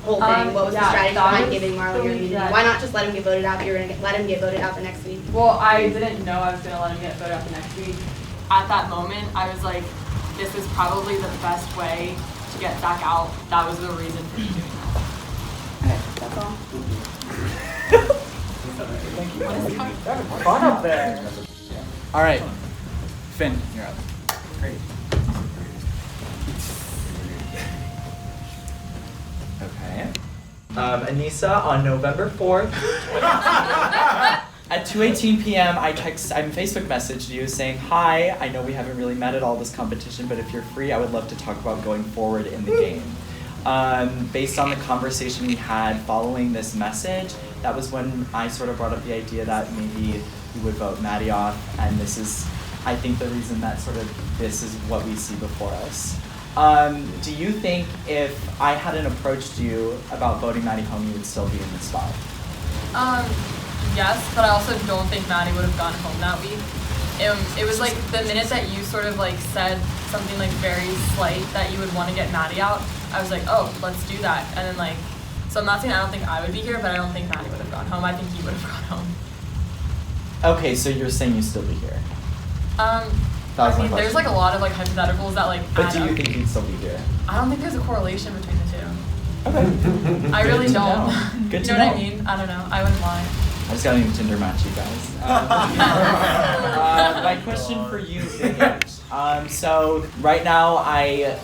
S12: whole thing? What was the strategy behind giving Marlon your immunity? Why not just let him get voted out? You're gonna let him get voted out the next week.
S4: Well, I didn't know I was gonna let him get voted out the next week. At that moment, I was like, this is probably the best way to get Zach out. That was the reason for me doing that.
S12: Okay, that's all.
S1: Fun up there. All right, Finn, you're up. Great.
S15: Okay. Anissa, on November 4th, at 2:18 p.m., I Facebook messaged you saying, hi, I know we haven't really met at all this competition, but if you're free, I would love to talk about going forward in the game. Based on the conversation we had following this message, that was when I sort of brought up the idea that maybe you would vote Maddie off, and this is, I think, the reason that this is what we see before us. Do you think if I hadn't approached you about voting Maddie home, you would still be in this spot?
S4: Yes, but I also don't think Maddie would have gone home that week. It was like the minute that you sort of said something very slight that you would want to get Maddie out, I was like, oh, let's do that. And then so I'm not saying I don't think I would be here, but I don't think Maddie would have gone home. I think he would have gone home.
S15: Okay, so you're saying you'd still be here?
S4: I mean, there's a lot of hypotheticals that
S15: But do you think you'd still be here?
S4: I don't think there's a correlation between the two.
S15: Okay.
S4: I really
S15: Good to
S4: don't.
S15: know. Good
S4: You
S15: to
S4: know what
S15: know.
S4: I mean? I don't know. I wouldn't lie.
S15: I just got a new Tinder match, you guys. My question for you, Big H. So right now, I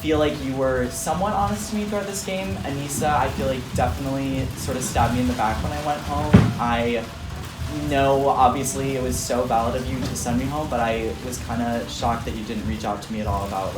S15: feel like you were somewhat honest to me throughout this game. Anissa, I feel like definitely sort of stabbed me in the back when I went home. I know, obviously, it was so valid of you to send me home, but I was kind of shocked that you didn't reach out to me at all about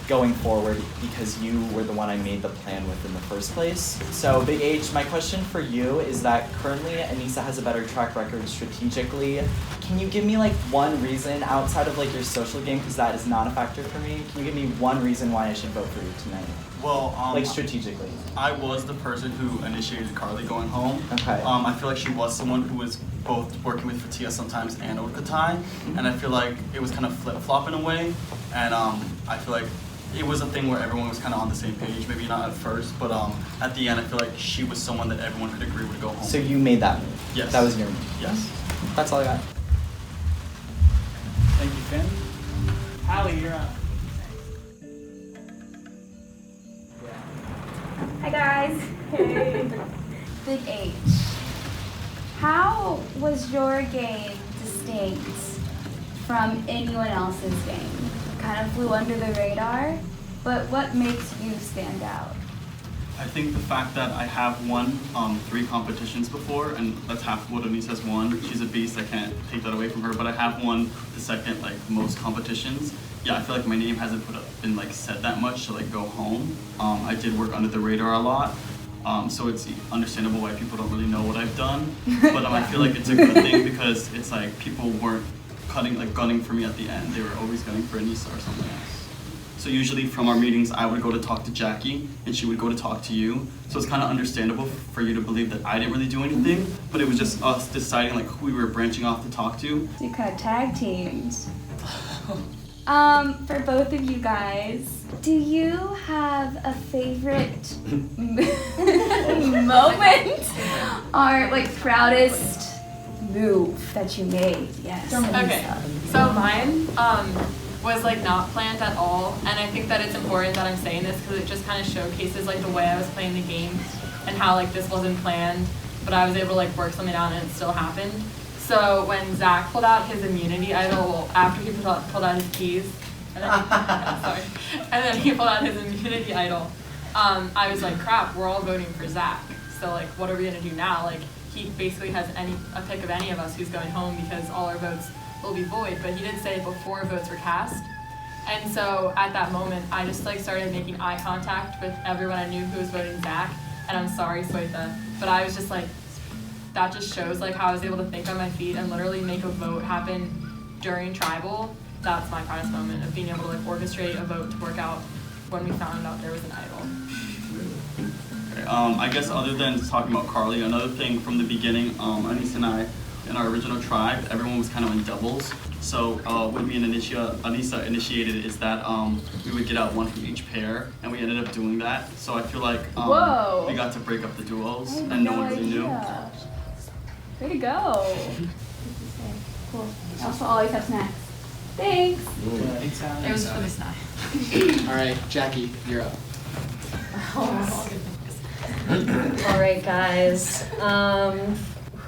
S15: going forward because you were the one I made the plan with in the first place. So Big H, my question for you is that currently Anissa has a better track record strategically. Can you give me one reason outside of your social game, because that is not a factor for me? Can you give me one reason why I should vote for you tonight?
S6: Well,
S15: strategically.
S6: I was the person who initiated Carly going home.
S15: Okay.
S6: I feel like she was someone who was both working with Fatia sometimes and Okatai, and I feel like it was kind of flip-flop in a way, and I feel like it was a thing where everyone was kind of on the same page, maybe not at first, but at the end I feel like she was someone that everyone could agree would go home.
S15: So you made that move?
S6: Yes.
S15: That was your move?
S6: Yes.
S15: That's all I got.
S1: Thank you, Finn. Hallie, you're up.
S12: Hi guys. Hey.
S22: Big H. How was your game distinct
S12: from anyone else's game? Kind of flew under the radar, but what makes you stand out?
S6: I think the fact that I have won 3 competitions before, and that's half what Anissa's won. She's a beast, I can't take that away from her, but I have won the second most competitions. Yeah, I feel like my name hasn't been said that much to go home. I did work under the radar a lot, so it's understandable why people don't really know what I've done. But I feel like it's a good thing because it's people weren't gunning for me at the end. They were always gunning for Anissa or something else. So usually from our meetings, I would go to talk to Jackie, and she would go to talk to you. So it's kind of understandable for you to believe that I didn't really do anything, but it was just us deciding who we were branching off to talk to.
S12: You kind of tag teams. For both of you guys, do you have a favorite moment or proudest move that you made? Yes.
S16: Okay, so mine was not planned at all, and I think that it's important that I'm saying this because it just kind of showcases the way I was playing the game and how this wasn't planned, but I was able to work something out and it still happened. So when Zach pulled out his immunity idol, after he pulled out his keys, and then he pulled out his immunity idol, I was like, crap, we're all voting for Zach. So what are we gonna do now? He basically has a pick of any of us who's going home because all our votes will be void, but he did say before votes were cast. And so at that moment, I just started making eye contact with everyone I knew who was voting Zach. And I'm sorry, Swetha, but I was just that just shows how I was able to think on my feet and literally make a vote happen during tribal. That's my proudest moment of being able to orchestrate a vote to work out when we found out there was an idol.
S6: I guess other than talking about Carly, another thing from the beginning, Anissa and I, in our original tribe, everyone was kind of in doubles. So what me and Anissa initiated is that we would get out one from each pair, and we ended up doing that. So I feel like we got to break up the duos, and no one really knew.
S12: Way to go. Cool. I also always have snacks. Thanks.
S1: Thanks, Alex.
S16: It was for the snack.
S1: All right, Jackie, you're up.
S17: All right, guys.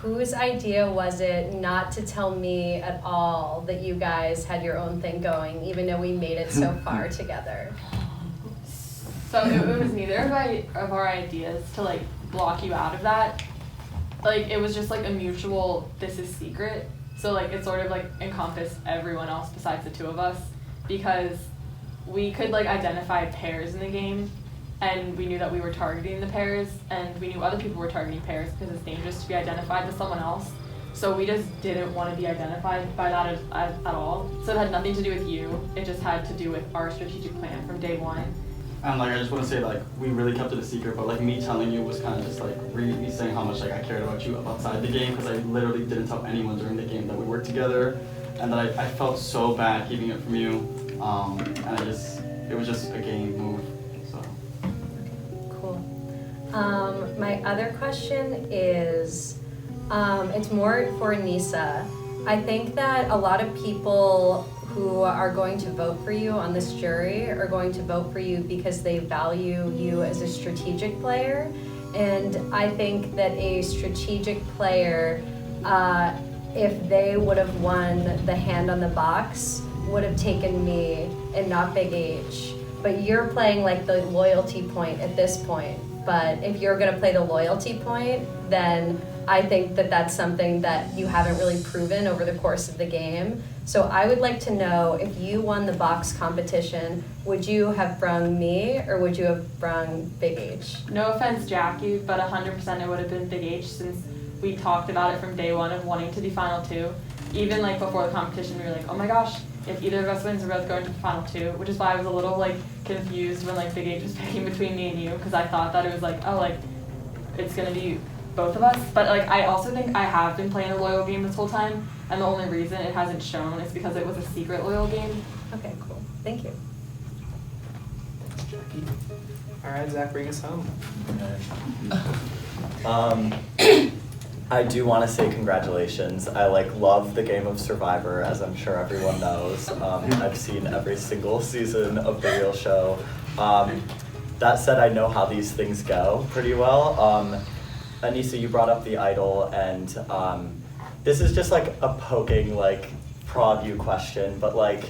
S17: Whose idea was it not to tell me at all that you guys had your own thing going, even though we made it so far together?
S16: So it was neither of our ideas to block you out of that. It was just a mutual, this is secret. So it sort of encompassed everyone else besides the two of us, because we could identify pairs in the game, and we knew that we were targeting the pairs, and we knew other people were targeting pairs because it's dangerous to be identified with someone else. So we just didn't want to be identified by that at all. So it had nothing to do with you. It just had to do with our strategic plan from day one.
S6: And I just want to say we really kept it a secret, but me telling you was kind of just me saying how much I cared about you outside the game, because I literally didn't tell anyone during the game that we worked together, and that I felt so bad keeping it from you, and it was just a game move.
S17: My other question is, it's more for Anissa. I think that a lot of people who are going to vote for you on this jury are going to vote for you because they value you as a strategic player. And I think that a strategic player, if they would have won the hand on the box, would have taken me and not Big H. But you're playing the loyalty point at this point. But if you're gonna play the loyalty point, then I think that that's something that you haven't really proven over the course of the game. So I would like to know, if you won the box competition, would you have brung me or would you have brung Big H?
S16: No offense, Jackie, but 100% it would have been Big H, since we talked about it from day one of wanting to be Final Two. Even before the competition, we were oh my gosh, if either of us wins, we're both going to the Final Two, which is why I was a little confused when Big H was picking between me and you, because I thought that it was it's gonna be both of us. But I also think I have been playing a loyal game this whole time, and the only reason it hasn't shown is because it was a secret loyal game.
S17: Okay, cool. Thank you.
S1: Jackie. All right, Zach, bring us home.
S15: I do want to say congratulations. I love the game of Survivor, as I'm sure everyone knows. I've seen every single season of the real show. That said, I know how these things go pretty well. Anissa, you brought up the idol, and this is just a poking
S8: prod you question, but like,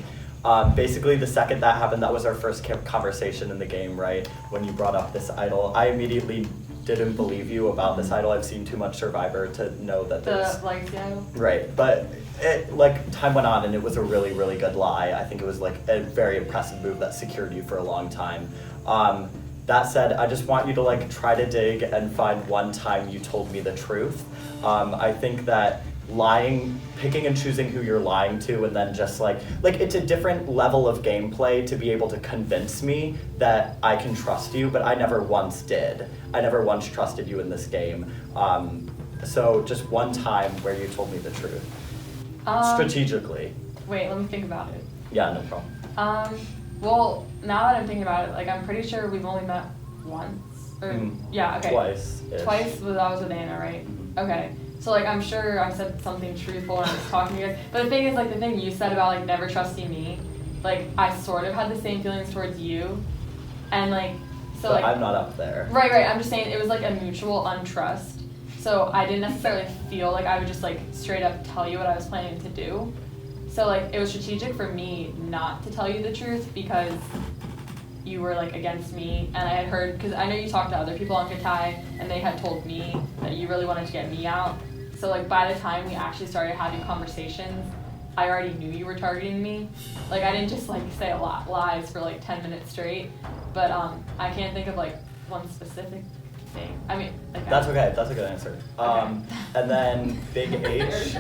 S8: basically the second that happened, that was our first conversation in the game, right? When you brought up this idol, I immediately didn't believe you about this idol. I've seen too much Survivor to know that there's...
S16: The legacy idol?
S8: Right, but it, like, time went on and it was a really, really good lie. I think it was like a very impressive move that secured you for a long time. That said, I just want you to like try to dig and find one time you told me the truth. I think that lying, picking and choosing who you're lying to, and then just like it's a different level of gameplay to be able to convince me that I can trust you, but I never once did. I never once trusted you in this game. So just one time where you told me the truth. Strategically.
S16: Wait, let me think about it.
S8: Yeah, no problem.
S16: Well, now that I'm thinking about it, like I'm pretty sure we've only met once. Or yeah, okay.
S8: Twice.
S16: Twice I was with Anna, right? Okay. So like I'm sure I said something truthful when I was talking to you guys. But the thing is, like the thing you said about like never trusting me, like I sort of had the same feelings towards you. And like so
S8: but
S16: like
S8: I'm not up there.
S16: Right, I'm just saying it was like a mutual untrust. So I didn't necessarily feel like I would just like straight up tell you what I was planning to do. So like it was strategic for me not to tell you the truth because you were like against me, and I had heard, because I know you talked to other people on Katai and they had told me that you really wanted to get me out. So like by the time we actually started having conversations, I already knew you were targeting me. Like I didn't just like say a lot lies for like 10 minutes straight, but I can't think of like one specific thing. I mean, like
S8: that's okay. That's a good answer. And then Big H.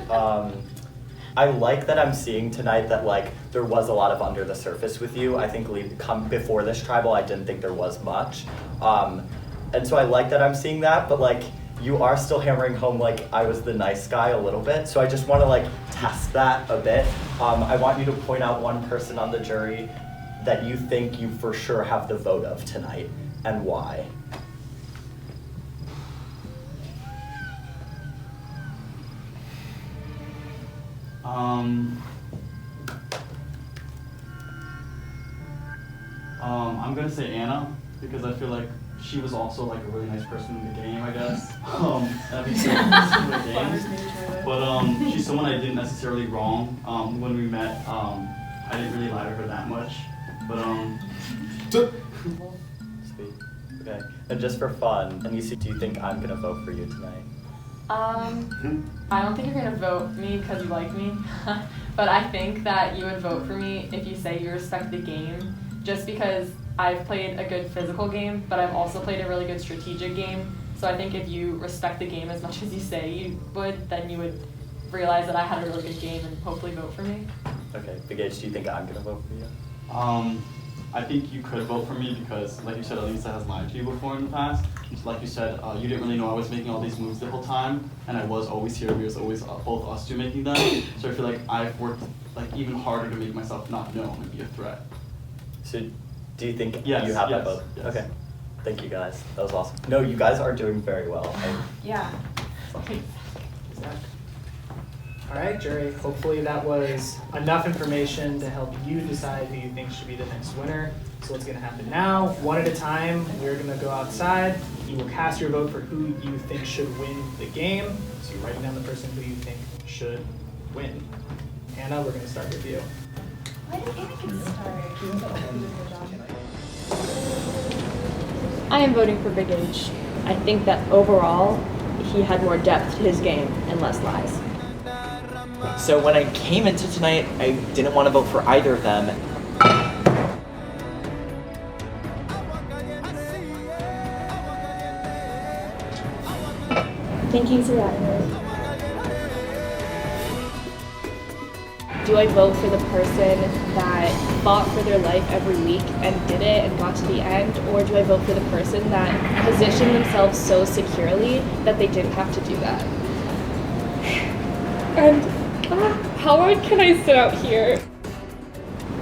S8: I like that I'm seeing tonight that like there was a lot of under the surface with you. I think before this tribal, I didn't think there was much, and so I like that I'm seeing that. But like you are still hammering home like I was the nice guy a little bit. So I just want to like test that a bit. I want you to point out one person on the jury that you think you for sure have the vote of tonight and why.
S20: I'm gonna say Anna because I feel like she was also like a really nice person in the game, I guess. That'd be so in the game. But she's someone I didn't necessarily wrong. When we met, I didn't really lie to her that much. But
S8: Sweet. Okay. And just for fun, Anissa, do you think I'm gonna vote for you tonight?
S16: I don't think you're gonna vote me because you like me, but I think that you would vote for me if you say you respect the game, just because I've played a good physical game, but I've also played a really good strategic game. So I think if you respect the game as much as you say you would, then you would realize that I had a really good game and hopefully vote for me.
S8: Okay, Big H, do you think I'm gonna vote for you?
S20: I think you could vote for me because, like you said, Elisa has lied to you before in the past. Like you said, you didn't really know I was making all these moves the whole time, and I was always here. We was always both us two making them. So I feel like I've worked like even harder to make myself not known and be a threat.
S8: So, do you think
S20: Yes,
S8: you have that
S20: yes,
S8: vote?
S20: yes.
S8: Okay. Thank you guys. That was awesome. No, you guys are doing very well.
S16: Yeah.
S2: All right, jury. Hopefully that was enough information to help you decide who you think should be the next winner. So what's going to happen now? One at a time, we're going to go outside. You will cast your vote for who you think should win the game. So you're writing down the person who you think should win. Anna, we're going to start with you.
S12: Why did Anakin start?
S22: I am voting for Big H. I think that overall, he had more depth to his game and less lies.
S15: So when I came into tonight, I didn't want to vote for either of them.
S22: Thinking through that. Do I vote for the person that fought for their life every week and did it and got to the end? Or do I vote for the person that positioned themselves so securely that they didn't have to do that? And how long can I sit out here?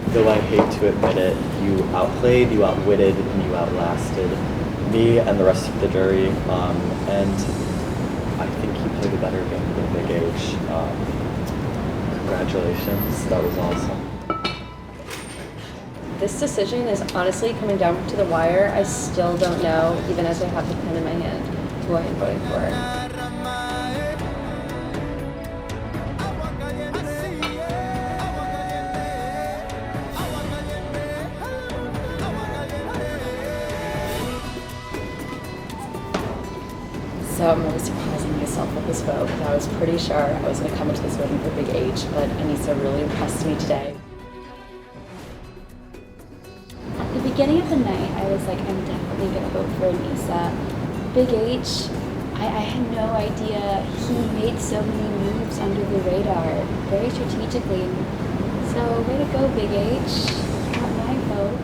S8: Though I hate to admit it, you outplayed, you outwitted, and you outlasted me and the rest of the jury. And I think you played a better game than Big H. Congratulations, that was awesome.
S18: This decision is honestly coming down to the wire. I still don't know, even as I have the pen in my hand, who I am voting for.
S5: So I'm really surprising myself with this vote because I was pretty sure I was going to come into this voting for Big H, but Anissa really impressed me today.
S13: At the beginning of the night, I was like, I'm definitely going to vote for Anissa. Big H, I had no idea he made so many moves under the radar, very strategically. So way to go, Big H. Got my vote.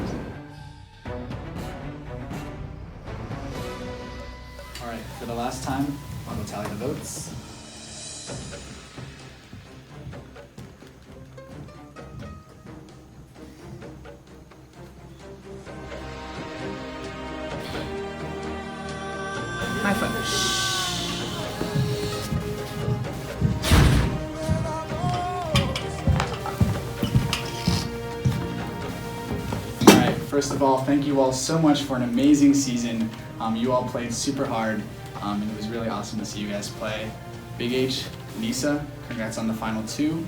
S1: All right, for the last time, I will tally the votes. My phone. First of all, thank you all so much for an amazing season. You all played super hard, and it was really awesome to see you guys play. Big H, Nisa, congrats on the final 2.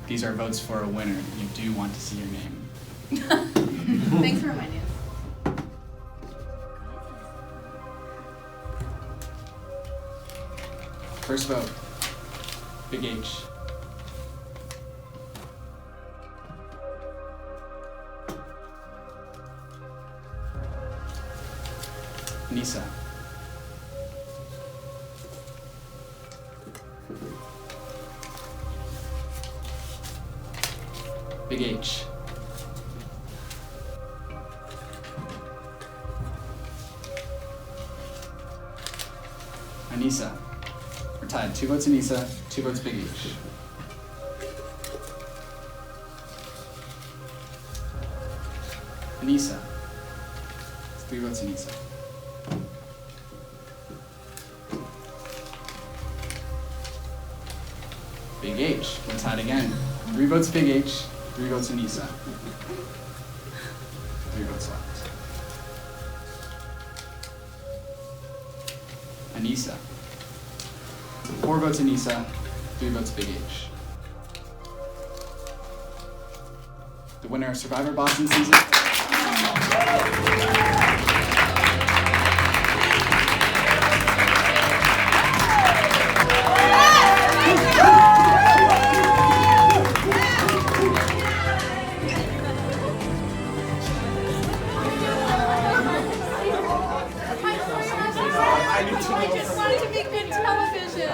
S1: These are votes for a winner. You do want to see your name.
S7: Thanks for reminding us.
S1: First vote, Big H. Nisa. Big H. Anissa. We're tied. 2 votes Anissa, 2 votes Big H. Anissa. It's 3 votes Anissa. Big H. We're tied again. 3 votes Big H, 3 votes Anissa. 3 votes left. Anissa. 4 votes Anissa, 3 votes Big H. The winner of Survivor Boston season.
S7: I just wanted to make good television.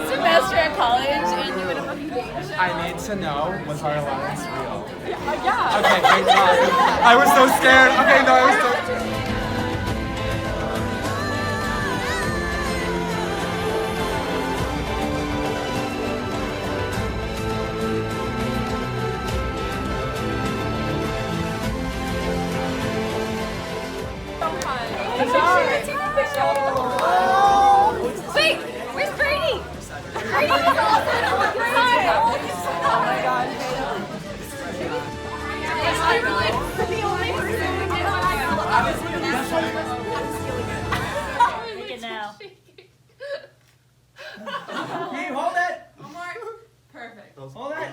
S23: Semester at college and you would have fucking changed.
S24: I need to know, was our alliance real?
S23: Yeah.
S24: Okay, thank God. I was so scared. Okay, no, I was so...
S23: Wait, where's Brady? Brady was also in our side. Oh my god. The only person who did
S25: Make it now.
S24: Hey, hold it!
S7: One more. Perfect.
S24: Hold it!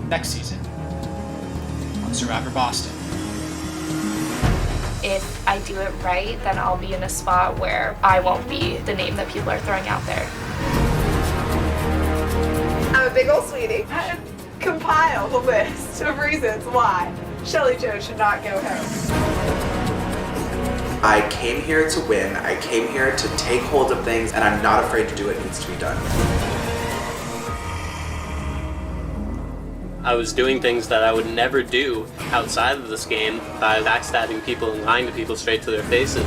S1: Next season on Survivor Boston.
S26: If I do it right, then I'll be in a spot where I won't be the name that people are throwing out there.
S27: I'm a big old sweetie. Compile the list of reasons why
S9: Shelly Jo should not go home.
S10: I came here to win, I came here to take hold of things, and I'm not afraid to do what needs to be done.
S11: I was doing things that I would never do outside of this game by backstabbing people and lying to people straight to their faces.